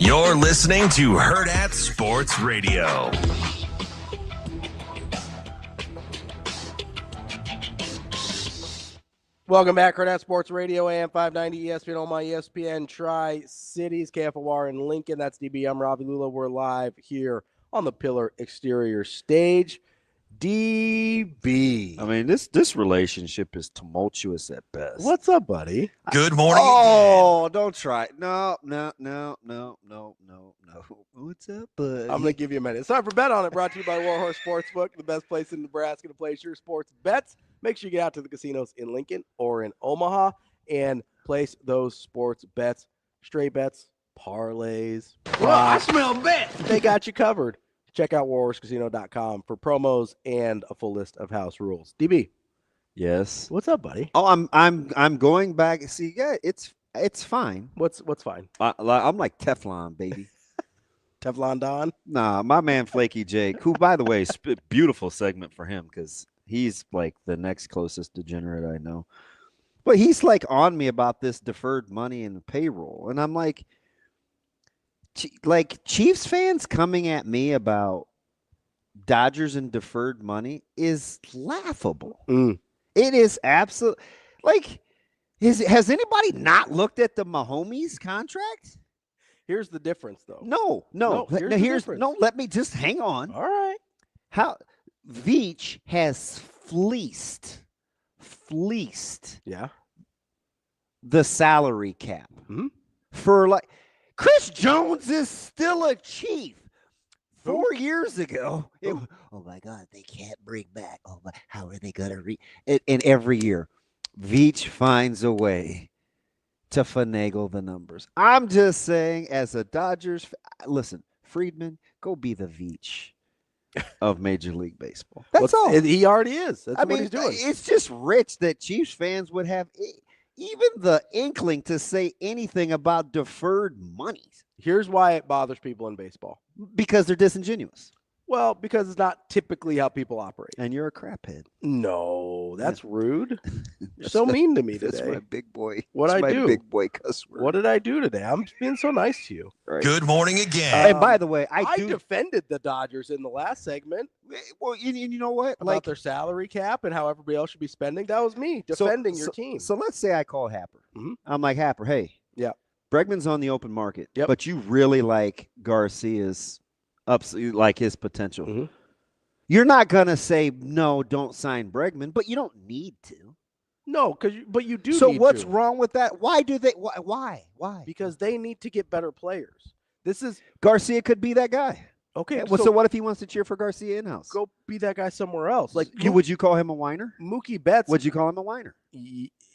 You're listening to Hurrdat Sports Radio. Welcome back, Hurrdat Sports Radio, AM 590, ESPN Omaha, ESPN Tri-Cities, KFOR in Lincoln. That's DB. I'm Ravi Lulla. We're live here on the Pillar Exterior stage. DB. I mean, this relationship is tumultuous at best. What's up, buddy? Good morning. Oh, don't try. No. What's up, buddy? I'm going to give you a minute. It's time for Bet On It, brought to you by Warhorse Sportsbook, the best place in Nebraska to place your sports bets. Make sure you get out to the casinos in Lincoln or in Omaha and place those sports bets, straight bets, parlays. Well, I smell bets. They got you covered. Check out warhorsecasino.com for promos and a full list of house rules. DB. Yes. What's up, buddy? Oh, I'm going back. See, yeah, it's fine. What's fine? I'm like Teflon, baby. Teflon Don? Nah, my man Flaky Jake, who, by the way, beautiful segment for him because he's like the next closest degenerate I know. But he's like on me about this deferred money and payroll. And I'm like Chiefs fans coming at me about Dodgers and deferred money is laughable. It is absolute. Like, has anybody not looked at the Mahomes contract? Here's the difference, though. No. Let me just hang on. All right. How Veach has fleeced the salary cap for like Chris Jones is still a Chief. 4 years ago, oh my God, they can't bring back. Oh my, how are they gonna and every year, Veach finds a way to finagle the numbers. I'm just saying, as a Dodgers, listen, Friedman, go be the Veach of Major League Baseball. That's all. He already is. That's what he's doing. It's just rich that Chiefs fans would have even the inkling to say anything about deferred monies. Here's why it bothers people in baseball. Because they're disingenuous. Well, because it's not typically how people operate. And you're a craphead. No, that's rude. You're so mean to me today. That's my big boy. What I do? Big boy cuss word. What did I do today? I'm just being so nice to you. Right. Good morning again. And by the way, I defended the Dodgers in the last segment. Well, you know what? About their salary cap and how everybody else should be spending. That was me defending your team. So let's say I call Happer. I'm like, Happer, hey. Yeah. Bregman's on the open market. Yep. But you really like Garcia's like his potential. You're not gonna say no, don't sign Bregman, but you don't need to. No, but you do. So need what's to. wrong with that? Why do they? Why? Because they need to get better players. This is Garcia could be that guy. Okay, so what if he wants to cheer for Garcia in-house? Go be that guy somewhere else. Like, would you call him a whiner? Mookie Betts. Would you call him a whiner?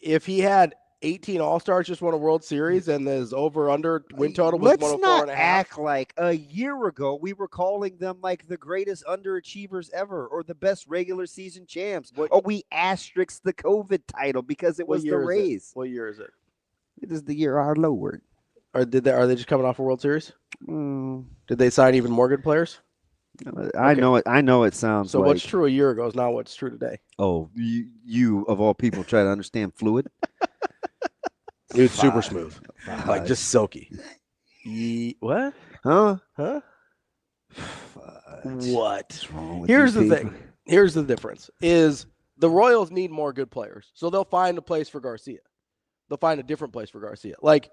If he had 18 All-Stars, just won a World Series, and his over-under win total was 104.5. Let's not act like a year ago we were calling them like the greatest underachievers ever or the best regular season champs. We asterisked the COVID title because it was the Rays. What year is it? It is the year our Lord. Or are they just coming off a World Series? Did they sign even more good players? I know it. I know it sounds. So what's true a year ago is not what's true today. Oh, you of all people try to understand fluid. Dude, super smooth, like just silky. What? Huh? What? Here's the thing. Here's the difference: is the Royals need more good players, so they'll find a place for Garcia. They'll find a different place for Garcia. Like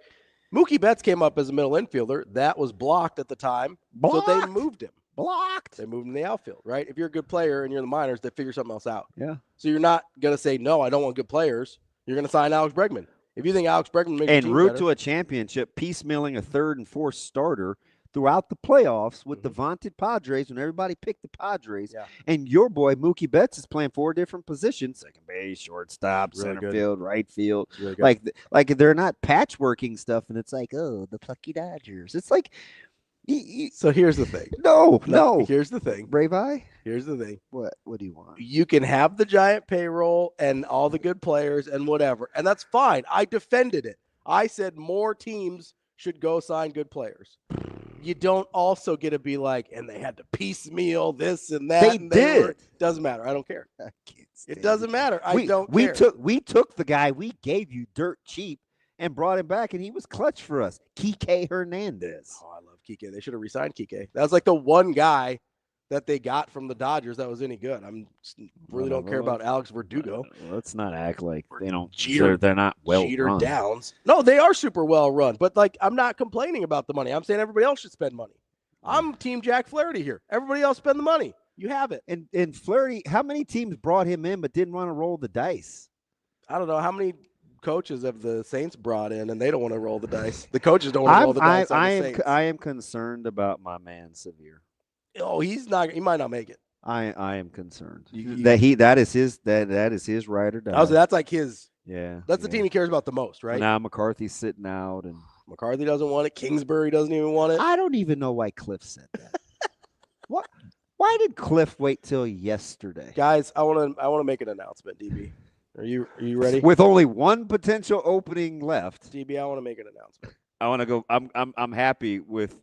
Mookie Betts came up as a middle infielder. That was blocked at the time, so they moved him. Blocked. They moved him to the outfield, right? If you're a good player and you're in the minors, they figure something else out. Yeah. So you're not gonna say no. I don't want good players. You're gonna sign Alex Bregman. If you think Alex Bregman makes and your team route better, to a championship, piecemealing a third and fourth starter throughout the playoffs with the vaunted Padres when everybody picked the Padres. Yeah. And your boy Mookie Betts is playing 4 different positions: second base, shortstop, Really center good. field, right field. Really good. Like they're not patchworking stuff, and it's like, oh, the plucky Dodgers. It's like, so here's the thing. No. Here's the thing. Brave Eye. Here's the thing. What do you want? You can have the giant payroll and all the good players and whatever, and that's fine. I defended it. I said more teams should go sign good players. You don't also get to be like, and they had to piecemeal this and that. They did. Doesn't matter. I don't care. I can't stand It doesn't matter. I don't we care. We took the guy we gave you dirt cheap and brought him back, and he was clutch for us. Kike Hernandez. Oh, I love Kike. They should have re-signed Kike. That was like the one guy that they got from the Dodgers that was any good. I'm really don't care about Alex Verdugo. Let's not act like they don't. Jeter, they're not well Jeter run. Downs. No, they are super well run. But like, I'm not complaining about the money. I'm saying everybody else should spend money. I'm Team Jack Flaherty here. Everybody else spend the money. You have it. And Flaherty, how many teams brought him in but didn't want to roll the dice? I don't know how many coaches have the Saints brought in, and they don't want to roll the dice. The coaches don't want to roll the dice on the Saints. I am concerned about my man Severe. Oh, he's not. He might not make it. I am concerned that is his ride or die. That's like his. Yeah, that's the team he cares about the most, right? Now McCarthy's sitting out, and McCarthy doesn't want it. Kingsbury doesn't even want it. I don't even know why Cliff said that. What? Why did Cliff wait till yesterday? Guys, I want to make an announcement. DB, are you ready? With only one potential opening left, DB, I want to make an announcement. I want to go. I'm happy with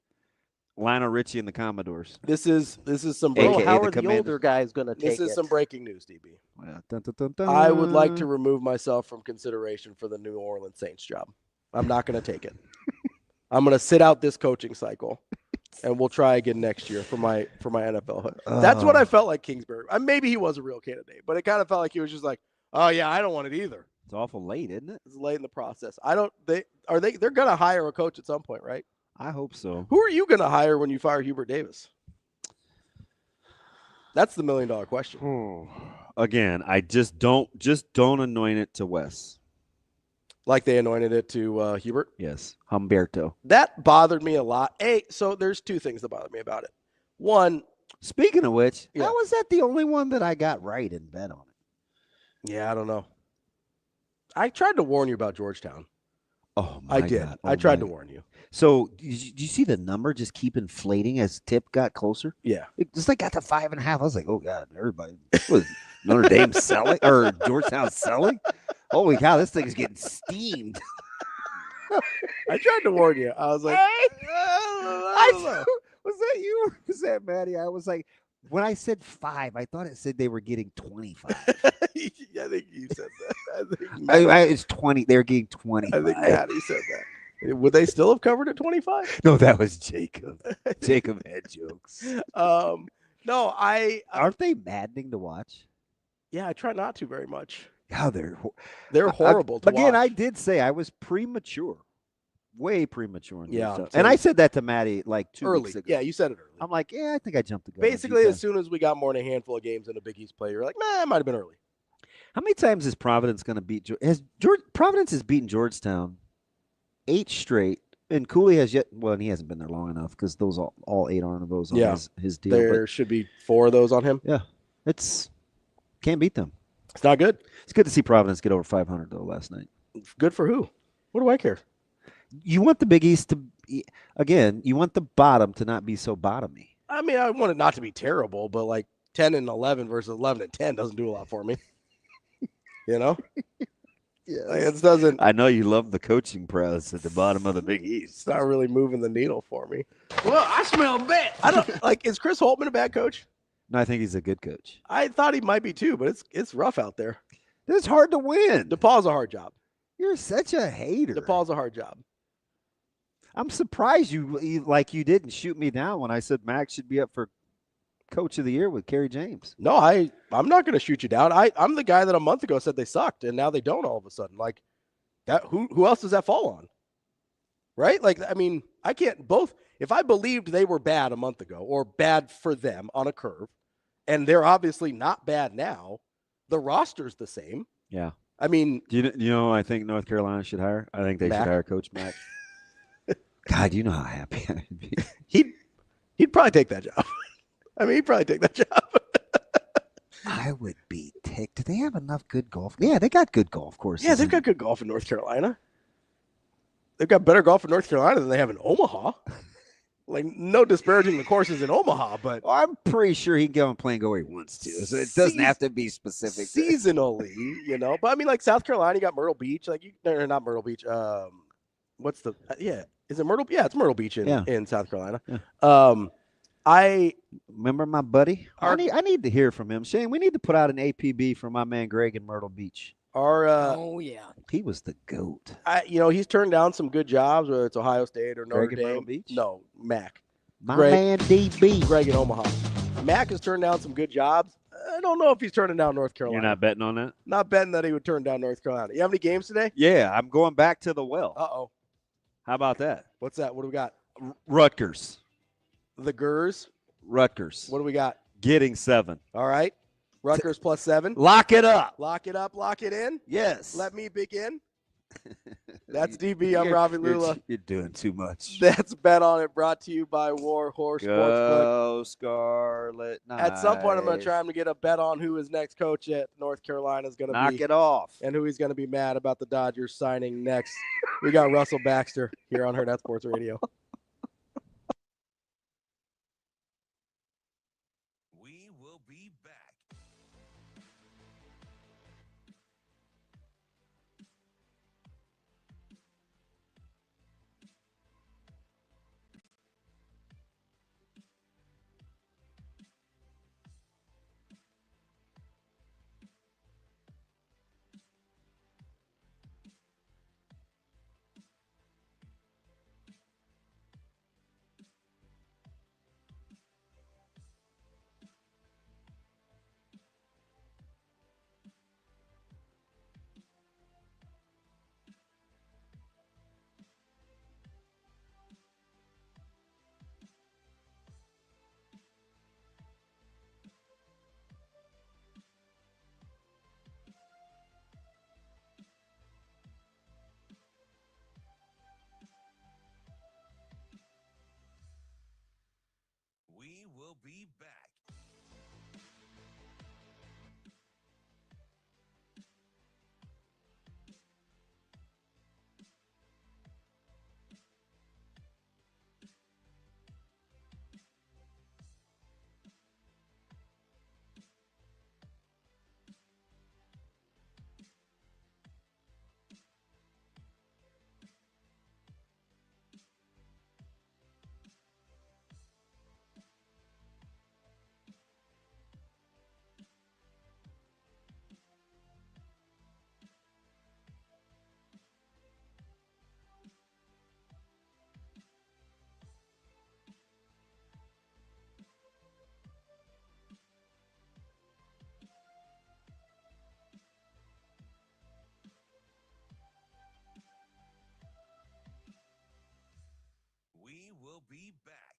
Lionel Richie and the Commodores. This is some. How are the older guys going to take it? This is some breaking news, DB. Yeah. Dun, dun, dun, dun. I would like to remove myself from consideration for the New Orleans Saints job. I'm not going to take it. I'm going to sit out this coaching cycle, and we'll try again next year for my NFL. That's what I felt like Kingsbury. Maybe he was a real candidate, but it kind of felt like he was just like, oh yeah, I don't want it either. It's awful late, isn't it? It's late in the process. They're going to hire a coach at some point, right? I hope so. Who are you going to hire when you fire Hubert Davis? That's the $1 million question. Again, I just don't anoint it to Wes. Like they anointed it to Hubert? Yes, Humberto. That bothered me a lot. So there's 2 things that bothered me about it. One, speaking of which, how was that the only one that I got right and bet on it? Yeah, I don't know. I tried to warn you about Georgetown. Oh, my I did. God. I tried to warn you. So, did you see the number just keep inflating as Tip got closer? Yeah. It just got to 5.5. I was like, oh, God, everybody. Was Notre Dame selling or Georgetown selling? Holy cow, this thing is getting steamed. I tried to warn you. I was like, I don't know. Was that you or was that Maddie? I was like, when I said 5, I thought it said they were getting 25. I think you said that. It's 20. They're getting 20. I think Maddie said that. Would they still have covered at 25? No, that was Jacob. Jacob had jokes. No, aren't they maddening to watch? Yeah, I try not to very much. Yeah, they're horrible to again, watch. I did say I was premature. Way premature. Yeah. And I said that to Maddie like 2 weeks ago. Yeah, you said it early. I'm like, yeah, I think I jumped the gun. Basically, as soon as we got more than a handful of games in a Big East play, you're like, it might have been early. How many times is Providence going to beat Providence has beaten Georgetown 8 straight And Cooley has yet. Well, and he hasn't been there long enough because those all 8 of those on his deal. There should be 4 of those on him. Yeah, can't beat them. It's not good. It's good to see Providence get over 500 though last night. Good for who? What do I care? You want the Big East to again. You want the bottom to not be so bottomy. I mean, I want it not to be terrible, but like 10-11 versus 11-10 doesn't do a lot for me. You know? Yeah, like it doesn't. I know you love the coaching prowess at the bottom of the Big East. It's not really moving the needle for me. Well, I smell bad. I don't like. Is Chris Holtman a bad coach? No, I think he's a good coach. I thought he might be too, but it's rough out there. It's hard to win. DePaul's a hard job. You're such a hater. DePaul's a hard job. I'm surprised you didn't shoot me down when I said Max should be up for Coach of the Year with Kerry James. No, I'm not going to shoot you down. I'm the guy that a month ago said they sucked, and now they don't all of a sudden. Like that, who else does that fall on? Right? Like, I mean, I can't both. If I believed they were bad a month ago or bad for them on a curve, and they're obviously not bad now, the roster's the same. Yeah. I mean, do you know I think North Carolina should hire? I think they should hire Coach Mack. God, you know how happy I'd be. He'd probably take that job. I mean, he'd probably take that job. I would be ticked. Do they have enough good golf? Yeah, they got good golf courses. Yeah, they've got good golf in North Carolina. They've got better golf in North Carolina than they have in Omaha. Like, no disparaging the courses in Omaha, but I'm pretty sure he can go and play and go where he wants to. So it doesn't have to be specific. Seasonally, you know. But I mean, like South Carolina, you got Myrtle Beach. Like, not Myrtle Beach. What's the? Yeah, is it Myrtle? Yeah, it's Myrtle Beach in South Carolina. Yeah. I remember my buddy. I need to hear from him. Shane, we need to put out an APB for my man Greg in Myrtle Beach. Oh yeah, he was the GOAT. He's turned down some good jobs, whether it's Ohio State or Notre Greg Dame. Myrtle Beach? No, Mac. Man DB. Greg in Omaha. Mac has turned down some good jobs. I don't know if he's turning down North Carolina. You're not betting on that? Not betting that he would turn down North Carolina. You have any games today? Yeah, I'm going back to the well. Uh-oh. How about that? What's that? What do we got? Rutgers. The Gers. Rutgers. What do we got? Getting 7. All right. Rutgers plus 7. Lock it up. Lock it up. Lock it in. Yes. Let me begin. That's DB. I'm Ravi Lulla. You're doing too much. That's Bet On It, brought to you by War Horse Sportsbook. Go Scarlet Knights. At some point, I'm going to try to get a bet on who his next coach at North Carolina is going to be. Knock it off. And who he's going to be mad about the Dodgers signing next. We got Russell Baxter here on Hurrdat Sports Radio. We will be back. We will be back. We will be back.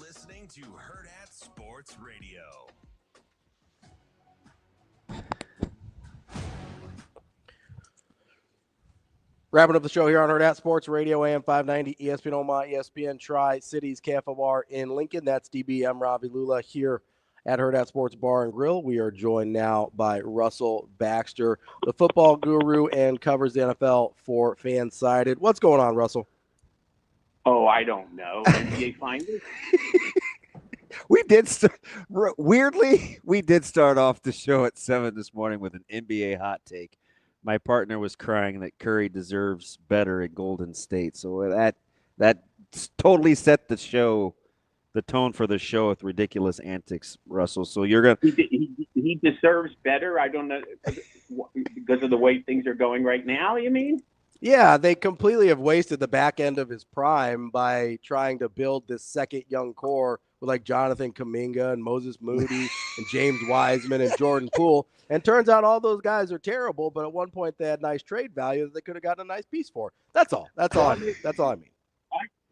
listening to Hurrdat Sports Radio. Wrapping up the show here on Hurrdat Sports Radio, AM 590, ESPN Omaha, ESPN Tri-Cities Cafe Bar in Lincoln. That's DBM Ravi Lulla here at Hurrdat Sports Bar and Grill. We are joined now by Russell Baxter, the football guru and covers the NFL for Fansided. What's going on, Russell? Oh, I don't know. NBA Finals? We did start off the show at 7 this morning with an NBA hot take. My partner was crying that Curry deserves better at Golden State. So that totally set the tone for the show with ridiculous antics, Russell. So you're going to he deserves better. I don't know, because of the way things are going right now, you mean? Yeah, they completely have wasted the back end of his prime by trying to build this second young core with like Jonathan Kuminga and Moses Moody and James Wiseman and Jordan Poole. And turns out all those guys are terrible, but at one point they had nice trade value that they could have gotten a nice piece for. That's all. That's all I mean. That's all I mean.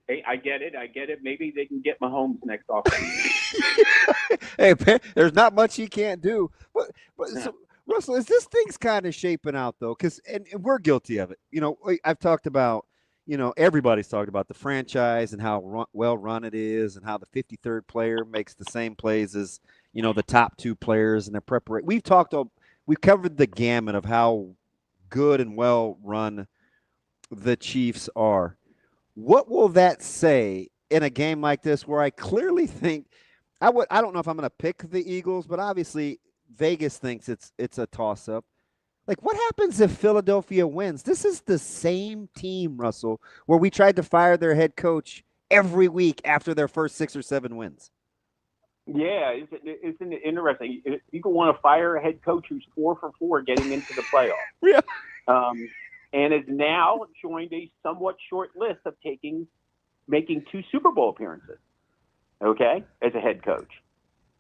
Hey, I get it. Maybe they can get Mahomes next offseason. Hey, there's not much he can't do. But so, Russell, is this thing's kind of shaping out, though? Because and we're guilty of it. You know, I've talked about, everybody's talked about the franchise and how well run it is and how the 53rd player makes the same plays as, the top two players and their preparation. We've covered the gamut of how good and well run the Chiefs are. What will that say in a game like this where I clearly think I don't know if I'm going to pick the Eagles, but obviously Vegas thinks it's a toss-up. Like, what happens if Philadelphia wins? This is the same team, Russell, where we tried to fire their head coach every week after their first 6 or 7 wins. Yeah, isn't it interesting? People want to fire a head coach who's 4 for 4 getting into the playoffs. Yeah. And is now joined a somewhat short list of making 2 Super Bowl appearances, okay, as a head coach.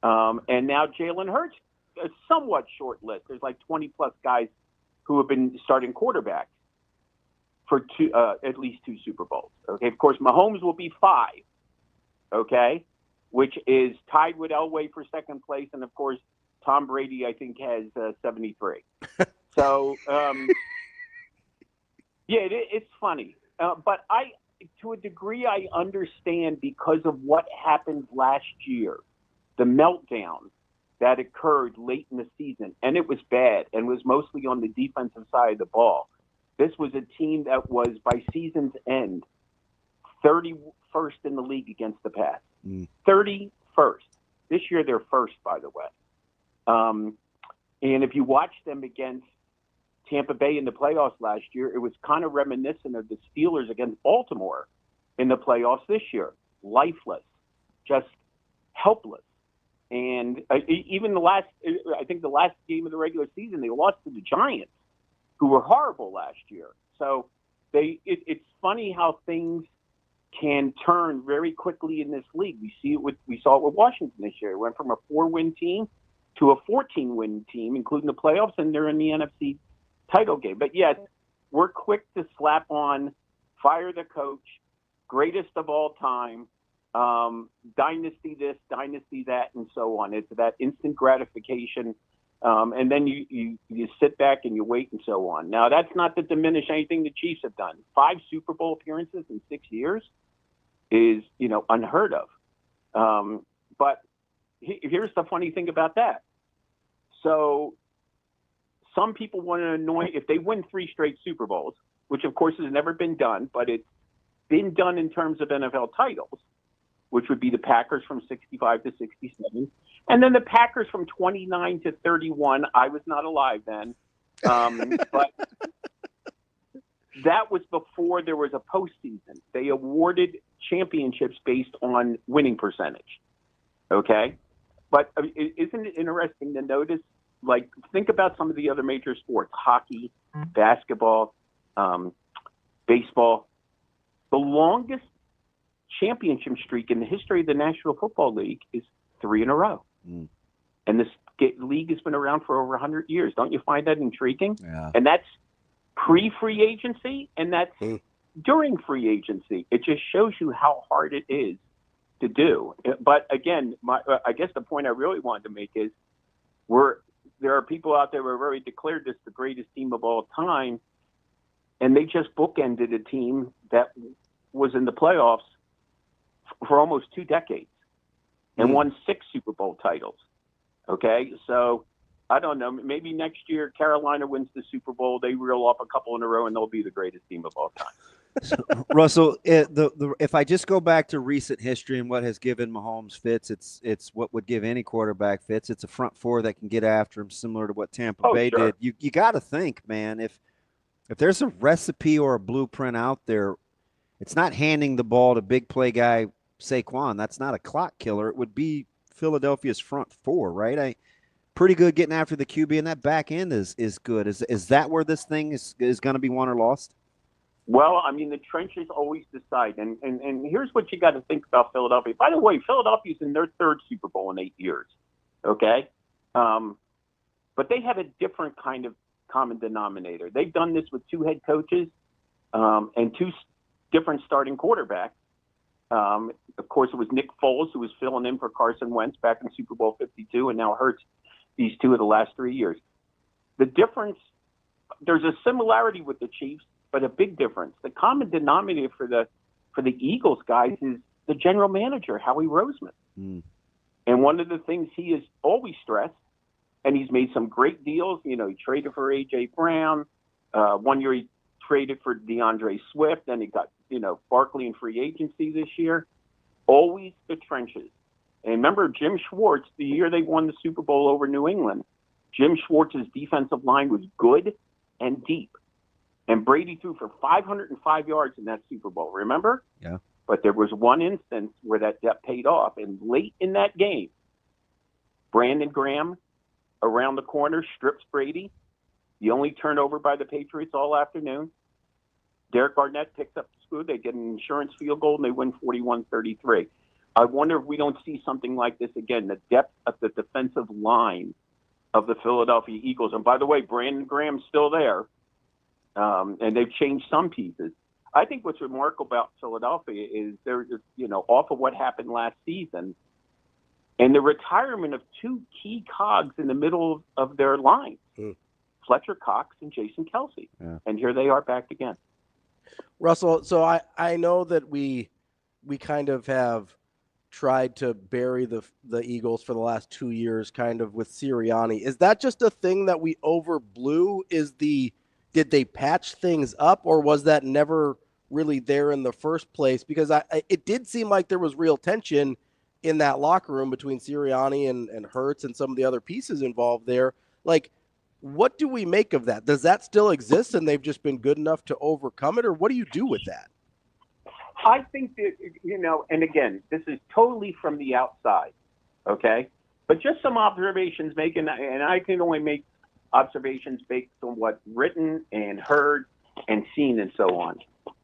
And now Jalen Hurts, a somewhat short list. There's like 20-plus guys who have been starting quarterbacks for at least 2 Super Bowls. Okay, of course, Mahomes will be 5, okay, which is tied with Elway for second place. And, of course, Tom Brady, I think, has 73. So, yeah, it's funny. But to a degree, I understand because of what happened last year, the meltdown that occurred late in the season. And it was bad and was mostly on the defensive side of the ball. This was a team that was, by season's end, 31st in the league against the pass. 31st. This year, they're first, by the way. And if you watch them against Tampa Bay in the playoffs last year, it was kind of reminiscent of the Steelers against Baltimore in the playoffs this year. Lifeless, just helpless. And even the last game of the regular season, they lost to the Giants, who were horrible last year. So it's funny how things can turn very quickly in this league. We saw it with Washington this year. It went from a 4-win team to a 14-win team, including the playoffs, and they're in the NFC title game. But yes, we're quick to slap on, fire the coach, greatest of all time, dynasty this, dynasty that, and so on. It's that instant gratification. And then you sit back and you wait and so on. Now, that's not to diminish anything the Chiefs have done. 5 Super Bowl appearances in 6 years is, unheard of. But here's the funny thing about that. So some people want to annoy if they win 3 straight Super Bowls, which of course has never been done, but it's been done in terms of NFL titles, which would be the Packers from 65 to 67. And then the Packers from 29 to 31. I was not alive then. But that was before there was a postseason. They awarded championships based on winning percentage. Okay? But isn't it interesting to notice, like, think about some of the other major sports, hockey, basketball, baseball. The longest championship streak in the history of the National Football League is 3 in a row. And this league has been around for over 100 years. Don't you find that intriguing? Yeah. And that's pre-free agency, and that's during free agency. It just shows you how hard it is to do. But again, I guess the point I really wanted to make is there are people out there who have already declared this the greatest team of all time, and they just bookended a team that was in the playoffs for almost 2 decades and won 6 Super Bowl titles. Okay, so I don't know. Maybe next year Carolina wins the Super Bowl. They reel off a couple in a row, and they'll be the greatest team of all time. So, Russell, if I just go back to recent history and what has given Mahomes fits, it's what would give any quarterback fits. It's a front four that can get after him, similar to what Tampa Bay did. You got to think, man, if there's a recipe or a blueprint out there, it's not handing the ball to big play guy Saquon. That's not a clock killer. It would be Philadelphia's front four, right? Pretty good getting after the QB, and that back end is good. Is that where this thing is going to be won or lost? Well, I mean, the trenches always decide. And here's what you got to think about Philadelphia. By the way, Philadelphia's in their 3rd Super Bowl in 8 years, okay? But they have a different kind of common denominator. They've done this with 2 head coaches and 2 different starting quarterbacks. Of course, it was Nick Foles, who was filling in for Carson Wentz back in Super Bowl 52, and now Hurts these 2 of the last 3 years. The difference, there's a similarity with the Chiefs, but a big difference. The common denominator for the Eagles guys is the general manager, Howie Roseman. And one of the things he has always stressed, and he's made some great deals. You know, he traded for A.J. Brown. One year he traded for DeAndre Swift. Then he got, Barkley in free agency this year. Always the trenches. And remember Jim Schwartz, the year they won the Super Bowl over New England, Jim Schwartz's defensive line was good and deep. And Brady threw for 505 yards in that Super Bowl, remember? Yeah. But there was one instance where that paid off. And late in that game, Brandon Graham, around the corner, strips Brady. The only turnover by the Patriots all afternoon. Derek Barnett picks up the screw. They get an insurance field goal, and they win 41-33. I wonder if we don't see something like this again, the depth of the defensive line of the Philadelphia Eagles. And by the way, Brandon Graham's still there. And they've changed some pieces. I think what's remarkable about Philadelphia is they're just, off of what happened last season and the retirement of 2 key cogs in the middle of their line, Fletcher Cox and Jason Kelsey. Yeah. And here they are back again. Russell, so I know that we kind of have tried to bury the Eagles for the last 2 years kind of with Sirianni. Is that just a thing that we overblew? Did they patch things up, or was that never really there in the first place? Because it did seem like there was real tension in that locker room between Sirianni and Hurts and some of the other pieces involved there. Like, what do we make of that? Does that still exist and they've just been good enough to overcome it, or what do you do with that? I think that, and again, this is totally from the outside, okay? But just some observations and I can only make observations based on what written and heard and seen and so on.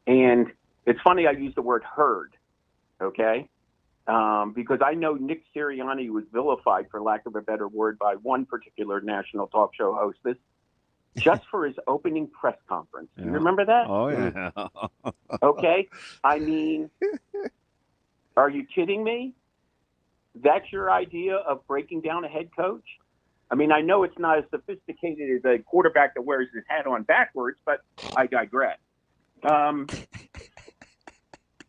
And it's funny I use the word heard, okay? Because I know Nick Sirianni was vilified, for lack of a better word, by one particular national talk show hostess just for his opening press conference. Yeah. You remember that? Oh, yeah. Okay. I mean, are you kidding me? That's your idea of breaking down a head coach? I mean, I know it's not as sophisticated as a quarterback that wears his hat on backwards, but I digress.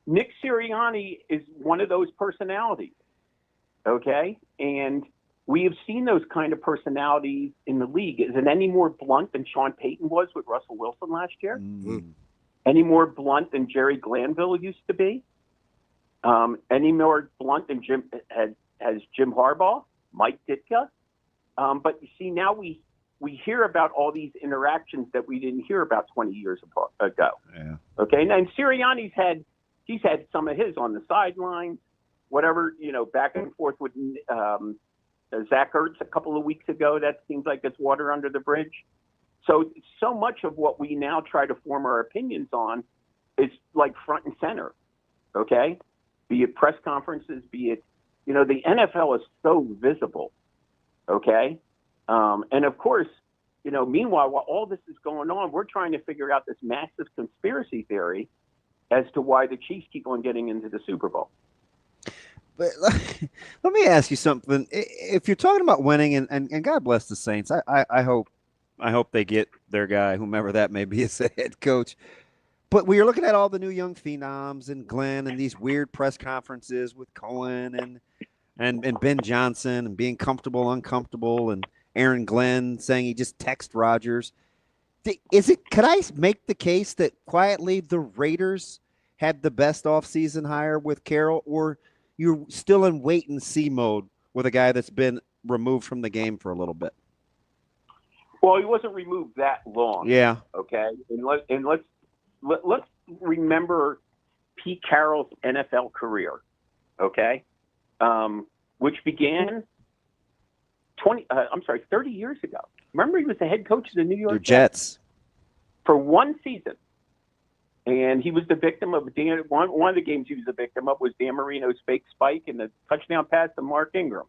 Nick Sirianni is one of those personalities, okay? And we have seen those kind of personalities in the league. Is it any more blunt than Sean Payton was with Russell Wilson last year? Mm-hmm. Any more blunt than Jerry Glanville used to be? Any more blunt than Jim Harbaugh, Mike Ditka? But you see, now we hear about all these interactions that we didn't hear about 20 years ago. Yeah. Okay, and Sirianni's had some of his on the sidelines, whatever, back and forth with Zach Ertz a couple of weeks ago. That seems like it's water under the bridge. So much of what we now try to form our opinions on is like front and center. Okay, be it press conferences, be it, the NFL is so visible. Okay. And of course, meanwhile, while all this is going on, we're trying to figure out this massive conspiracy theory as to why the Chiefs keep on getting into the Super Bowl. But let me ask you something. If you're talking about winning, and God bless the Saints, I hope they get their guy, whomever that may be, as a head coach. But we are looking at all the new young phenoms and Glenn and these weird press conferences with Cohen and Ben Johnson and being comfortable, uncomfortable, and Aaron Glenn saying he just texted Rodgers. Could I make the case that quietly the Raiders had the best offseason hire with Carroll, or you're still in wait-and-see mode with a guy that's been removed from the game for a little bit? Well, he wasn't removed that long. Yeah. Okay. And let's remember Pete Carroll's NFL career. Okay. Which began 30 years ago. Remember, he was the head coach of the New York Jets for one season. And he was the victim of one of the games he was the victim of was Dan Marino's fake spike and the touchdown pass to Mark Ingram.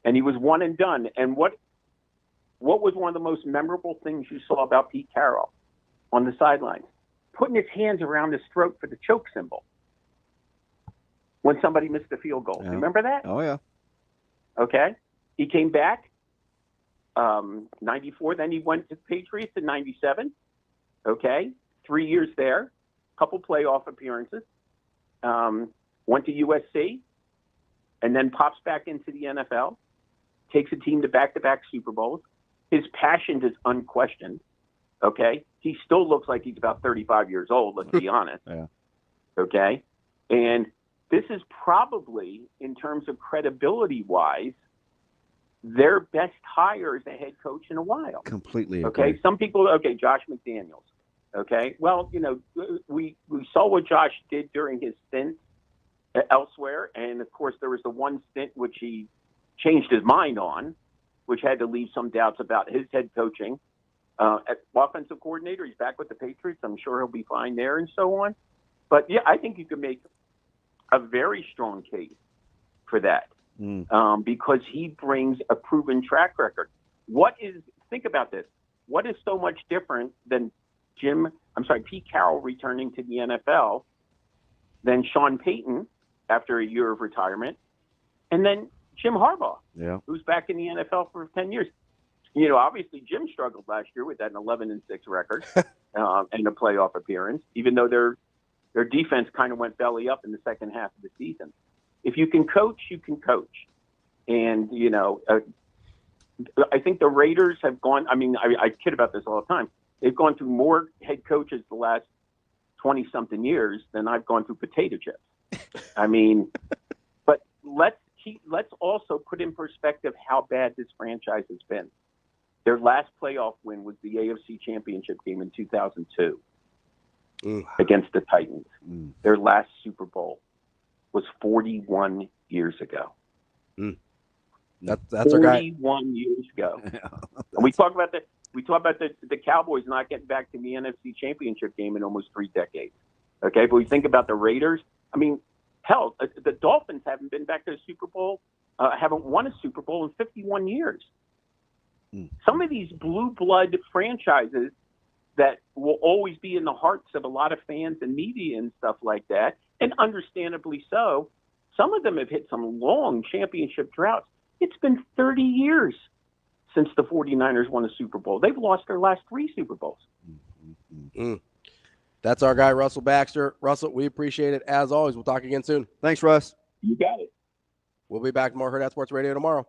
And he was one and done. And what was one of the most memorable things you saw about Pete Carroll on the sidelines? Putting his hands around his throat for the choke symbol when somebody missed a field goal. Yeah. Remember that? Oh, yeah. Okay. He came back 94. Then he went to the Patriots in 97. Okay. 3 years there, couple playoff appearances, went to USC, and then pops back into the NFL, takes a team to back-to-back Super Bowls. His passion is unquestioned, okay? He still looks like he's about 35 years old, let's be honest, yeah. Okay? And this is probably, in terms of credibility-wise, their best hire as a head coach in a while. Completely agree. Okay, some people, Josh McDaniels. Okay, well, we saw what Josh did during his stint elsewhere, and of course there was the one stint which he changed his mind on, which had to leave some doubts about his head coaching. As offensive coordinator, he's back with the Patriots. I'm sure he'll be fine there and so on. But yeah, I think you could make a very strong case for that because he brings a proven track record. Think about this. What is so much different than Pete Carroll returning to the NFL, then Sean Payton after a year of retirement, and then Jim Harbaugh, who's back in the NFL for 10 years. Obviously Jim struggled last year with that 11-6 record and a playoff appearance, even though their defense kind of went belly up in the second half of the season. If you can coach, you can coach. And, I think the Raiders have gone, I kid about this all the time. They've gone through more head coaches the last 20-something years than I've gone through potato chips. But let's also put in perspective how bad this franchise has been. Their last playoff win was the AFC Championship game in 2002 against the Titans. Their last Super Bowl was 41 years ago. That's our guy. 41 years ago. And we talk about the Cowboys not getting back to the NFC Championship game in almost 3 decades. Okay, but we think about the Raiders. Hell, the Dolphins haven't been back to the Super Bowl, haven't won a Super Bowl in 51 years. Some of these blue blood franchises that will always be in the hearts of a lot of fans and media and stuff like that, and understandably so, some of them have hit some long championship droughts. It's been 30 years since the 49ers won a Super Bowl. They've lost their last 3 Super Bowls. That's our guy, Russell Baxter. Russell, we appreciate it. As always, we'll talk again soon. Thanks, Russ. You got it. We'll be back to more Hurrdat Sports Radio tomorrow.